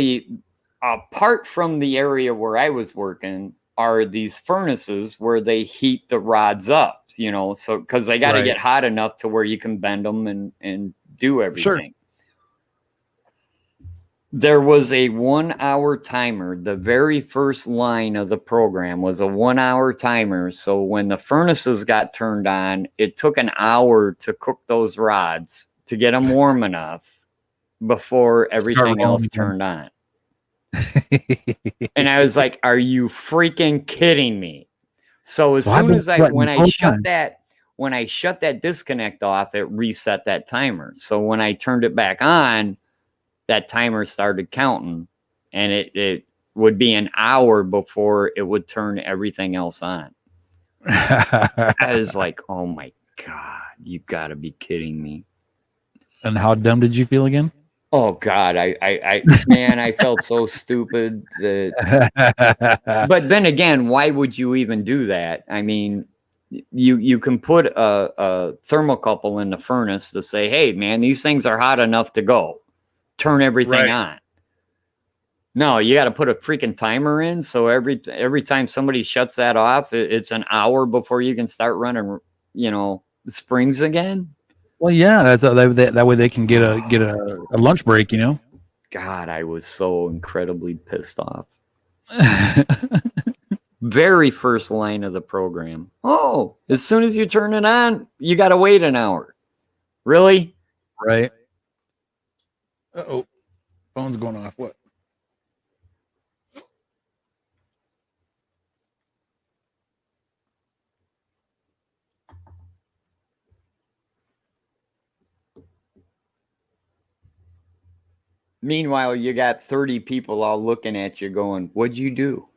apart from the area where I was working are these furnaces where they heat the rods up, so because they got to get hot enough to where you can bend them and do everything. Sure. There was a 1 hour timer. The very first line of the program was a 1 hour timer. So when the furnaces got turned on, it took an hour to cook those rods to get them warm enough before everything else turned on. And I was like, are you freaking kidding me? So as soon as when I shut that disconnect off, it reset that timer. So when I turned it back on, that timer started counting, and it would be an hour before it would turn everything else on. I was like, oh my God, you gotta be kidding me. And how dumb did you feel again? Oh God, man, I felt so stupid that. But then again, why would you even do that? I mean, you can put a thermocouple in the furnace to say, hey man, these things are hot enough to go. Turn everything on. No, you got to put a freaking timer in. So every time somebody shuts that off, it's an hour before you can start running, springs again. Well, yeah, that's that way they can get a lunch break, God, I was so incredibly pissed off. Very first line of the program. Oh, as soon as you turn it on, you got to wait an hour. Really? Right. Uh-oh. Phone's going off. What? Meanwhile, you got 30 people all looking at you going, what'd you do?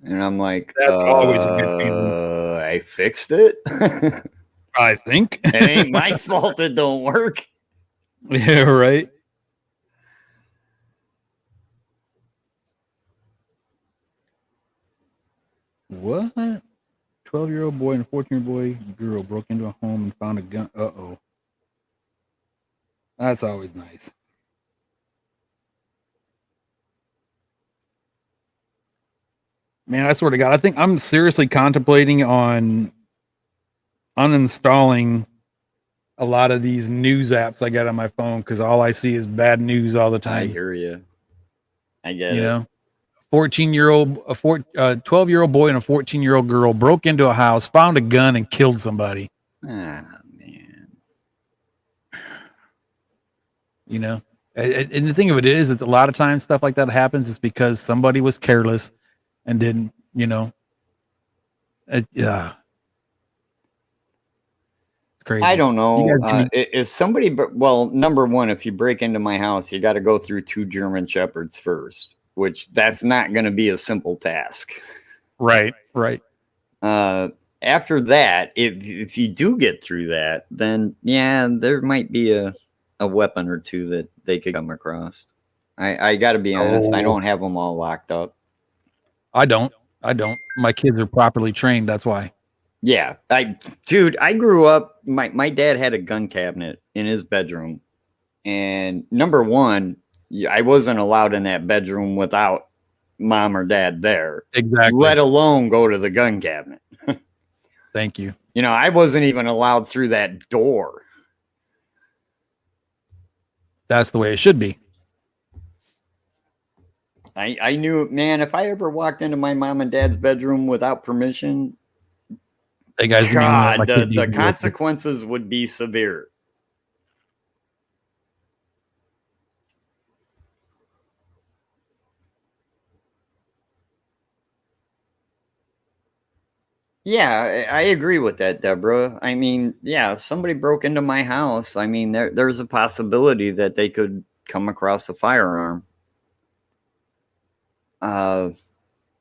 And I'm like, that's always a good feeling. I fixed it. I think. It ain't my fault it don't work. Yeah, right. What? 12-year-old boy and a 14-year-old girl broke into a home and found a gun. Uh-oh. That's always nice. Man, I swear to God, I think I'm seriously contemplating on uninstalling a lot of these news apps I got on my phone because all I see is bad news all the time. I hear you. I get it. You know, 12-year-old boy and a 14-year-old girl broke into a house, found a gun, and killed somebody. Ah, man. You know, and the thing of it is that a lot of times stuff like that happens is because somebody was careless and didn't, yeah. It's crazy. I don't know. If somebody, number one, if you break into my house, you got to go through 2 German Shepherds first, which that's not going to be a simple task. Right. After that, if you do get through that, then yeah, there might be a weapon or two that they could come across. I got to be honest. I don't have them all locked up. I don't. My kids are properly trained. That's why. Yeah. I grew up, my dad had a gun cabinet in his bedroom. And number one, I wasn't allowed in that bedroom without mom or dad there. Exactly. Let alone go to the gun cabinet. Thank you. I wasn't even allowed through that door. That's the way it should be. I knew, man, if I ever walked into my mom and dad's bedroom without permission, hey guys, God, the consequences would be severe. Yeah, I agree with that, Deborah. I mean, yeah, if somebody broke into my house, I mean, there's a possibility that they could come across a firearm.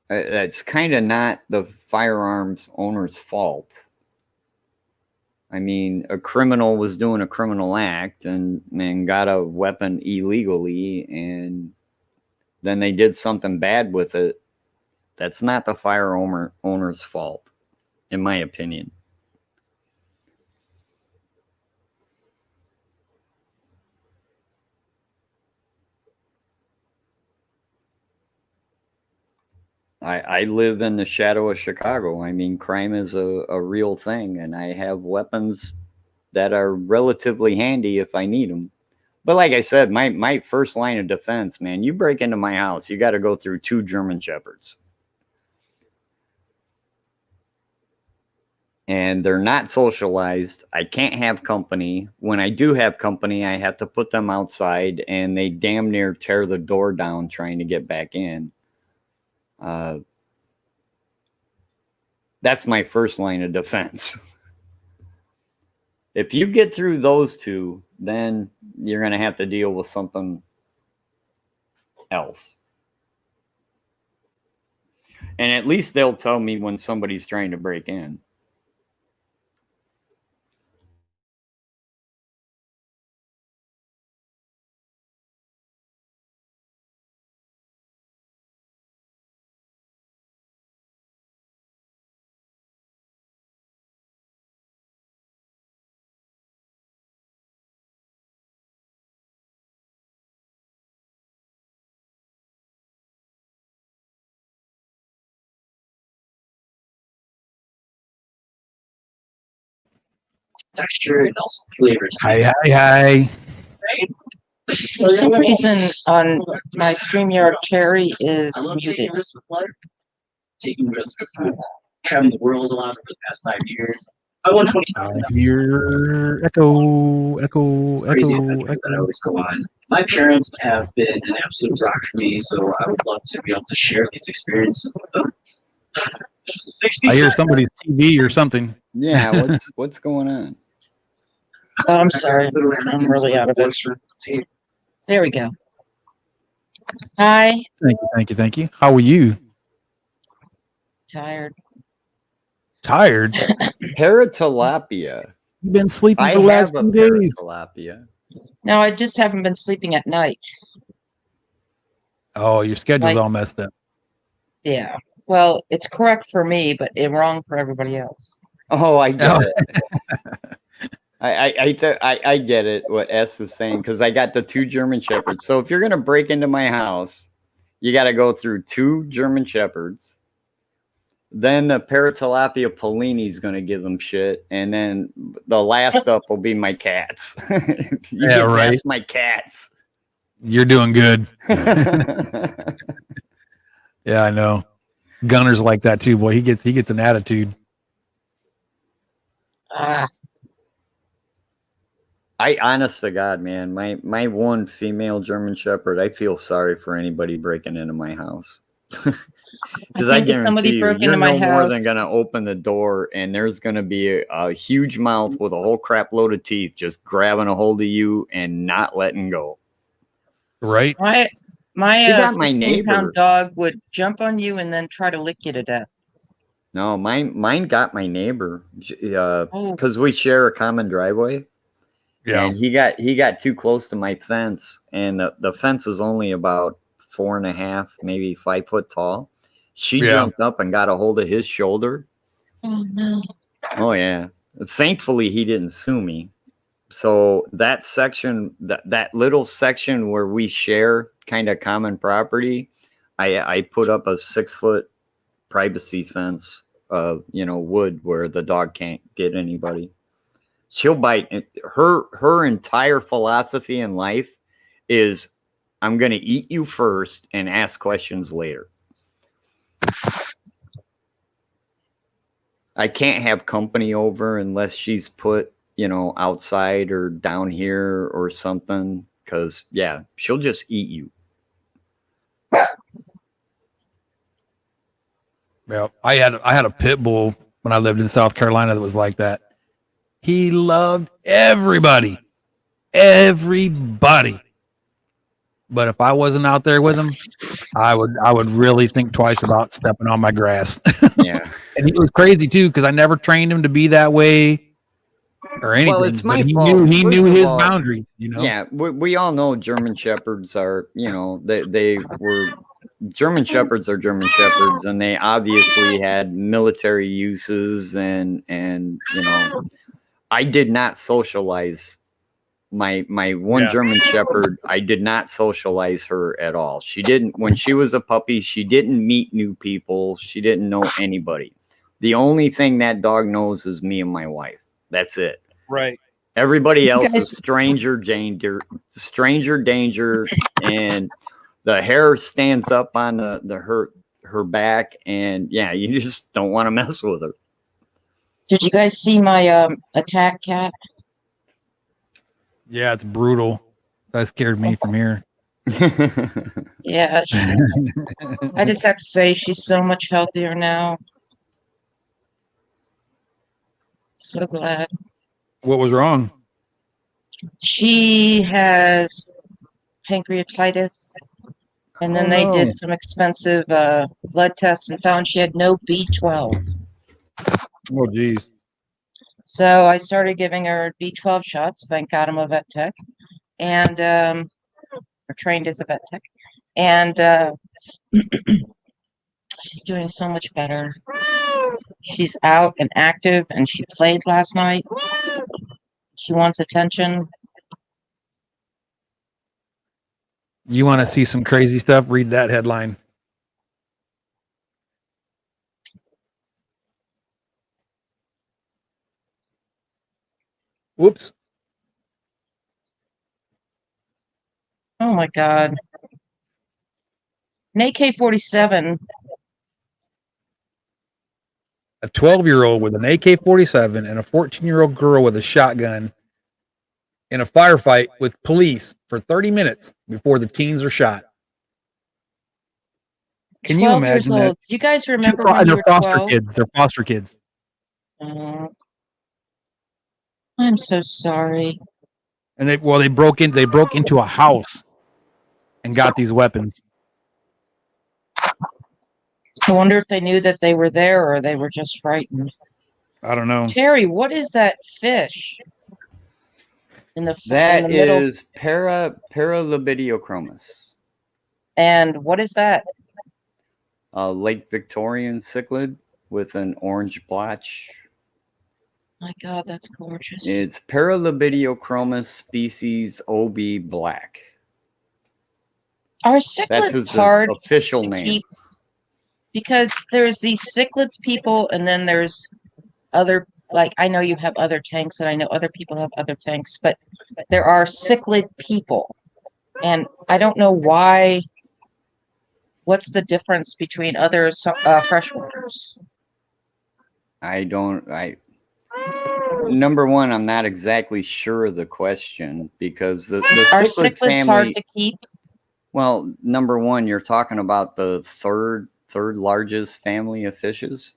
That's kind of not the firearms owner's fault. I mean, a criminal was doing a criminal act and got a weapon illegally, and then they did something bad with it. That's not the firearm owner's fault, in my opinion. I live in the shadow of Chicago. I mean, crime is a real thing, and I have weapons that are relatively handy if I need them. But like I said, my first line of defense, man, you break into my house, you got to go through 2 German Shepherds. And they're not socialized. I can't have company. When I do have company, I have to put them outside, and they damn near tear the door down trying to get back in. That's my first line of defense. If you get through those 2, then you're going to have to deal with something else. And at least they'll tell me when somebody's trying to break in. Texture and also flavors. Hi. For some reason, on my StreamYard, Cherry is muted. Taking risks, traveling the world a lot over the past 5 years. I want 20. I hear echo. Crazy adventures that I always go on. My parents have been an absolute rock for me, so I would love to be able to share these experiences with them. I hear somebody's TV or something. Yeah, what's going on? Oh, I'm sorry. I'm really out of it. There we go. Hi. Thank you. How are you? Tired. Tired? Paratilapia. You've been sleeping I for the last have a few days. paratilapia. No, I just haven't been sleeping at night. Oh, your schedule's Like- all messed up. Yeah. Well, it's correct for me, but wrong for everybody else. Oh, I get it. I get it. What S is saying, because I got the 2 German Shepherds. So if you're gonna break into my house, you got to go through 2 German Shepherds. Then the Paratilapia Polini's gonna give them shit, and then the last up will be my cats. Yeah, right. That's my cats. You're doing good. Yeah, I know. Gunner's like that too, boy. He gets an attitude. Ah, I honest to God, man, my one female German Shepherd, I feel sorry for anybody breaking into my house. Because I think if guarantee somebody you, broke you're into my no more house- than gonna open the door and there's gonna be a huge mouth with a whole crap load of teeth just grabbing a hold of you and not letting go. Right? my You got my neighbor. 15-pound dog would jump on you and then try to lick you to death. No, mine got my neighbor Oh, because we share a common driveway. Yeah. And he got too close to my fence, and the fence is only about 4.5, maybe 5 foot tall. She Yeah. jumped up and got a hold of his shoulder. oh no. Oh yeah. Thankfully he didn't sue me. So that section, that little section where we share kind of common property, I put up a 6-foot privacy fence of wood where the dog can't get anybody. She'll bite. Her entire philosophy in life is, I'm going to eat you first and ask questions later. I can't have company over unless she's put, outside or down here or something. Because, yeah, she'll just eat you. Well, I had a pit bull when I lived in South Carolina that was like that. He loved everybody. But if I wasn't out there with him, I would really think twice about stepping on my grass. Yeah. And it was crazy too, because I never trained him to be that way or anything. Well, it's my but he fault. He First knew of his all, boundaries, Yeah, we all know German Shepherds are, they were German Shepherds are German Shepherds, and they obviously had military uses, and I did not socialize my one Yeah. German Shepherd. I did not socialize her at all. She didn't, when she was a puppy, she didn't meet new people. She didn't know anybody. The only thing that dog knows is me and my wife. That's it. Right. Everybody else guys- is stranger danger, and the hair stands up on her back, and yeah, you just don't want to mess with her. Did you guys see my attack cat? Yeah, it's brutal. That scared me from here. Yeah, I just have to say she's so much healthier now. So glad. What was wrong? She has pancreatitis, and then they did some expensive blood tests and found she had no B12. Oh, geez. So I started giving her B12 shots. Thank God I'm a vet tech, and or trained as a vet tech, and she's doing so much better. She's out and active, and she played last night. She wants attention. You want to see some crazy stuff? Read that headline. Whoops. Oh my God. An AK-47. A 12-year-old with an AK-47 and a 14-year-old girl with a shotgun in a firefight with police for 30 minutes before the teens are shot. Can you 12 years imagine that? old. Do you guys remember when And you they're were foster 12? kids. They're foster kids. I'm so sorry. And they broke into a house and got these weapons. I wonder if they knew that they were there or they were just frightened. I don't know. Terry, what is that fish in the That middle? is Paralibidiochromis. And what is that? Lake Victorian cichlid with an orange blotch. My God, that's gorgeous. It's Paralibidiochromis species OB black. Are That's cichlids his hard official to name. keep? Because there's these cichlids people, and then there's other, like, I know you have other tanks, and I know other people have other tanks, but there are cichlid people. And I don't know why. What's the difference between other freshwaters? Number one, I'm not exactly sure of the question because the Are cichlid cichlids family, hard to keep? well, number one, you're talking about the third largest family of fishes.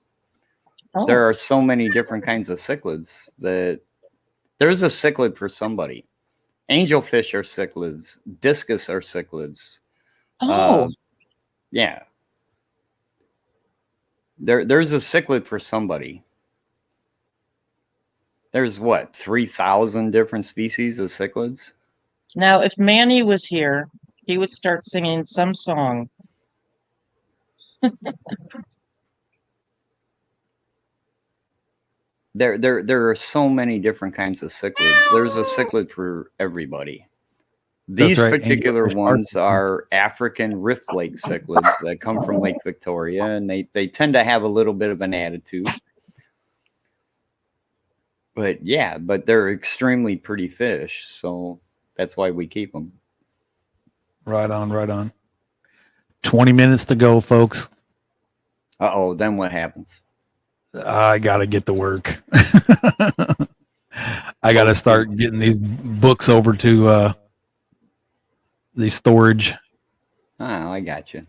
Oh. There are so many different kinds of cichlids that there's a cichlid for somebody. Angelfish are cichlids. Discus are cichlids. Oh. Yeah. There's a cichlid for somebody. There's what, 3,000 different species of cichlids? Now, if Manny was here, he would start singing some song. There are so many different kinds of cichlids. There's a cichlid for everybody. These particular ones are African Rift Lake cichlids that come from Lake Victoria, and they tend to have a little bit of an attitude. But yeah, they're extremely pretty fish, so that's why we keep them. Right on. 20 minutes to go, folks. Uh-oh, then what happens? I got to get to work. I got to start getting these books over to the storage. Oh, I got you.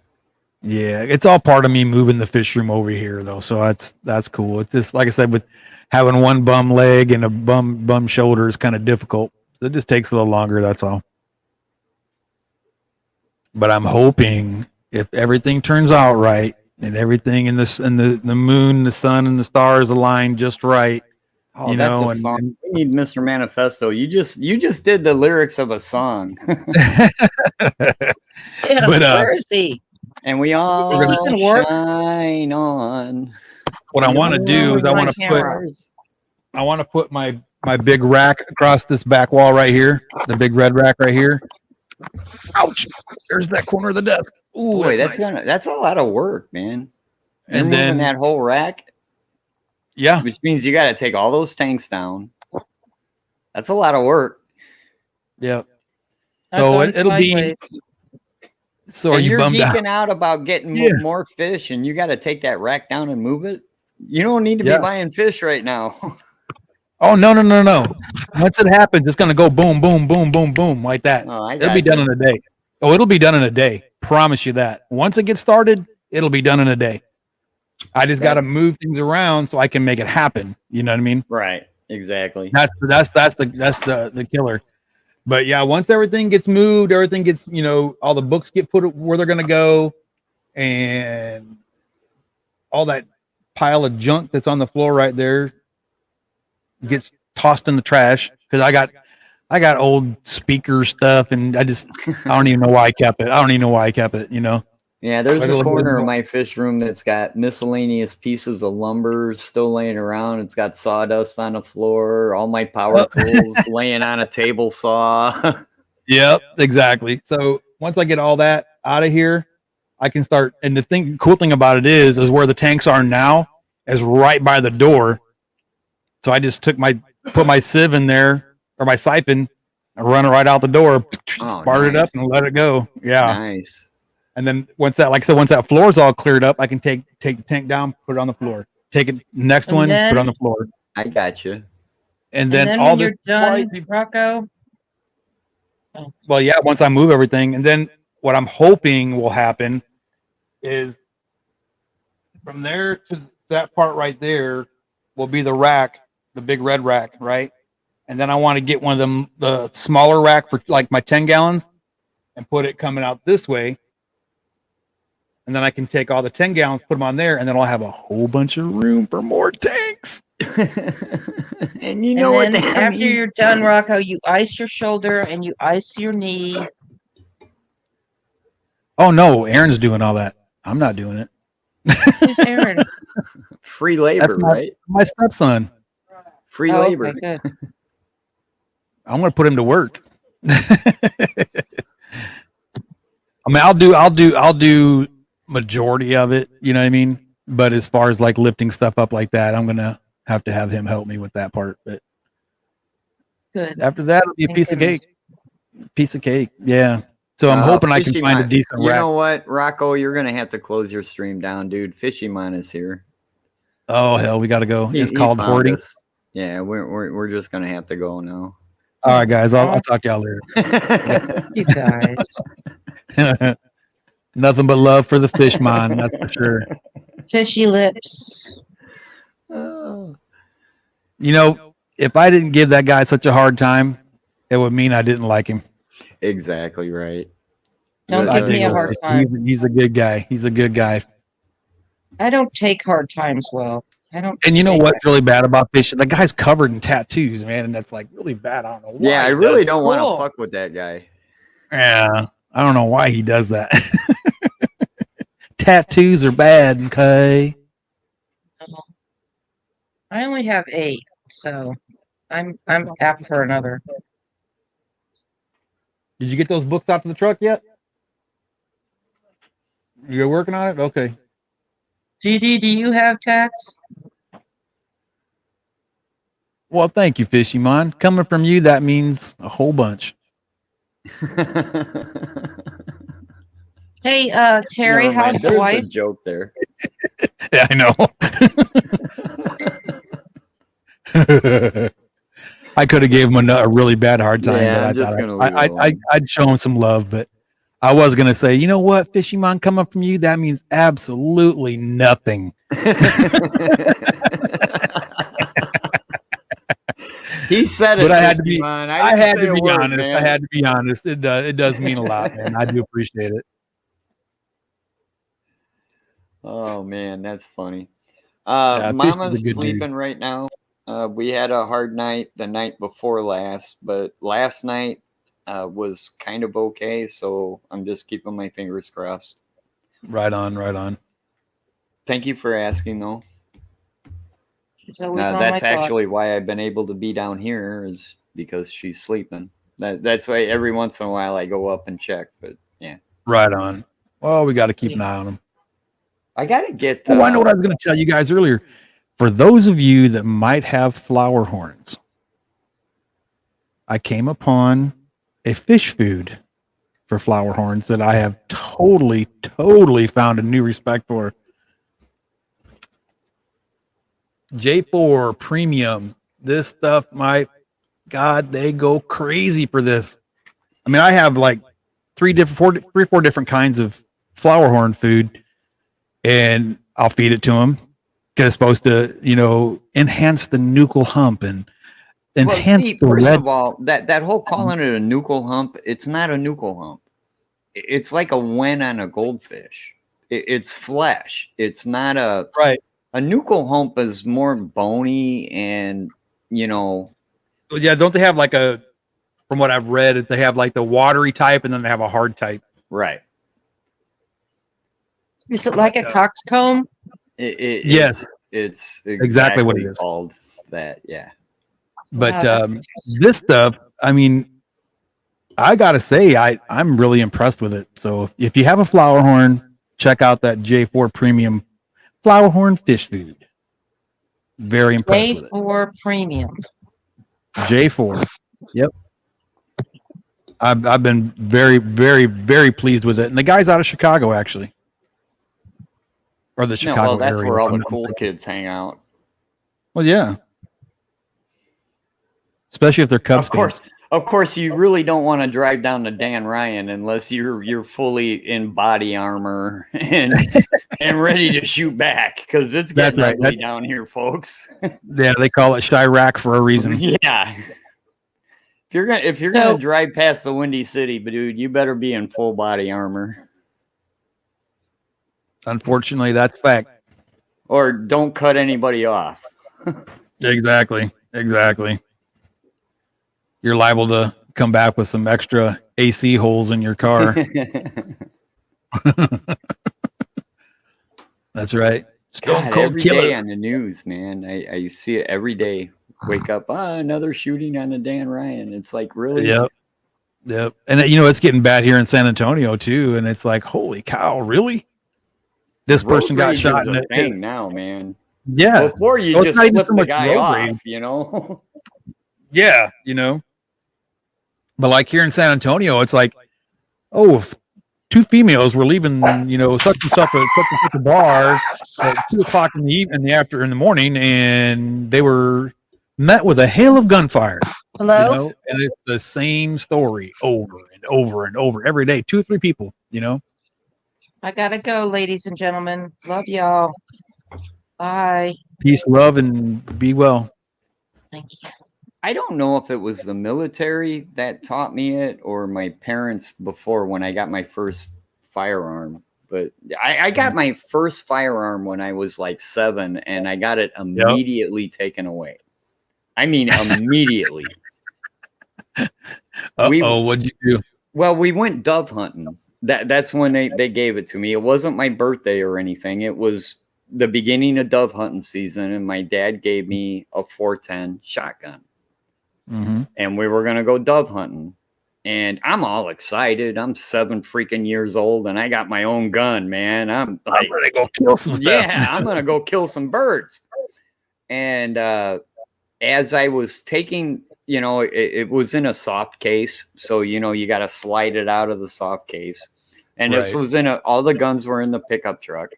Yeah, it's all part of me moving the fish room over here, though. So that's cool. It's just like I said, with having one bum leg and a bum shoulder is kind of difficult. So it just takes a little longer. That's all. But I'm hoping if everything turns out right and everything in the moon, the sun, and the stars align just right, oh, you know, that's a song. And we need Mr. Manifesto. You just did the lyrics of a song. Yeah, but where is he? And we all shine on. What I want to do is I want to put my big rack across this back wall right here, the big red rack right here. Ouch! There's that corner of the desk. Ooh, boy, that's a lot of work, man. And then moving that whole rack. Yeah, which means you got to take all those tanks down. That's a lot of work. Yeah. I've So gone it'll be. sideways. So are And you you're bummed out? geeking out about getting Yeah. more fish, and you got to take that rack down and move it. You don't need to Yeah. be buying fish right now. Oh no. Once it happens, it's gonna go boom, boom, boom, boom, boom like that. Oh, I It'll be got done you. in a day. Oh, it'll be done in a day. Promise you that. Once it gets started, it'll be done in a day. I just got to move things around so I can make it happen. You know what I mean? Right. Exactly. That's the killer. But yeah, once everything gets moved, everything gets, all the books get put where they're gonna go, and all that pile of junk that's on the floor right there gets tossed in the trash because I got old speaker stuff, and I don't even know why I kept it. Yeah, there's Like a a little corner bit of more. my fish room that's got miscellaneous pieces of lumber still laying around. It's got sawdust on the floor, all my power tools laying on a table saw. Yep, exactly. So once I get all that out of here, I can start. And the cool thing about it is where the tanks are now is right by the door. So I just put my sieve in there, or my siphon, and run it right out the door, spark it up, and let it go. Yeah. Nice. And then once that floor's all cleared up, I can take the tank down, put it on the floor. Take it next And one, put it then- on the floor. I got you. And then when you're done, Rocko. Well, yeah, once I move everything, and then what I'm hoping will happen is from there to that part right there will be the rack, the big red rack, right? And then I want to get one of them, the smaller rack for like my 10 gallons, and put it coming out this way. And then I can take all the 10 gallons, put them on there, and then I'll have a whole bunch of room for more tanks. And you know what then that after means? you're done, Rocco, you ice your shoulder and you ice your knee. Oh no, Aaron's doing all that. I'm not doing it. Who's Aaron? Free labor, right? My stepson. Free Oh, labor. okay, good. I'm going to put him to work. I mean, I'll do majority of it. You know what I mean? But as far as like lifting stuff up like that, I'm going to have him help me with that part. But Good. after that, it'll be a Thank piece goodness. of cake. Piece of cake. Yeah. So I'm hoping I can find a decent You rack. know what, Rocco? You're going to have to close your stream down, dude. Fishy-mon is here. Oh, hell, we got to go. It's He called found hoarding. us. Yeah, we're just going to have to go now. All right, guys. I'll talk to y'all later. You guys. Nothing but love for the fish mine, that's for sure. Fishy lips. Oh. If I didn't give that guy such a hard time, it would mean I didn't like him. Exactly right. Don't I give me do. a hard time. He's a good guy. He's a good guy. I don't take hard times well. I don't. And you know take what's really bad about fishing? The guy's covered in tattoos, man, and that's like really bad. I don't know why. Yeah, I he really does don't want to Cool. fuck with that guy. that. Yeah, I don't know why he does that. Tattoos are bad, okay? it. I only have 8, so I'm apt for another. Did you get those books out to the truck yet? You're working on it? Okay. DD, do you have tats? Well, thank you, Fishy Mon. Coming from you, that means a whole bunch. Hey, Terry, Never mind, how's the there's wife? a joke there. Yeah, I know. I could have gave him a really bad hard time, Yeah, but I'm I just thought gonna leave it alone. I'd show him some love. But I was gonna say, you know what, Fishy Mon, coming from you, that means absolutely nothing. He said it. But I had to Fishy be. Man. I had to be word, honest. man. I had to be honest. It does mean a lot, man. I do appreciate it. Oh man, that's funny. Yeah, Fish is a Mama's good dude. sleeping right now. We had a hard night the night before last, but last night was kind of okay. So I'm just keeping my fingers crossed. Right on, right on. Thank you for asking, though. She's always on my That's clock. actually why I've been able to be down here, is because she's sleeping. That's why every once in a while I go up and check. But yeah, Right on. Well, we got to keep an eye on them. I gotta get. Oh, I know what I was going to tell you guys earlier. For those of you that might have flower horns, I came upon a fish food for flower horns that I have totally found a new respect for. J4 Premium. This stuff, my God, they go crazy for this. I mean, I have like three or four different kinds of flower horn food, and I'll feed it to them because it's supposed to, enhance the nuchal hump and enhance the first red. of all, that whole calling it a nuchal hump, it's not a nuchal hump. It's like a wen on a goldfish. It's flesh. It's not a Right. A nuchal hump is more bony and Yeah, don't they have like from what I've read, they have like the watery type and then they have a hard type. Right. Is it like a coxcomb? Yes. It's exactly what it is called. That, yeah. But this stuff, I mean, I gotta say, I'm really impressed with it. So if you have a flower horn, check out that J4 Premium flower horn fish food. Very impressed with it. J4 Premium. J4. Yep. I've been very, very, very pleased with it. And the guy's out of Chicago, actually. Or the Chicago that's area. Where all the cool kids hang out. Well, yeah. Especially if they're Cubs fans. Of course, you really don't want to drive down to Dan Ryan unless you're fully in body armor and ready to shoot back, because it's getting ugly down here, folks. Yeah, they call it Chirac for a reason. Yeah. If you're gonna drive past the Windy City, but dude, you better be in full body armor. Unfortunately, that's fact. Or don't cut anybody off. Exactly. You're liable to come back with some extra AC holes in your car. That's right. Stone Cold every killer. Day on the news, man. I see it every day. Wake up, another shooting on the Dan Ryan. It's like, really? Yep. And it's getting bad here in San Antonio too. And it's like, holy cow, really? This person got shot in a thing now, man. Yeah. Before you just flip the guy off, Yeah, But like here in San Antonio, it's like, two females were leaving, such and such a bar at 2:00 in the morning, and they were met with a hail of gunfire. Hello? And it's the same story over and over and over every day. 2 or 3 people, I gotta go, ladies and gentlemen. Love y'all. Bye. Peace, love, and be well. Thank you. I don't know if it was the military that taught me it or my parents before when I got my first firearm. But I got my first firearm when I was like 7, and I got it immediately taken away. I mean, immediately. What'd you do? Well, we went dove hunting. That's when they gave it to me. It wasn't my birthday or anything. It was the beginning of dove hunting season, and my dad gave me a 410 shotgun. Mm-hmm. And we were going to go dove hunting, and I'm all excited. I'm 7 freaking years old, and I got my own gun, man. I'm like, going to go kill some stuff. Yeah, I'm going to go kill some birds. And as I was taking, it was in a soft case. So, you got to slide it out of the soft case. And this was all the guns were in the pickup truck.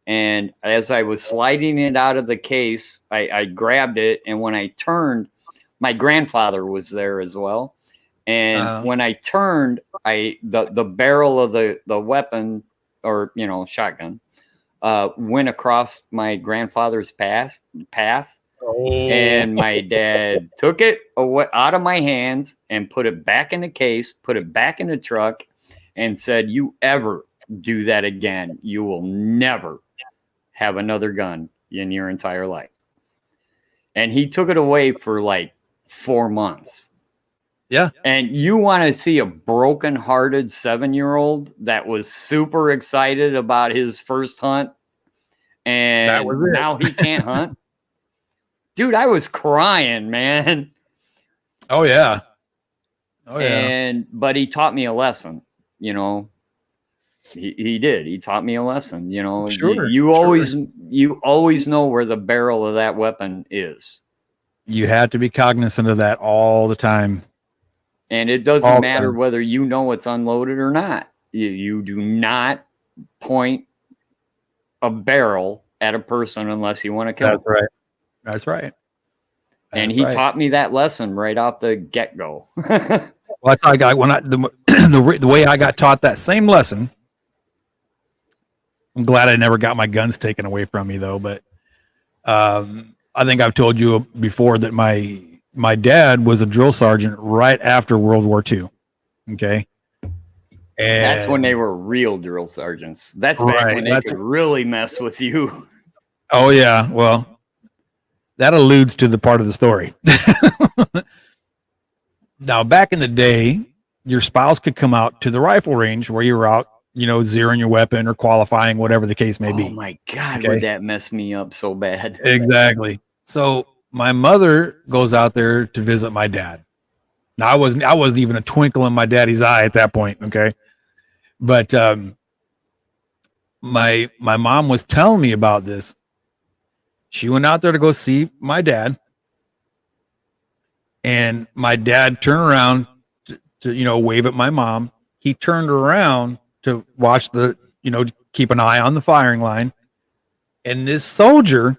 And as I was sliding it out of the case, I grabbed it. And when I turned, my grandfather was there as well. And when I turned, the barrel of the weapon or, shotgun went across my grandfather's path. And my dad took it away out of my hands and put it back in the case, put it back in the truck, and said, "You ever do that again, you will never have another gun in your entire life." And he took it away for like 4 months. Yeah. And you want to see a broken-hearted 7-year-old that was super excited about his first hunt, and now he can't hunt? Dude, I was crying, man. Oh yeah. But he taught me a lesson, He did. He taught me a lesson, Sure. You always know where the barrel of that weapon is. You have to be cognizant of that all the time. And it doesn't All matter done. whether you know it's unloaded or not. You do not point a barrel at a person unless you want to kill That's them. right. That's right. And That's he right. taught me that lesson right off the get-go. Well, I thought the way I got taught that same lesson. I'm glad I never got my guns taken away from me though. But I think I've told you before that my dad was a drill sergeant right after World War II. Okay, and That's when they were real drill sergeants. That's back Right, when they that's- could really mess with you. Oh yeah, well, that alludes to the part of the story. Now, back in the day, your spouse could come out to the rifle range where you were out, zeroing your weapon or qualifying, whatever the case may be. Oh my God, Okay. would that mess me up so bad? Exactly. So my mother goes out there to visit my dad. Now I wasn't even a twinkle in my daddy's eye at that point. Okay. But my mom was telling me about this. She went out there to go see my dad, and my dad turned around to wave at my mom. He turned around to watch keep an eye on the firing line, and this soldier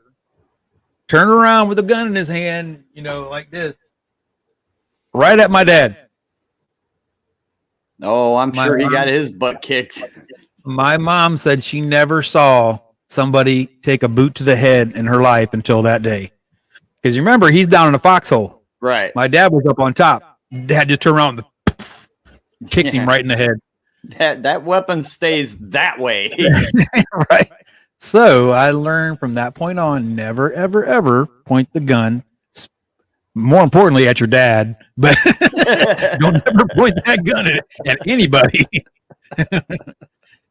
turned around with a gun in his hand, like this, right at my dad. Oh, I'm My sure he mom- got his butt kicked. My mom said she never saw somebody take a boot to the head in her life until that day. Because you remember, he's down in a foxhole. Right. My dad was up on top. Dad just turned around and kicked him Yeah. right in the head. That weapon stays that way. Right. So I learned from that point on, never, ever, ever point the gun. More importantly, at your dad, but don't ever point that gun at anybody.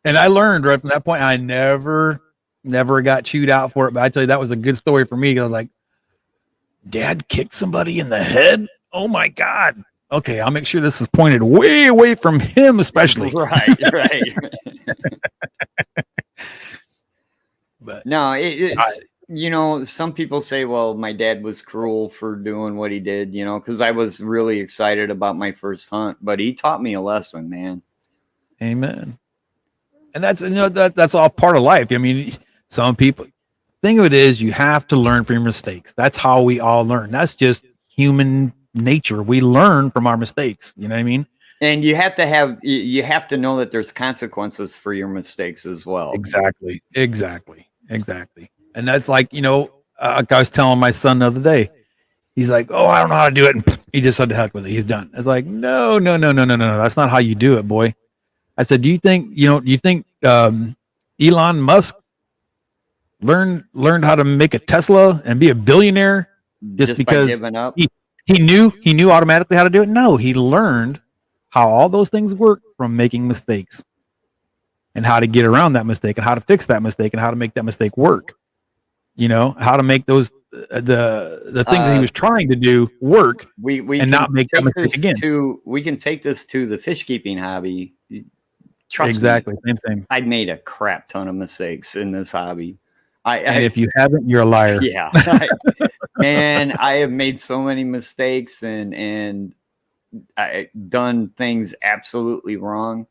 And I learned right from that point. I never got chewed out for it. But I tell you, that was a good story for me. I was like, Dad kicked somebody in the head. Oh my God. Okay, I'll make sure this is pointed way away from him, especially. Right. But No, it's some people say, well, my dad was cruel for doing what he did, because I was really excited about my first hunt, but he taught me a lesson, man. amen. And that's all part of life. I mean, some people think of it is you have to learn from your mistakes. That's how we all learn. That's just human nature. We learn from our mistakes. You know what I mean? And you have to know that there's consequences for your mistakes as well. Exactly. And that's like, I was telling my son the other day, he's like, oh, I don't know how to do it. And he just said, to heck with it. He's done. It's like, no. That's not how you do it, boy. I said, do you think Elon Musk learned how to make a Tesla and be a billionaire just by because giving up. he knew automatically how to do it? No, he learned how all those things work from making mistakes and how to get around that mistake and how to fix that mistake and how to make that mistake work. How to make those the things that he was trying to do work we and not make that mistake again. We can take this to the fish keeping hobby. Trust exactly. me, Same. I made a crap ton of mistakes in this hobby. And if you haven't, you're a liar. Yeah. Man, I have made so many mistakes and I done things absolutely wrong.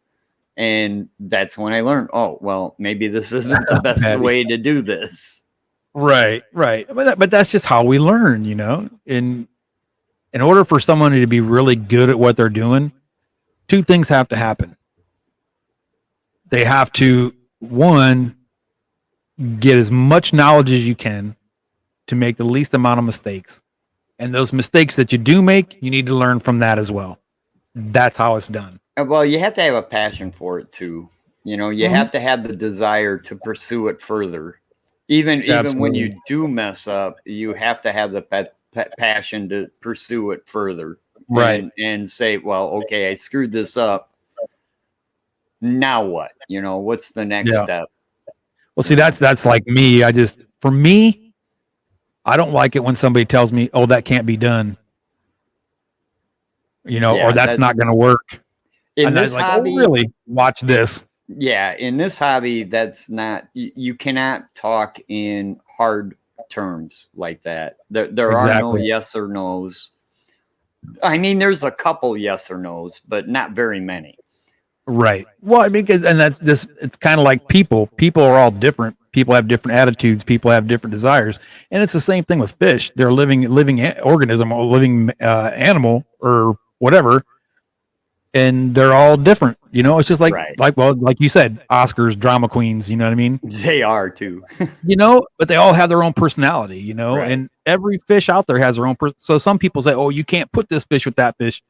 And that's when I learned, oh, well, maybe this isn't the best way to do this. Right. But that's just how we learn, In order for someone to be really good at what they're doing, two things have to happen. They have to, one, get as much knowledge as you can to make the least amount of mistakes. And those mistakes that you do make, you need to learn from that as well. That's how it's done. Well, you have to have a passion for it too. You have to have the desire to pursue it further. Even when you do mess up, you have to have the passion to pursue it further. Right. And say, well, okay, I screwed this up. Now what? What's the next step? Well, see, that's like me. For me, I don't like it when somebody tells me, oh, that can't be done. Or that's not going to work. In and this I was hobby, like, oh, really? Watch this. Yeah, in this hobby, that's not, you cannot talk in hard terms like that. There are no yes or no's. I mean, there's a couple yes or no's, but not very many. Right. Well, I mean, and that's just, it's kind of like people. People are all different. People have different attitudes. People have different desires. And it's the same thing with fish. They're a living organism, or living animal or whatever. And they're all different. You know, it's just like, Right. like you said, Oscars, drama queens, you know what I mean? They are too. You know, but they all have their own personality, you know, Right. and every fish out there has their own. So some people say, oh, you can't put this fish with that fish.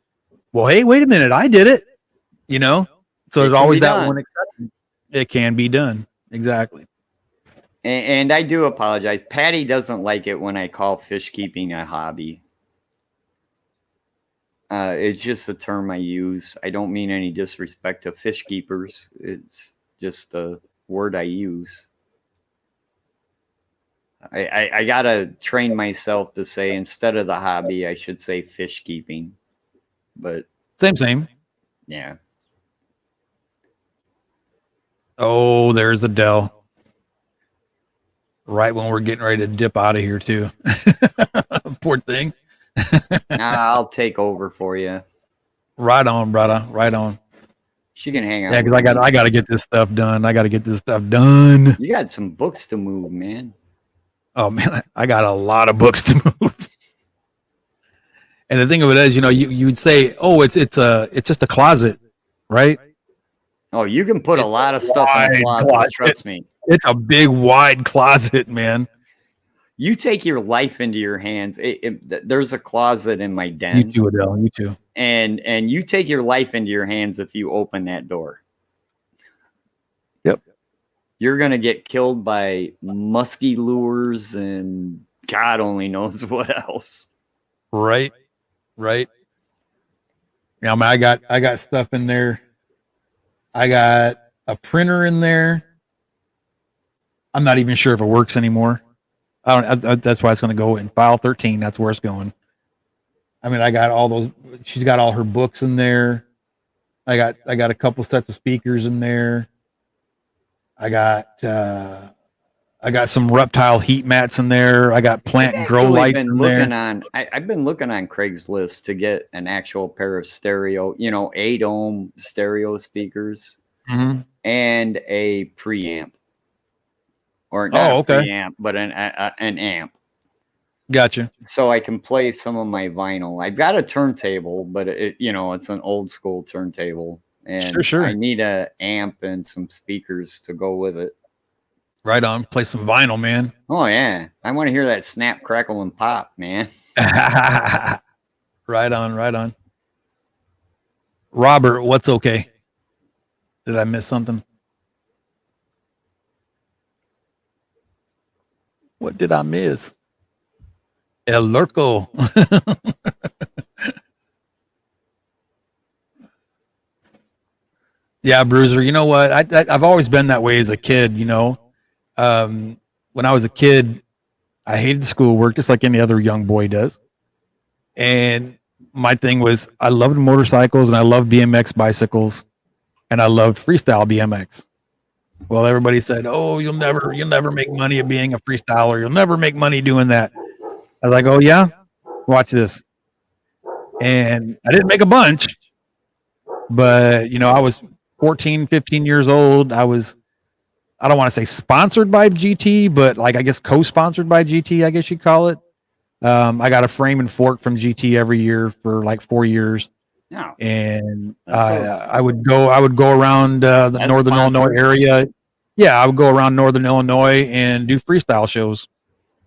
Well, hey, wait a minute. I did it, you know? So there's always that one exception. It can be done. Exactly. And I do apologize. Patty doesn't like it when I call fish keeping a hobby. It's just a term I use. I don't mean any disrespect to fish keepers. It's just a word I use. I gotta train myself to say, instead of the hobby, I should say fish keeping. But Same. yeah. Oh, there's the Dell. Right when we're getting ready to dip out of here, too. Poor thing. I'll take over for you. Right on, brother. Right on. She can hang out. Yeah, because I got to get this stuff done. You got some books to move, man. Oh man, I got a lot of books to move. And the thing of it is, you know, you would say, oh, it's just a closet, right? Oh, you can put a lot of stuff in a closet. Trust me. It's a big, wide closet, man. You take your life into your hands. There's a closet in my den. You too, Adele. You too. And you take your life into your hands if you open that door. Yep. You're going to get killed by musky lures and God only knows what else. Right. Yeah, I mean, I got stuff in there. I got a printer in there. I'm not even sure if it works anymore. That's why it's going to go in file 13. That's where it's going. I mean, I got all those. She's got all her books in there. I got a couple sets of speakers in there. I got some reptile heat mats in there. I got plant and grow lights in there. I've been looking on Craigslist to get an actual pair of stereo, 8-ohm stereo speakers and a preamp. Or not a preamp, but an amp. Gotcha. So I can play some of my vinyl. I've got a turntable, but it's an old school turntable. And sure. I need a amp and some speakers to go with it. Right on. Play some vinyl, man. Oh, yeah. I want to hear that snap, crackle, and pop, man. Right on. Robert, what's okay? Did I miss something? What did I miss? El Lurco. Yeah, Bruiser. You know what? I've always been that way as a kid, you know. When I was a kid, I hated schoolwork just like any other young boy does. And my thing was I loved motorcycles and I loved BMX bicycles and I loved freestyle BMX. Well, everybody said, "Oh, you'll never make money at being a freestyler. You'll never make money doing that." I was like, "Oh yeah, watch this." And I didn't make a bunch, but I was 14, 15 years old. I don't want to say sponsored by GT, but I guess co-sponsored by GT, I guess you'd call it. I got a frame and fork from GT every year for 4 years. No. And I would go around the Northern Illinois area. Yeah, I would go around Northern Illinois and do freestyle shows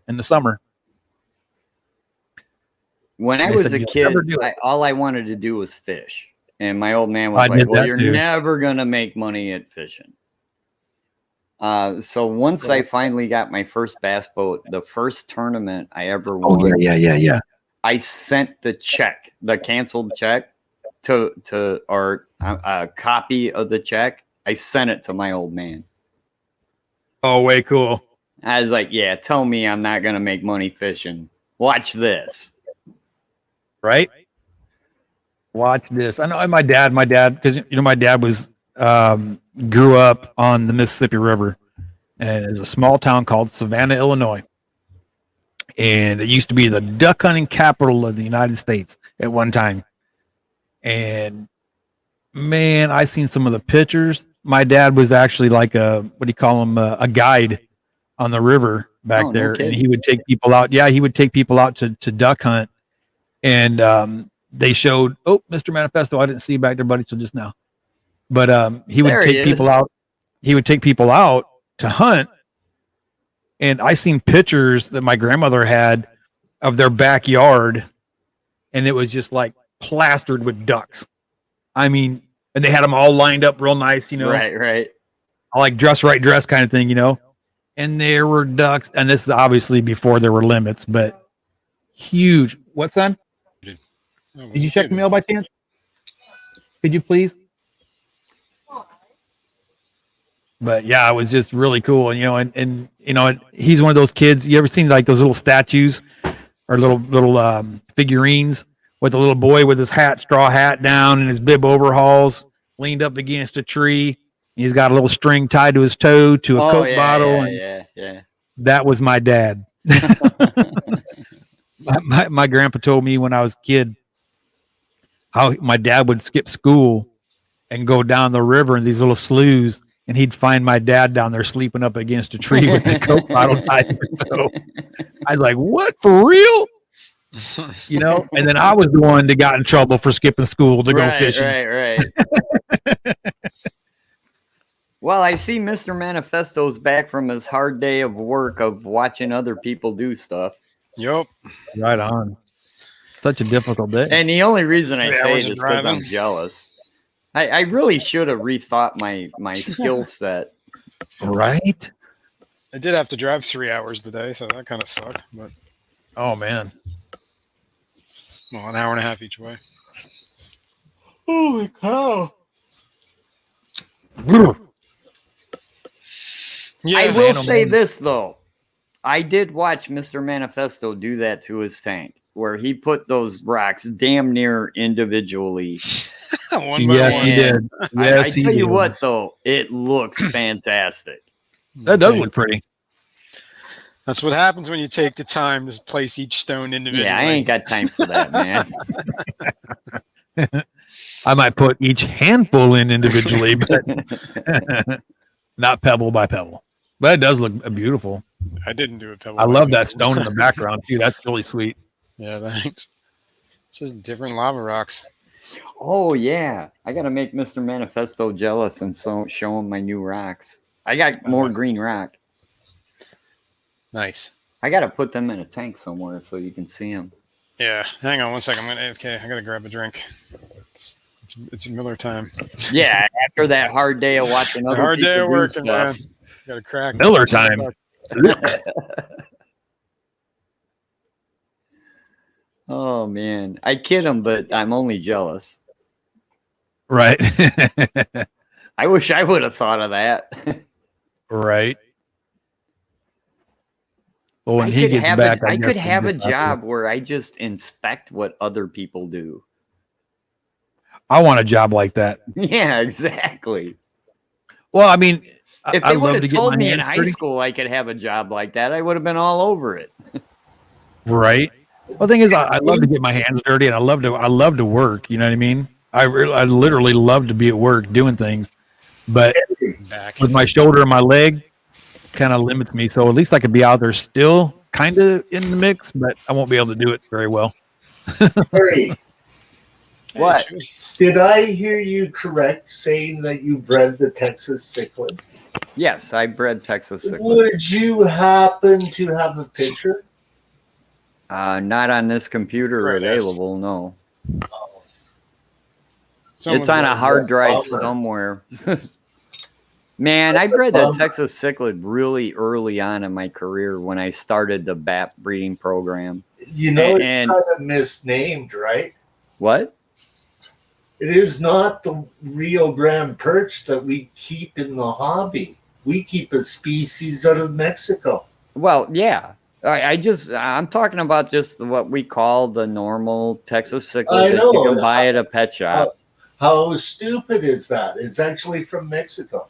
in the summer. When I was a kid, all I wanted to do was fish. And my old man was like, well, you're never going to make money at fishing. So once I finally got my first bass boat, the first tournament I ever won. Oh, yeah. I sent the check, the canceled check, or a copy of the check. I sent it to my old man. Oh, way cool. I was like, yeah, tell me I'm not going to make money fishing. Watch this. Right? Watch this. I know my dad, because my dad grew up on the Mississippi River, and it's a small town called Savannah, Illinois. And it used to be the duck hunting capital of the United States. at one time. And man, I seen some of the pictures. My dad was actually like a, what do you call him? A guide on the river back Oh, no there. And kidding. he would take people out. Yeah. He would take people out to duck hunt. And, they showed, oh, Mr. Manifesto, I didn't see you back there, buddy, till just now. But, he would There he take people is. out. He would take people out to hunt. And I seen pictures that my grandmother had of their backyard. And it was just like plastered with ducks. I mean, and they had them all lined up real nice, you know, Right. like dress right dress kind of thing, you know. And there were ducks, and this is obviously before there were limits, but huge. What, son? Did you check the mail by chance? Could you please? But yeah, it was just really cool, you know. And you know, he's one of those kids. You ever seen like those little statues or little figurines with a little boy with his straw hat down and his bib overalls, leaned up against a tree. He's got a little string tied to his toe to a Coke bottle. Yeah. That was my dad. my grandpa told me when I was a kid how my dad would skip school and go down the river in these little sloughs, and he'd find my dad down there sleeping up against a tree with the Coke bottle tied to his toe. I was like, what, for real? You know, and then I was the one that got in trouble for skipping school to go fishing. Right. Well, I see Mr. Manifesto's back from his hard day of work of watching other people do stuff. Yep. Right on. Such a difficult day. And the only reason I 3 say hours it of is because I'm driving. jealous. I really should have rethought my skill set. Right? I did have to drive 3 hours today, so that kind of sucked. But Oh, man. well, an hour and a half each way. Holy cow! Yeah, I will man, oh, say man. this though. I did watch Mr. Manifesto do that to his tank, where he put those rocks damn near individually. one by Yes, one. he did. I Yes, he tell you did. what though, it looks fantastic. That does look pretty. That's what happens when you take the time to place each stone individually. Yeah, I ain't got time for that, man. I might put each handful in individually, but not pebble by pebble. But it does look beautiful. I didn't do it. I love that stone in the background too. That's really sweet. Yeah, thanks. It's just different lava rocks. Oh yeah, I gotta make Mr. Manifesto jealous and show him my new rocks. I got more green rock. Nice. I gotta put them in a tank somewhere so you can see them. Yeah, hang on one second. I'm going to AFK. I got to grab a drink. It's Miller time. Yeah, after that hard day of watching other Hard day people of do working, man. stuff. Got to crack. Miller time. Oh man, I kid him, but I'm only jealous. Right. I wish I would have thought of that. Right. Well, when I he could gets have back, I guess could we'll have a get back to job it. where I just inspect what other people do. I want a job like that. Yeah, exactly. Well, I mean, If I they would love have to get told my me in hands high dirty. school I could have a job like that, I would have been all over it. Right. Well, the thing is, I love to get my hands dirty, and I love to work. You know what I mean? I literally love to be at work doing things, but Back. with my shoulder and my leg, kind of limits me. So at least I could be out there still, kind of in the mix, but I won't be able to do it very well. Harry, What? Hey, Chewy. did I hear you correct saying that you bred the Texas cichlid? Yes, I bred Texas cichlid. Would you happen to have a picture? Not on this computer Right, yes. available, no. Someone's It's on a got- hard drive bummer. somewhere. Man, I bred the Texas cichlid really early on in my career when I started the BAP breeding program. You know, it's And- kind of misnamed, right? What? It is not the Rio Grande perch that we keep in the hobby. We keep a species out of Mexico. Well, yeah. I'm talking about just what we call the normal Texas I cichlid that know. you can buy at a pet shop. How stupid is that? It's actually from Mexico.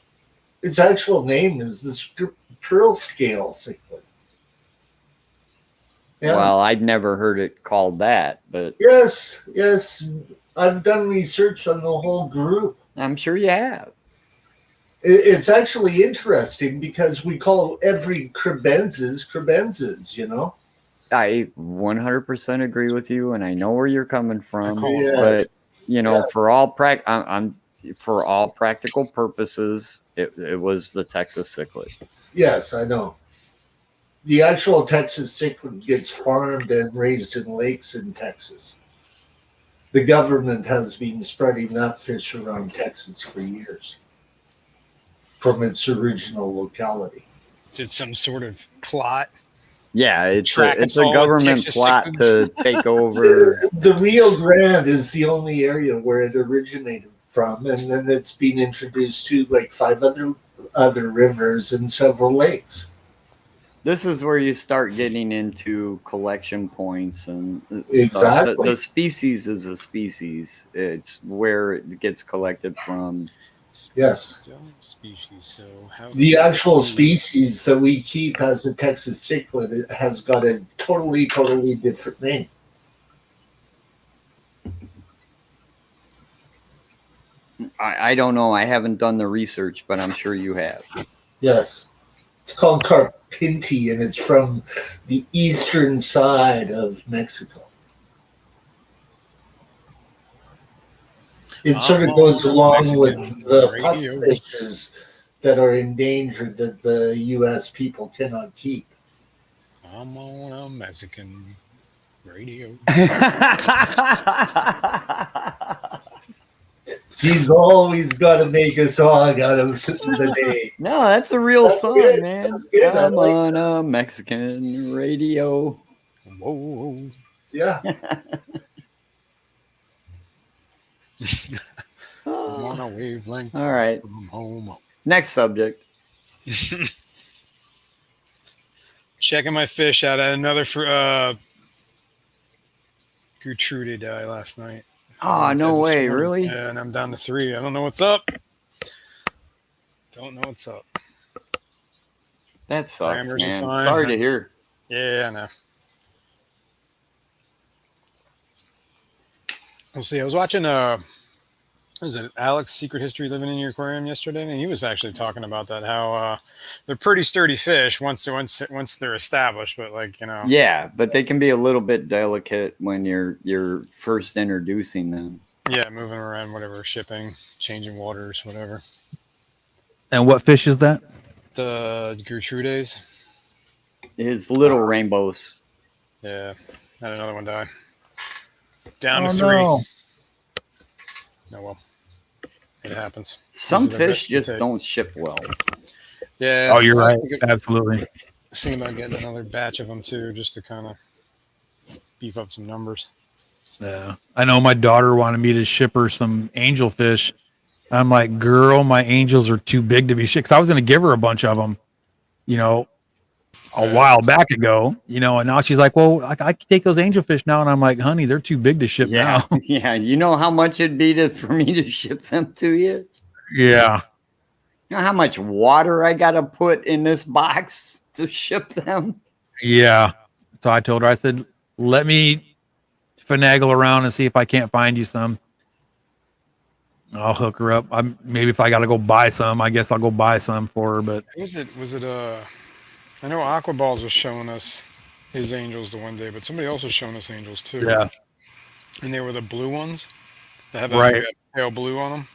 Its actual name is the pearl scale cichlid. Yeah. Well, I've never heard it called that, but Yes, yes. I've done research on the whole group. I'm sure you have. It's actually interesting because we call every crebensis, you know? I 100% agree with you, and I know where you're coming from. call it Yes. But you know, Yeah. for all practical purposes, it was the Texas cichlid. Yes, I know. The actual Texas cichlid gets farmed and raised in lakes in Texas. The government has been spreading that fish around Texas for years from its original locality. Did some sort of plot. Yeah, it's track a us all with government Texas plot cichlids. to take over. The Rio Grande is the only area where it originated from, and then it's been introduced to like 5 other rivers and several lakes. This is where you start getting into collection points and Exactly. stuff. The species is a species. It's where it gets collected from. Yes. Species. So how The actual species that we keep as a Texas cichlid, it has got a totally different name. I don't know. I haven't done the research, but I'm sure you have. Yes. It's called carpinti, and it's from the eastern side of Mexico. It sort of goes along with the pupfishes that are endangered that the U.S. people cannot keep. I'm on a Mexican radio. He's always got to make a song out of the day. No, that's a real That's song, good. man. That's good. I I'm like on a Mexican radio. Whoa. Yeah. I'm on a wavelength. All right. From home. Next subject. Checking my fish out. I had another Gertrude die last night. Oh, no way. Really? Yeah, and I'm down to 3. I don't know what's up. Don't know what's up. That sucks, Parameters are man. fine. Sorry to hear. Yeah, I know. We'll see. I was watching what was it, Alex Secret History Living in Your Aquarium yesterday, and he was actually talking about that, how they're pretty sturdy fish once they're established, but like, you know. Yeah, but they can be a little bit delicate when you're first introducing them. Yeah, moving around, whatever, shipping, changing waters, whatever. And what fish is that? The Gertrudes. His little rainbows. Yeah, had another one die. Down to 3. No. No, well, it happens. Some These are the fish risks you just take. don't ship well. Yeah. Oh, you're I was right. thinking- Absolutely. Thinking about getting another batch of them too, just to kind of beef up some numbers. Yeah. I know my daughter wanted me to ship her some angelfish. I'm like, girl, my angels are too big to be shipped. 'Cause I was going to give her a bunch of them, you know, a while back ago, you know, and now she's like, well, I can take those angelfish now. And I'm like, honey, they're too big to ship Yeah, now. yeah. You know how much it'd be for me to ship them to you? Yeah. You know how much water I got to put in this box to ship them? Yeah. So I told her, I said, let me finagle around and see if I can't find you some. I'll hook her up. Maybe if I got to go buy some, I guess I'll go buy some for her. But Was it? I know Aquaballs was showing us his angels the one day, but somebody else was showing us angels too. yeah, And they were the blue ones that have Right. that pale blue on them.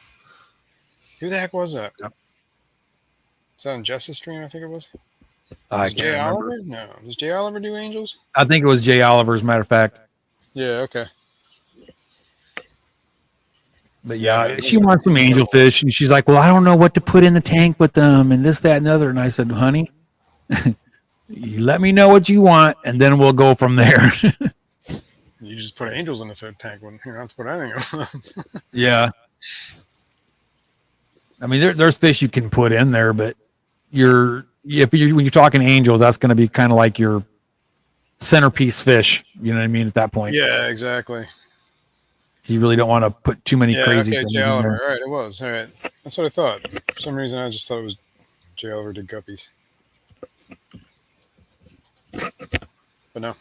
Who the heck was that? Yep. Is that on Jess's stream? I think it was. I Was can't Jay remember. Oliver? No. Does Jay Oliver do angels? I think it was Jay Oliver, as a matter of fact. Yeah. Okay. But yeah, Yeah. she wants some angelfish, and she's like, well, I don't know what to put in the tank with them, and this, that, and the other. And I said, honey, you let me know what you want, and then we'll go from there. You just put angels in the food tank when you don't have to put anything on. Yeah. I mean, there's fish you can put in there, but when you're talking angels, that's going to be kind of like your centerpiece fish. You know what I mean? At that point, Yeah, exactly. you really don't want to put too many crazy okay, things Jay in Oliver. there. All right, it was. All right. That's what I thought. For some reason, I just thought it was Jay Oliver did guppies. But no.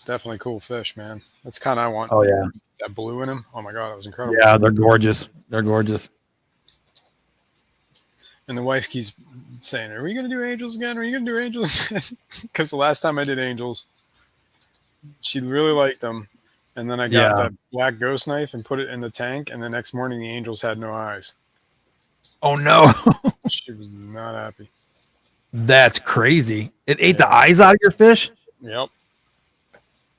Definitely cool fish, man. That's kind of I want. Oh yeah, That blue in them. Oh my god, that was incredible. yeah, they're gorgeous. They're gorgeous. And the wife keeps saying, "Are we gonna do angels again? Are you gonna do angels?" Because the last time I did angels, she really liked them. And then I got Yeah. that black ghost knife and put it in the tank. And the next morning, the angels had no eyes. Oh no, She was not happy. that's crazy. It ate the Yeah. eyes out of your fish. Yep.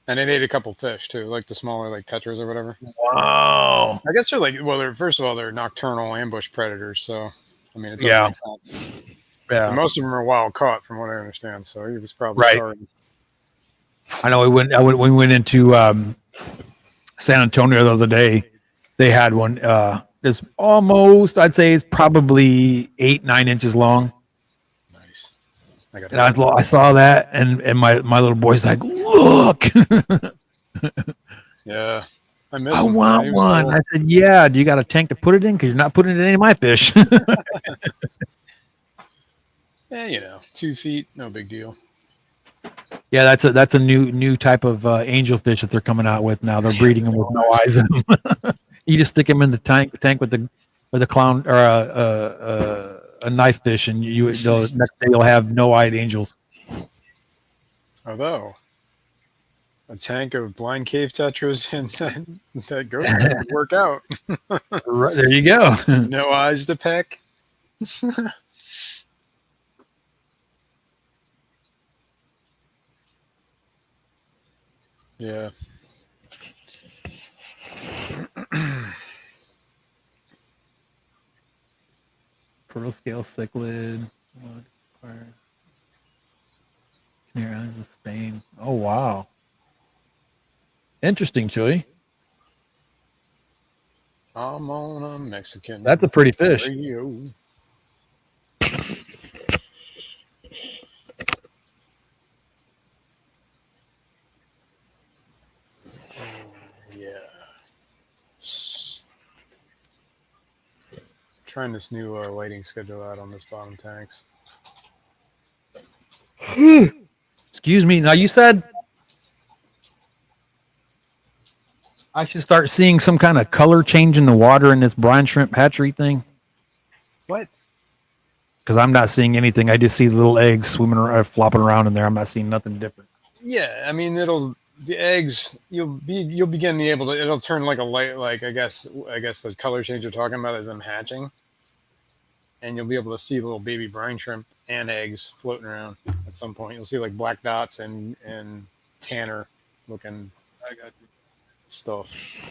And it ate a couple fish too, like the smaller like tetras or whatever. Wow. I guess they're like, well, they're first of all, they're nocturnal ambush predators. So, I mean, it does Yeah. make sense. Yeah. And most of them are wild caught, from what I understand. So he was probably Right. starving. I know we went into San Antonio the other day. They had one. It's almost, I'd say, it's probably 8-9 inches long. Nice. I got And I saw that, and my little boy's like, "Look, yeah. I miss I him. want He was one." cool. I said, "Yeah. Do you got a tank to put it in? Because you're not putting it in any of my fish." Yeah, you know, 2 feet, no big deal. Yeah, that's a new type of angelfish that they're coming out with now. They're breeding them with no eyes in them. You just stick them in the tank with the clown or a knife fish, and next day you'll have no-eyed angels. Although a tank of blind cave tetras and that ghost knife would work out. Right, there you go. No eyes to peck. Yeah. Pearl scale cichlid. Canary Islands of Spain. Oh wow. Interesting, Chewy. I'm on a Mexican That's a pretty fish. radio. Yeah. Trying this new lighting schedule out on this bottom tanks. Excuse me. Now you said I should start seeing some kind of color change in the water in this brine shrimp hatchery thing. What? Because I'm not seeing anything. I just see little eggs swimming around, flopping around in there. I'm not seeing nothing different. Yeah, I mean the eggs you'll begin to be able to it'll turn like a light like I guess the color change you're talking about is them hatching. And you'll be able to see little baby brine shrimp and eggs floating around at some point. You'll see like black dots and tanner looking stuff.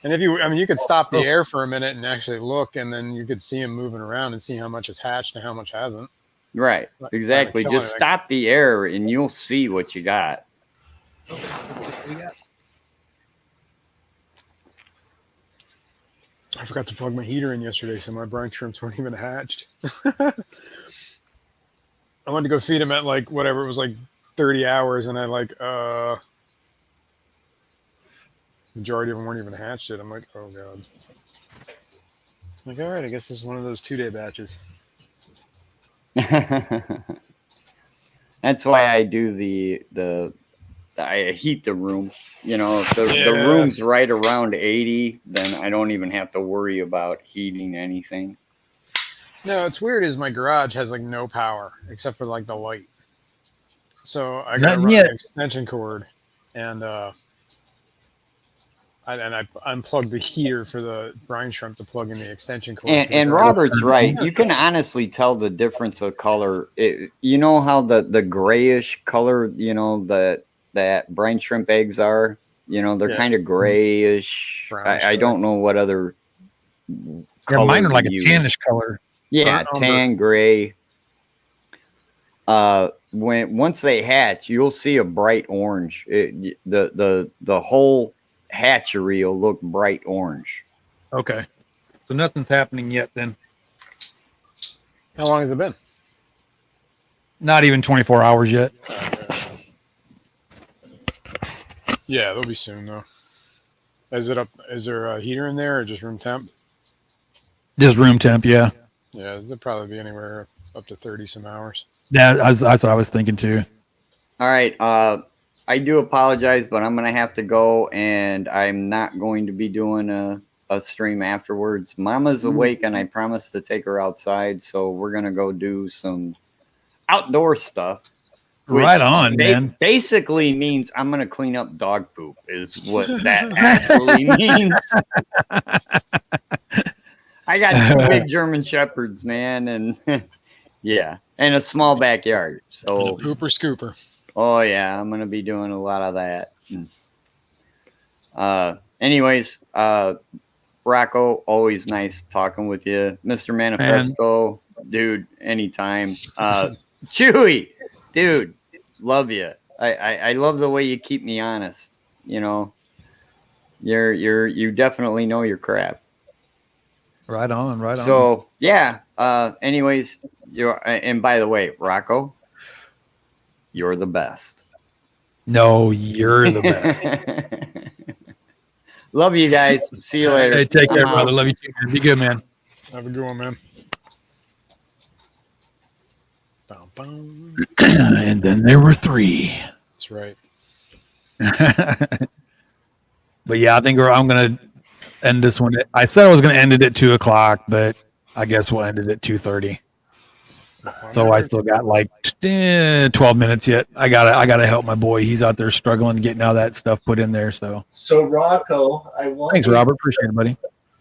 And if you could stop the air for a minute and actually look, and then you could see them moving around and see how much is hatched and how much hasn't. Right. It's Exactly. kinda Just stop the air and you'll see what you got. I forgot to plug my heater in yesterday, so my brine shrimps weren't even hatched. I wanted to go feed them at like whatever it was, like 30 hours, and majority of them weren't even hatched yet. I'm like, oh god. I'm like, all right, I guess this is one of those 2-day batches. That's why I do I heat the room. You know, if the room's right around 80, then I don't even have to worry about heating anything. No, it's weird is my garage has like no power except for like the light. So I got to run an extension cord, and I unplugged the heater for the brine shrimp to plug in the extension cord. And Robert's right. You can honestly tell the difference of color. You know how the grayish color, you know, that brine shrimp eggs are? You know, they're kind of grayish. I don't know what other color. Mine are like a tannish color. Yeah, tan gray. Once they hatch, you'll see a bright orange. The whole hatchery will look bright orange. Okay. So nothing's happening yet then. How long has it been? Not even 24 hours yet. Yeah, they'll be soon though. Is there a heater in there or just room temp? Just room temp, yeah. Yeah, it'll probably be anywhere up to 30 some hours. Yeah, that's what I was thinking too. All right. I do apologize, but I'm gonna have to go, and I'm not going to be doing a stream afterwards. Mama's awake, and I promised to take her outside, so we're gonna go do some outdoor stuff. Right on, man. Basically means I'm gonna clean up dog poop. Is what that actually means. I got 2 big German shepherds, man, and yeah, and a small backyard. So And a pooper scooper. oh yeah, I'm gonna be doing a lot of that. Anyways, Rocko, always nice talking with you, Mr. Manifesto, dude. Anytime. Chewy, dude, love you. I love the way you keep me honest. You know, you definitely know your crap. Right on, right on. So yeah. Anyways, and by the way, Rocko, you're the best. No, you're the best. Love you guys. See you later. Hey, take care, I'm brother. out. Love you too, man. Be good, man. Have a good one, man. Bum, bum. And then there were 3. That's right. But yeah, I think I'm gonna end this one. I said I was gonna end it at 2:00, but I guess we'll end it at 2:30. So I still got like 12 minutes yet. I gotta help my boy. He's out there struggling getting all that stuff put in there. So Rocko, thanks, Robert. Appreciate it, buddy.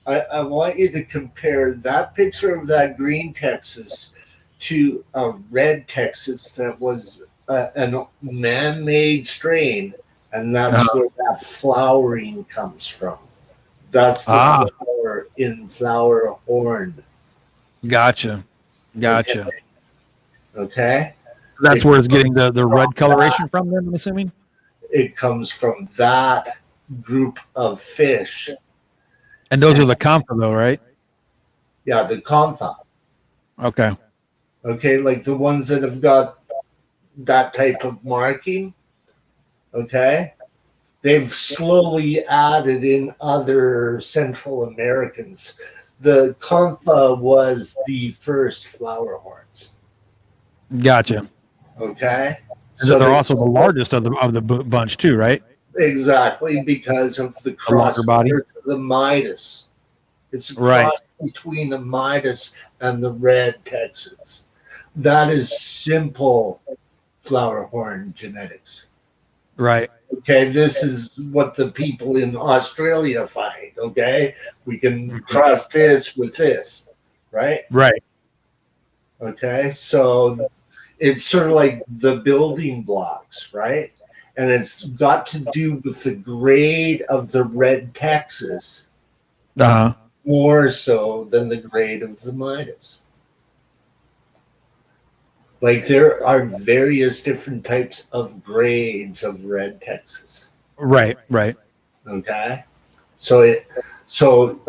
I want you to compare that picture of that green Texas to a red Texas that was a man-made strain, and that's where that flowering comes from. That's the flower in flower horn. Gotcha. Okay. That's where it's getting the red coloration from. Then I'm assuming it comes from that group of fish. And those are the Comfa, though, right? Yeah, the Comfa. Okay. Okay, like the ones that have got that type of marking. Okay. They've slowly added in other Central Americans. The Comfa was the first flower horns. Gotcha. Okay. And so they're also the largest of the bunch too, right? Exactly, because of the cross body. The Midas. It's a Right. cross between the Midas and the red Texas. That is simple flower horn genetics. Right. Okay, this is what the people in Australia find. Okay, we can cross this with this, right? Right. Okay, so it's sort of like the building blocks, right? And it's got to do with the grade of the red Texas more so than the grade of the Midas. Like there are various different types of grades of red Texas. Right. Okay, so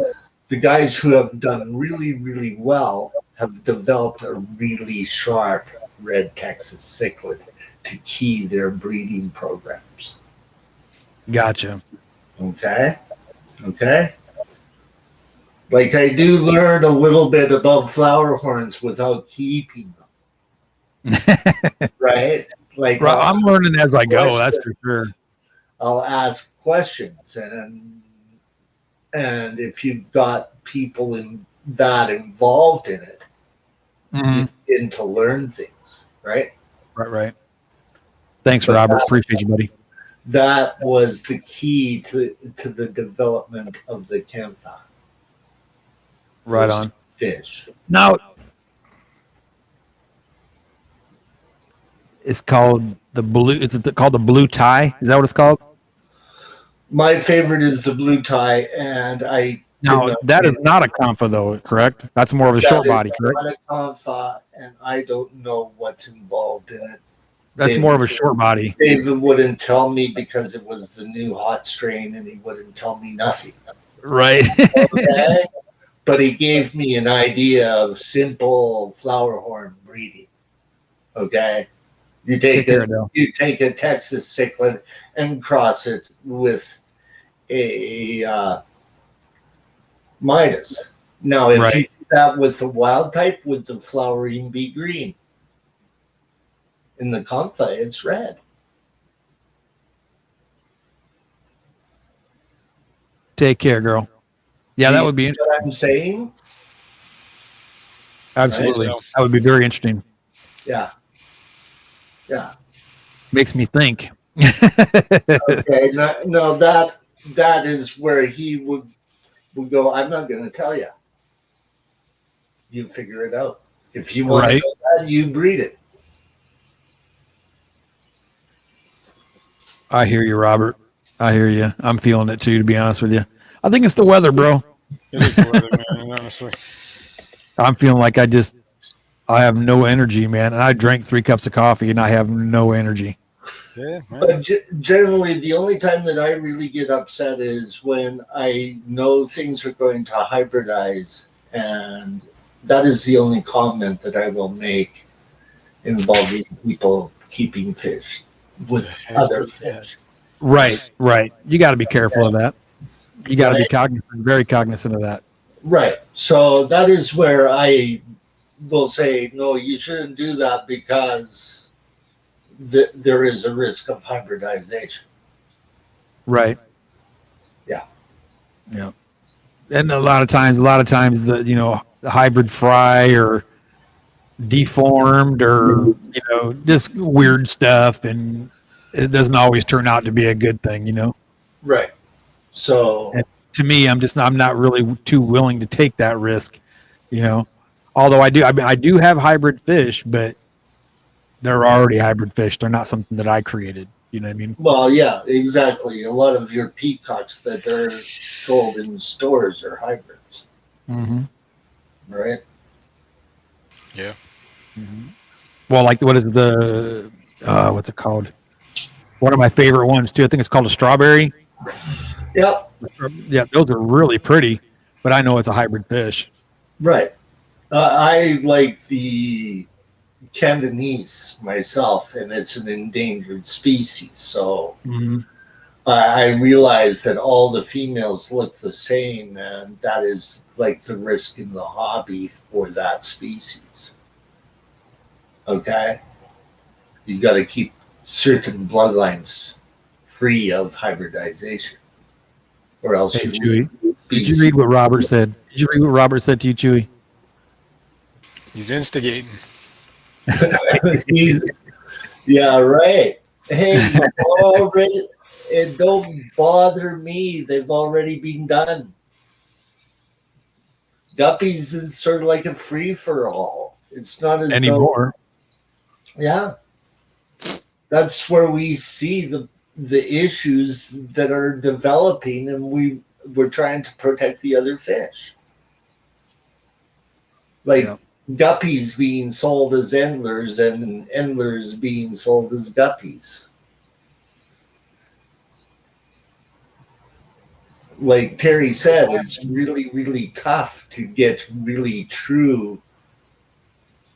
the guys who have done really, really well have developed a really sharp red Texas cichlid to key their breeding programs. Gotcha. Okay. Like I do learn a little bit about flower horns without keeping them. Right? Like I'm learning as I go, that's for sure. I'll ask questions, and if you've got people involved in it, you begin to learn things, right? Right. Thanks, Robert. Appreciate you, buddy. That was the key to the development of the camphor. Right on. Fish. Now, it's called the blue. Is it called the blue tie? Is that what it's called? My favorite is the blue tie, and that is not a Comfa, though, correct? That's more of a short body, correct? Not a Comfa, and I don't know what's involved in it. That's more of a short body. David wouldn't tell me because it was the new hot strain, and he wouldn't tell me nothing. Right. Okay? But he gave me an idea of simple flower horn breeding. Okay? You take a Texas cichlid and cross it with a Midas. Now, if you do that with the wild type, would the flowering be green? In the Comfa, it's red. Take care, girl. Yeah, that would be what I'm saying. absolutely. Right. That would be very interesting. Yeah. Yeah. Makes me think. Okay. No, that is where he would go. I'm not going to tell you. You figure it out. If you want Right. to know that, you breed it. I hear you, Robert. I hear you. I'm feeling it too, to be honest with you. I think it's the weather, bro. It is the weather, man. Honestly, I'm feeling like I have no energy, man. And I drank 3 cups of coffee and I have no energy. yeah. Man. But generally, the only time that I really get upset is when I know things are going to hybridize, and that is the only comment that I will make involving people keeping fish with other fish. Right. You got to be careful of that. You got to be very cognizant of that. Right. So that is where I will say, no, you shouldn't do that because there is a risk of hybridization. Right. Yeah. Yeah. And a lot of times the hybrid fry or deformed or just weird stuff, and it doesn't always turn out to be a good thing. Right. So And to me, I'm not really too willing to take that risk. Although I do have hybrid fish, but they're already hybrid fish. They're not something that I created. You know what I mean? well, yeah, exactly. A lot of your peacocks that are sold in stores are hybrids, Mm-hmm. right? Yeah. Mm-hmm. Well, like what is what's it called? One of my favorite ones too. I think it's called a strawberry. Yep. Yeah, those are really pretty, but I know it's a hybrid fish. Right. I like the Cantonese myself, and it's an endangered species. So Mm-hmm. I realize that all the females look the same, and that is like the risk in the hobby for that species. Okay? You got to keep certain bloodlines free of hybridization, or else Hey, you Chewy, lose the did you read what Robert said? Did you read what Robert said to you, Chewy? He's instigating. Yeah, right. Hey, already, it don't bother me. They've already been done. Guppies is sort of like a free for all. It's not as Anymore. though. Yeah, that's where we see the issues that are developing, and we're trying to protect the other fish. Like Yeah. guppies being sold as endlers and endlers being sold as guppies. Like Terry said, it's really, really tough to get really true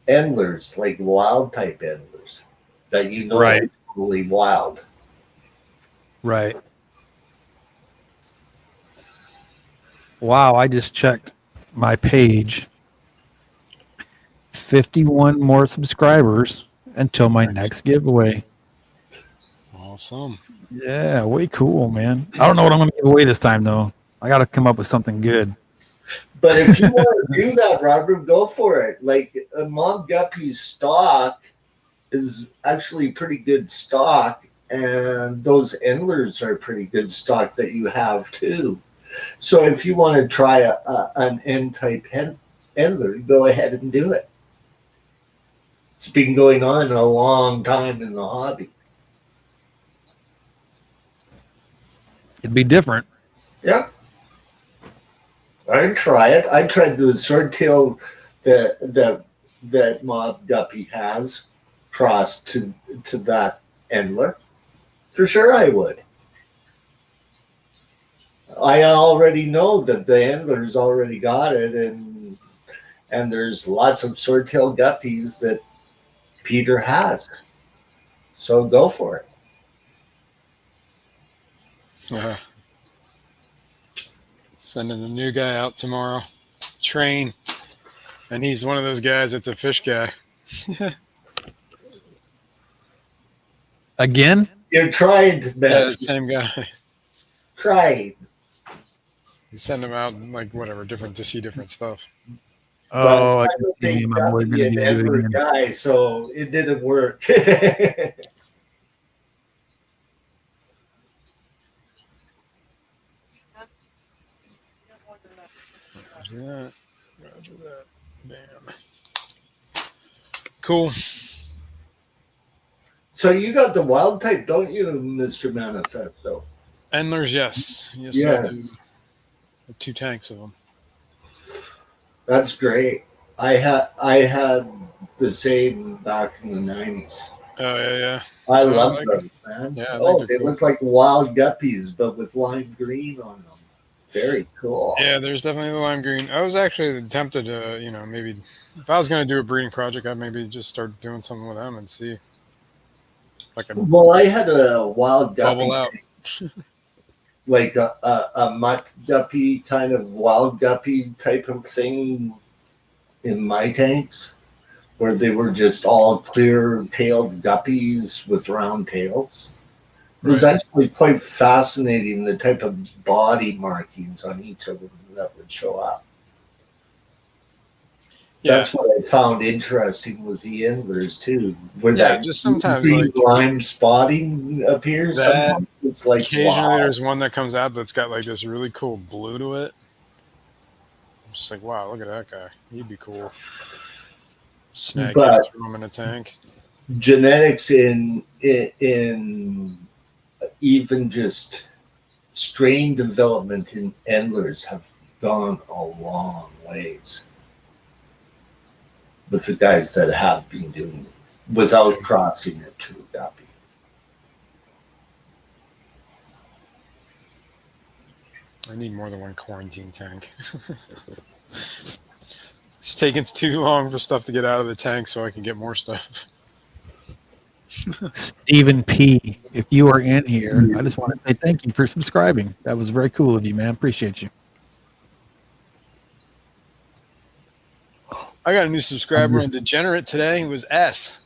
endlers, like wild type endlers, that Right. are totally wild. Right. Wow, I just checked my page. 51 more subscribers until my next giveaway. Awesome. Yeah, way cool, man. I don't know what I'm going to give away this time, though. I got to come up with something good. But if you want to do that, Robert, go for it. Like a Mom Guppy's stock is actually pretty good stock, and those endlers are pretty good stock that you have too. So if you want to try an N-type endler, go ahead and do it. It's been going on a long time in the hobby. It'd be different. Yeah. I'd try it. I tried the swordtail that Mob Guppy has crossed to that endler. For sure I would. I already know that the endler's already got it, and there's lots of swordtail guppies that Peter has. So go for it. Sending the new guy out tomorrow. Train. And he's one of those guys that's a fish guy. Again? You're trying to Yeah, mess that same guy. trying. You send them out like whatever, different to see different stuff. But Oh, I I'm can a see me big and my boy Duffy gonna and get to do it Ember again. guy, so it didn't work. Roger that. Roger that. Bam. Cool. So you got the wild type, don't you, Mr. Manifesto? Endlers, yes. Yes, I do. Yes. 2 tanks of them. That's great. I had the same back in the 90s. Oh, yeah. I No, I love like those, man. Yeah, I think Oh, they're they cool. look like wild guppies, but with lime green on them. Very cool. Yeah, there's definitely the lime green. I was actually tempted to, maybe if I was going to do a breeding project, I'd maybe just start doing something with them and see. Like a Well, I had a wild bubble guppy, out. like a mutt guppy kind of wild guppy type of thing in my tanks, where they were just all clear-tailed guppies with round tails. It was Right. actually quite fascinating, the type of body markings on each of them that would show up. Yeah. That's what I found interesting with the Endlers too, where Yeah, that just sometimes, green like, lime spotting appears. that Sometimes it's like, occasionally wow. there's one that comes out that's got like this really cool blue to it. I'm just like, wow, look at that guy. He'd be cool. Snag him, But throw him in a tank. genetics in even just strain development in Endlers have gone a long ways with the guys that have been doing it without crossing it to a guppy. I need more than one quarantine tank. It's taking too long for stuff to get out of the tank so I can get more stuff. Stephen P, if you are in here, I just want to say thank you for subscribing. That was very cool of you, man. Appreciate you. I got a new subscriber on Degenerate today. It was S.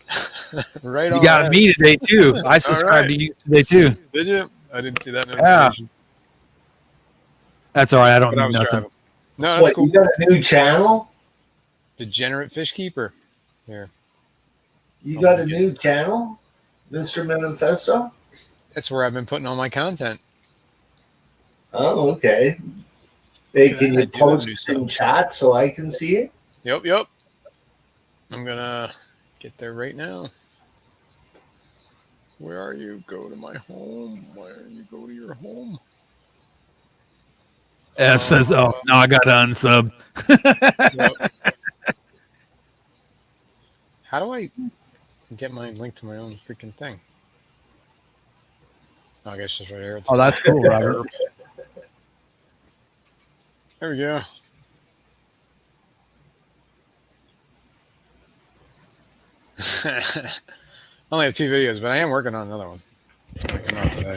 Right on. You got S. me today too. I subscribed to you today too. Did you? I didn't see that notification. That's all right. I don't But I need was nothing. driving. No, that's What, cool. you got a new channel? Degenerate Fish Keeper. Here. You got a new channel, Mr. Manifesto? That's where I've been putting all my content. Oh, okay. Hey, Look at can that, I you do have post new in stuff. chat so I can see it? Yep. I'm gonna get there right now. Where are you? Go to my home. Where you go to your home? S says, "Oh no, I got to unsub." Yep. How do I get my link to my own freaking thing? Oh, I guess it's right here. Oh, that's cool, Robert. There we go. I only have 2 videos, but I am working on another one. Come out today.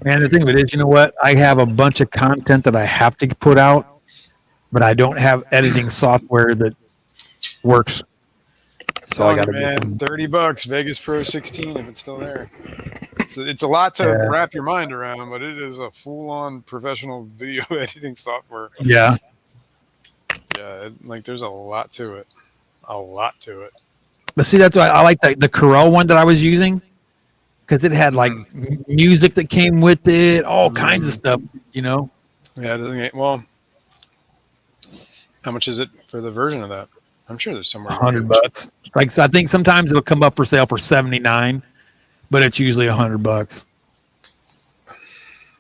Man, the thing of it is, you know what? I have a bunch of content that I have to put out, but I don't have editing software that works. So I got to man, $30 Vegas Pro 16 if it's still there. It's a lot to wrap your mind around, but it is a full-on professional video editing software. Yeah. Yeah, like there's a lot to it. A lot to it. But see, that's why I like the Corel one that I was using, because it had like music that came with it, all kinds of stuff, you know. Yeah, it doesn't. Well, how much is it for the version of that? I'm sure there's somewhere. $100. Like, so I think sometimes it'll come up for sale for $79, but it's usually $100.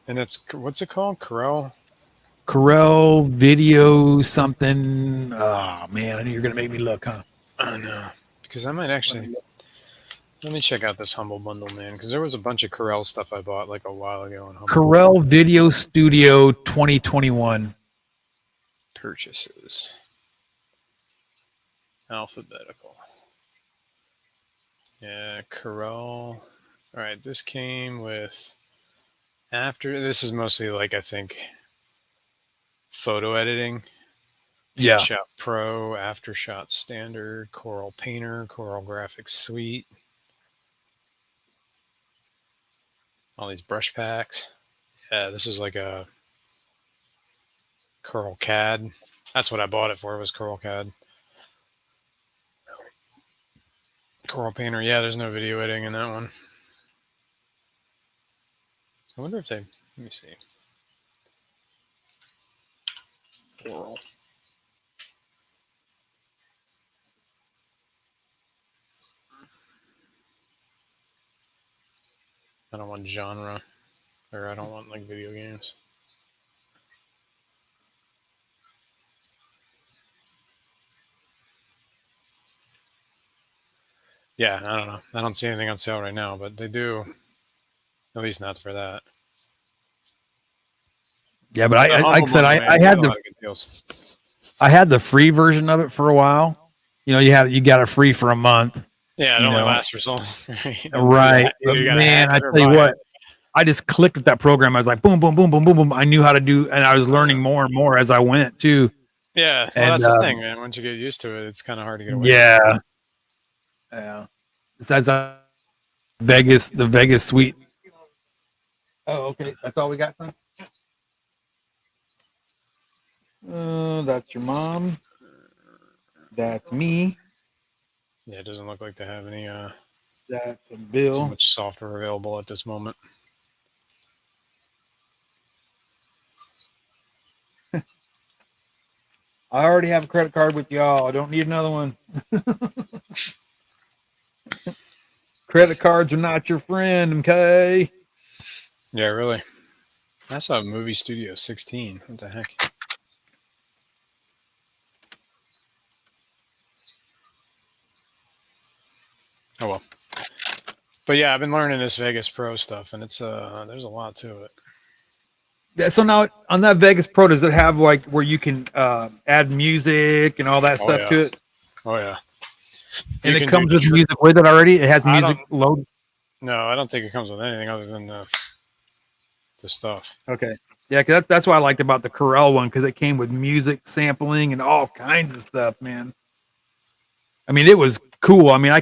And it's, what's it called? Corel video something. Oh man, I knew you're gonna make me look, huh? I know, because I might actually. Let me check out this Humble Bundle, man, because there was a bunch of Corel stuff I bought like a while ago. On Humble Corel Video Studio 2021 purchases. Alphabetical. Yeah, Corel. All right, this came with. After this is mostly like I think photo editing. Yeah. Shot Pro, Aftershot Standard, Coral Painter, Coral Graphics Suite. All these brush packs. Yeah, this is like a Curl CAD. That's what I bought it for. Was Curl CAD. Coral Painter. Yeah, there's no video editing in that one. I wonder if they. Let me see. Coral. I don't want genre, or I don't want like video games. Yeah, I don't know. I don't see anything on sale right now, but they do. At least not for that. Yeah, but I like I said, I had the free version of it for a while. You know, you got it free for a month. Yeah, it only lasts for so long. Right. But man, I tell you what, I just clicked with that program. I was like, boom, boom, boom, boom, boom, boom. I knew how to do, and I was learning more and more as I went too. Yeah, well, that's the thing, man. Once you get used to it, it's kind of hard to get away. Yeah. Yeah. Besides the Vegas suite. Oh, okay. That's all we got, son? That's your mom. That's me. Yeah, it doesn't look like they have any that's a bill. Too much software available at this moment. I already have a credit card with y'all. I don't need another one. Credit cards are not your friend, okay? Yeah, really. I saw Movie Studio 16. What the heck? Oh well. But yeah, I've been learning this Vegas Pro stuff, and it's there's a lot to it. Yeah, so now on that Vegas Pro, does it have like where you can add music and all that stuff to it? Oh yeah. And it comes with music with it already? It has music loaded? No, I don't think it comes with anything other than the stuff. Okay. Yeah, because that's what I liked about the Corel one, because it came with music sampling and all kinds of stuff, man. I mean, it was cool. I mean,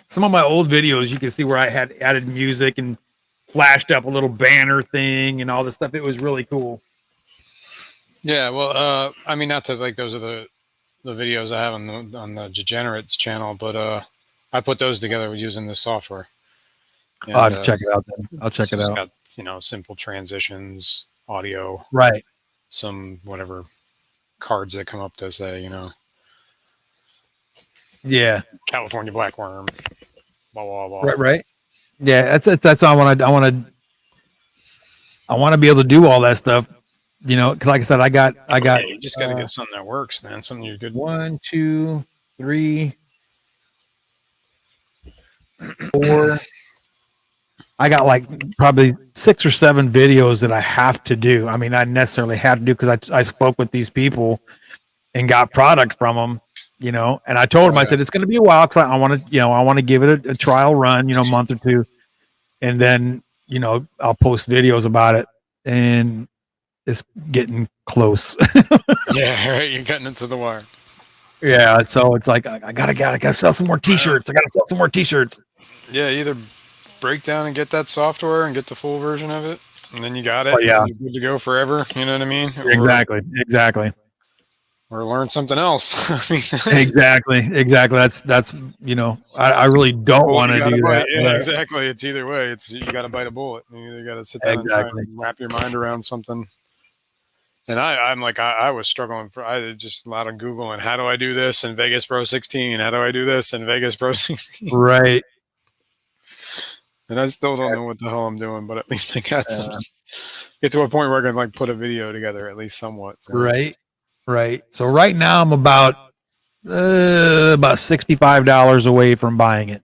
some of my old videos, you can see where I had added music and flashed up a little banner thing and all this stuff. It was really cool. Yeah, well, I mean, not to like those are the videos I have on the Degenerates channel, but I put those together using this software. And, I'll have to check it out then. I'll check it out. It's got, simple transitions, audio, right? Some whatever cards that come up to say, yeah, California Blackworm, blah blah blah. Right. Yeah, that's all I want to be able to do all that stuff. Cause like I said, I got. Yeah, you just got to get something that works, man. Something you're good. 1, 2, 3, 4. I got like probably 6 or 7 videos that I have to do. I mean, I necessarily have to do because I spoke with these people and got product from them. And I told them, I said, it's going to be a while because I want to give it a trial run, a month or 2. And then, I'll post videos about it, and it's getting close. Yeah, right. You're getting into the wire. Yeah. So it's like, I gotta sell some more t-shirts. Yeah. Either break down and get that software and get the full version of it, and then you got it. Oh, yeah. You're good to go forever. You know what I mean? Exactly. Or learn something else. Exactly. That's I really don't want to do that. Yeah, exactly. It's either way. You got to bite a bullet. You either got to sit down and try and wrap your mind around something. And I'm like, I was struggling I did just a lot of Google and how do I do this in Vegas Pro 16? How do I do this in Vegas Pro 16? Right. And I still don't know what the hell I'm doing, but at least I got some. Get to a point where I can like put a video together, at least somewhat. Right. So right now I'm about $65 away from buying it.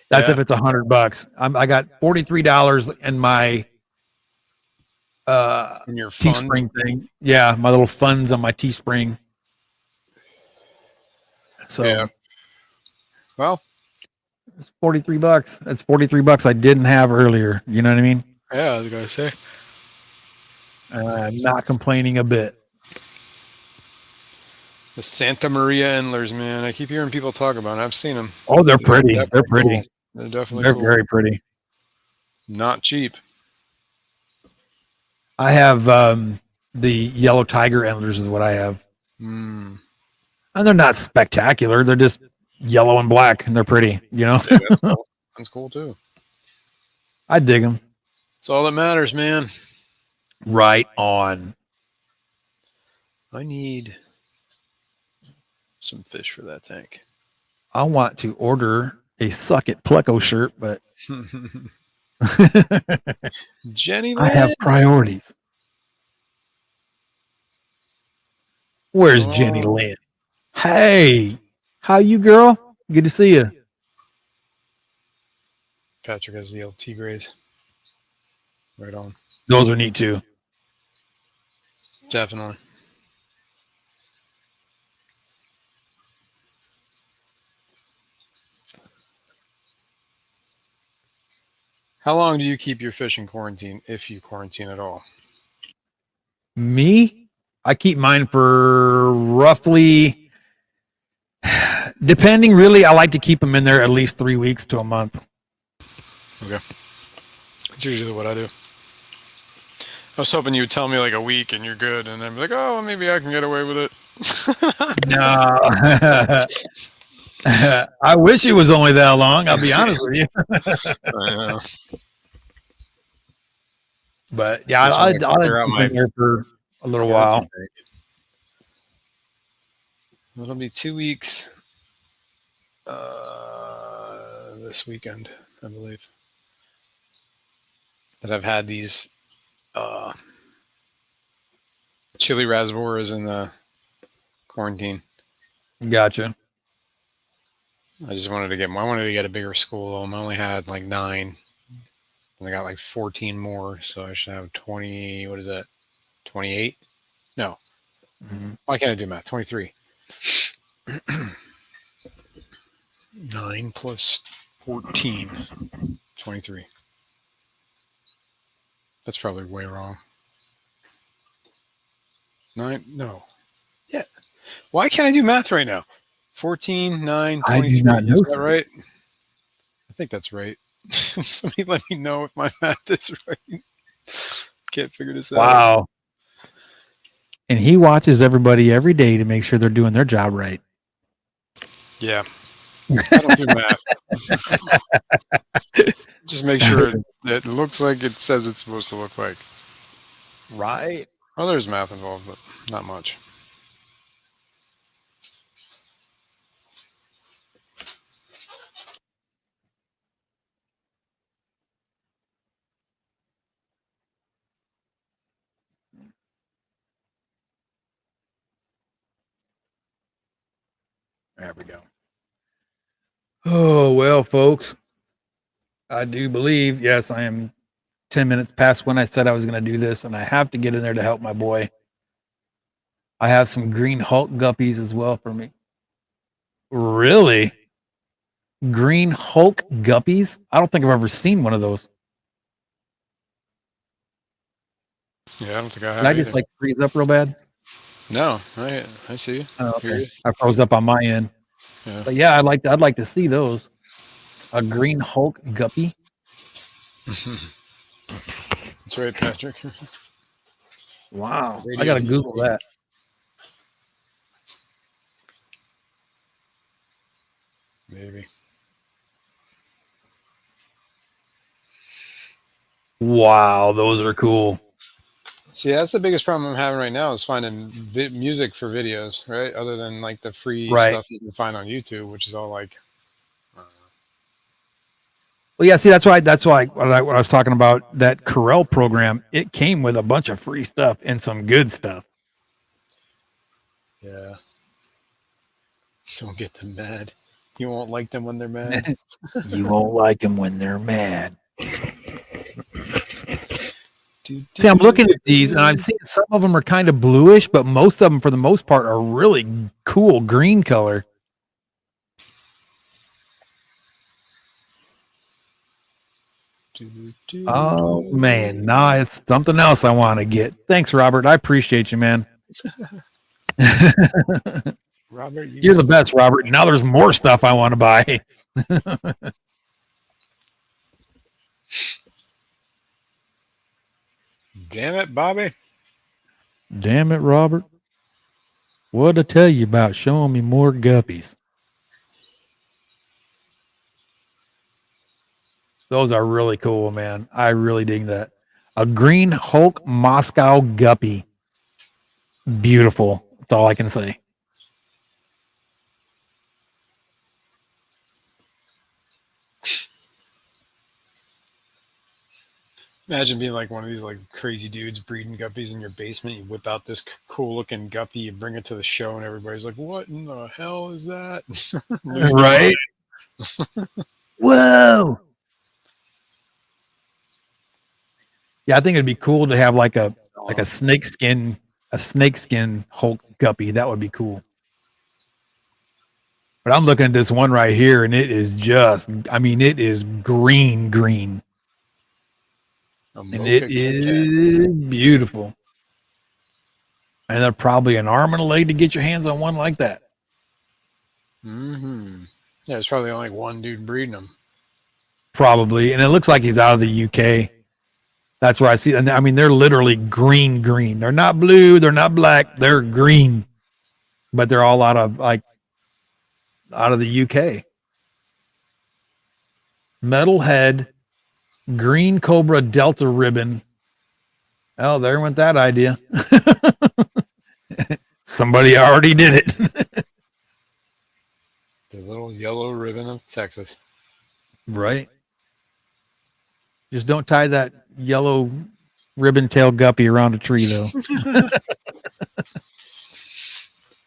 That's if it's $100. I got $43 in my in your Teespring thing. Yeah, my little funds on my Teespring. So yeah. Well, it's $43. That's $43 I didn't have earlier. You know what I mean? Yeah, I was gonna say. I'm not complaining a bit. The Santa Maria Endlers, man. I keep hearing people talk about it. I've seen them. Oh, they're pretty. They're pretty. Cool. They're definitely They're cool. very pretty. Not cheap. I have the yellow tiger antlers is what I have. Mm. And they're not spectacular. They're just yellow and black, and they're pretty, you know? Yeah, that's cool. That's cool, too. I dig them. That's all that matters, man. Right on. I need some fish for that tank. I want to order a Suck It Pleco shirt, but Jenny I have Lynn. priorities. Where's Oh. Jenny Lynn? Hey, how you, girl? Good to see you. Patrick has the LT Grays. Right on. Those are neat too. Definitely. How long do you keep your fish in quarantine, if you quarantine at all? Me? I keep mine for roughly, depending really, I like to keep them in there at least 3 weeks to a month. Okay. That's usually what I do. I was hoping you would tell me like a week and you're good, and then be like, oh, well, maybe I can get away with it. No. I wish it was only that long, I'll be honest with you. I know. But yeah, Just I'll wanna clear out keep my them there for a little Yeah, while. that's okay. It'll be 2 weeks this weekend, I believe, that I've had these chili raspberries in the quarantine. Gotcha. I just wanted to get I wanted to get a bigger school of them. I only had like 9, and I got like 14 more, so I should have 20. What is that? 28? No. Why can't I do math? 23. 9 plus 14. 23. That's probably way wrong. 9? No. Yeah. Why can't I do math right now? 14, 9, I do 23. not know, Is that sir. right? I think that's right. Somebody let me know if my math is right. Can't figure this out. Wow. And he watches everybody every day to make sure they're doing their job right. Yeah. I don't do math. Just make sure it looks like it says it's supposed to look like. Right. Oh, there's math involved, but not much. There we go. Oh, well, folks, I do believe, yes, I am 10 minutes past when I said I was going to do this, and I have to get in there to help my boy. I have some green Hulk guppies as well for me. Really? Green Hulk guppies? I don't think I've ever seen one of those. Yeah, I don't think I Did have I either. just like freeze up real bad? No, I see you. Oh, Hear okay. you. I froze up on my end. Yeah. But yeah, I'd like to see those. A green Hulk guppy. That's right, Patrick. Wow. I Radio gotta VC. Google that. Maybe. Wow, those are cool. See, that's the biggest problem I'm having right now is finding music for videos, right? Other than like the free Right. stuff you can find on YouTube, which is all like, Well, yeah, see, that's why when I was talking about that Corel program, it came with a bunch of free stuff and some good stuff. yeah. Don't get them mad. You won't like them when they're mad. You won't like them when they're mad. Do, See, I'm looking at these and I'm seeing some of them are kind of bluish, but most of them, for the most part, are really cool green color. Oh man, nah, it's something else I want to get. Thanks, Robert. I appreciate you, man. Robert, You're the best, Robert. Now there's more stuff I want to buy. Damn it, Bobby. Damn it, Robert. What to tell you about showing me more guppies? Those are really cool, man. I really dig that. A green Hulk Moscow guppy. Beautiful. That's all I can say. Imagine being like one of these like crazy dudes breeding guppies in your basement. You whip out this cool looking guppy, you bring it to the show, and everybody's like, "What in the hell is that?" Right? Whoa. Yeah, I think it'd be cool to have like a snakeskin Hulk guppy. That would be cool. But I'm looking at this one right here, and it is just, I mean, it is green. And it is beautiful. And there's probably an arm and a leg to get your hands on one like that. Mm-hmm. Yeah, there's probably only one dude breeding them. Probably. And it looks like he's out of the UK. That's where I see. And I mean, they're literally green. They're not blue. They're not black. They're green. But they're all out of the UK. Metal head, green cobra delta ribbon. Oh, there went that idea. Somebody already did it. The little yellow ribbon of Texas. Right. Just don't tie that yellow ribbon tail guppy around a tree, though.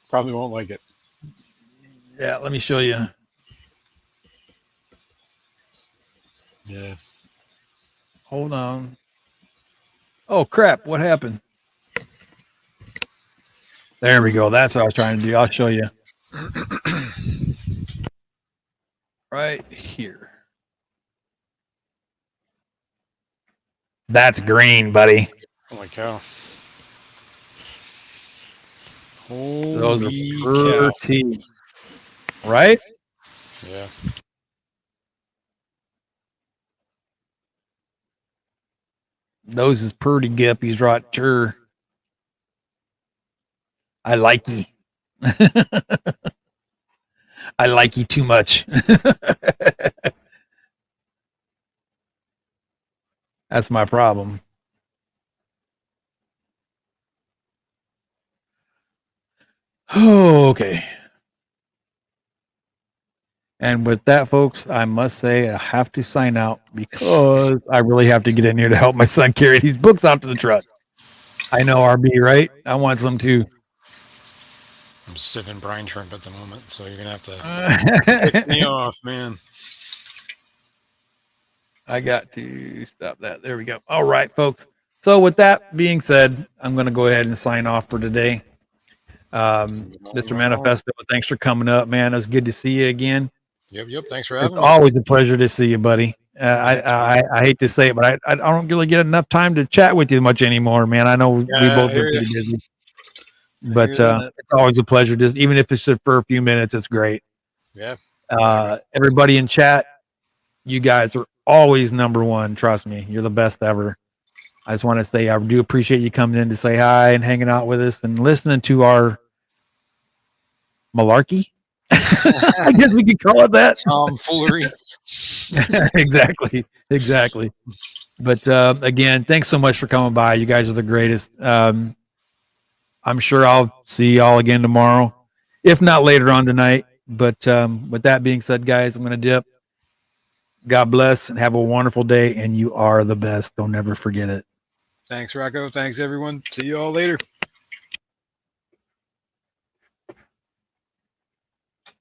Probably won't like it. Yeah, let me show you. Yeah. Hold on. Oh, crap. What happened? There we go. That's what I was trying to do. I'll show you. Right here. That's green, buddy. Holy cow. Those are Holy pretty. Right? Yeah. Those is pretty guppies, right? Sure. I like ye. I like you too much. That's my problem. Oh, okay. And with that, folks, I must say I have to sign out because I really have to get in here to help my son carry these books out to the truck. I know, RB, right? I want some too. I'm sipping brine shrimp at the moment, so you're going to have to pick me off, man. I got to stop that. There we go. All right, folks. So with that being said, I'm going to go ahead and sign off for today. Mr. Manifesto, thanks for coming up, man. It's good to see you again. Yep. Thanks for having me. It's always a pleasure to see you, buddy. I hate to say it, but I don't really get enough time to chat with you much anymore, man. I know we both are pretty busy. But it's always a pleasure. Just even if it's just for a few minutes, it's great. Yeah. Everybody in chat, you guys are always number one. Trust me, you're the best ever. I just want to say I do appreciate you coming in to say hi and hanging out with us and listening to our malarkey. I guess we could call it that. Tomfoolery. Exactly. But again, thanks so much for coming by. You guys are the greatest. I'm sure I'll see y'all again tomorrow, if not later on tonight. But with that being said, guys, I'm going to dip. God bless and have a wonderful day. And you are the best. Don't ever forget it. Thanks, Rocko. Thanks, everyone. See you all later.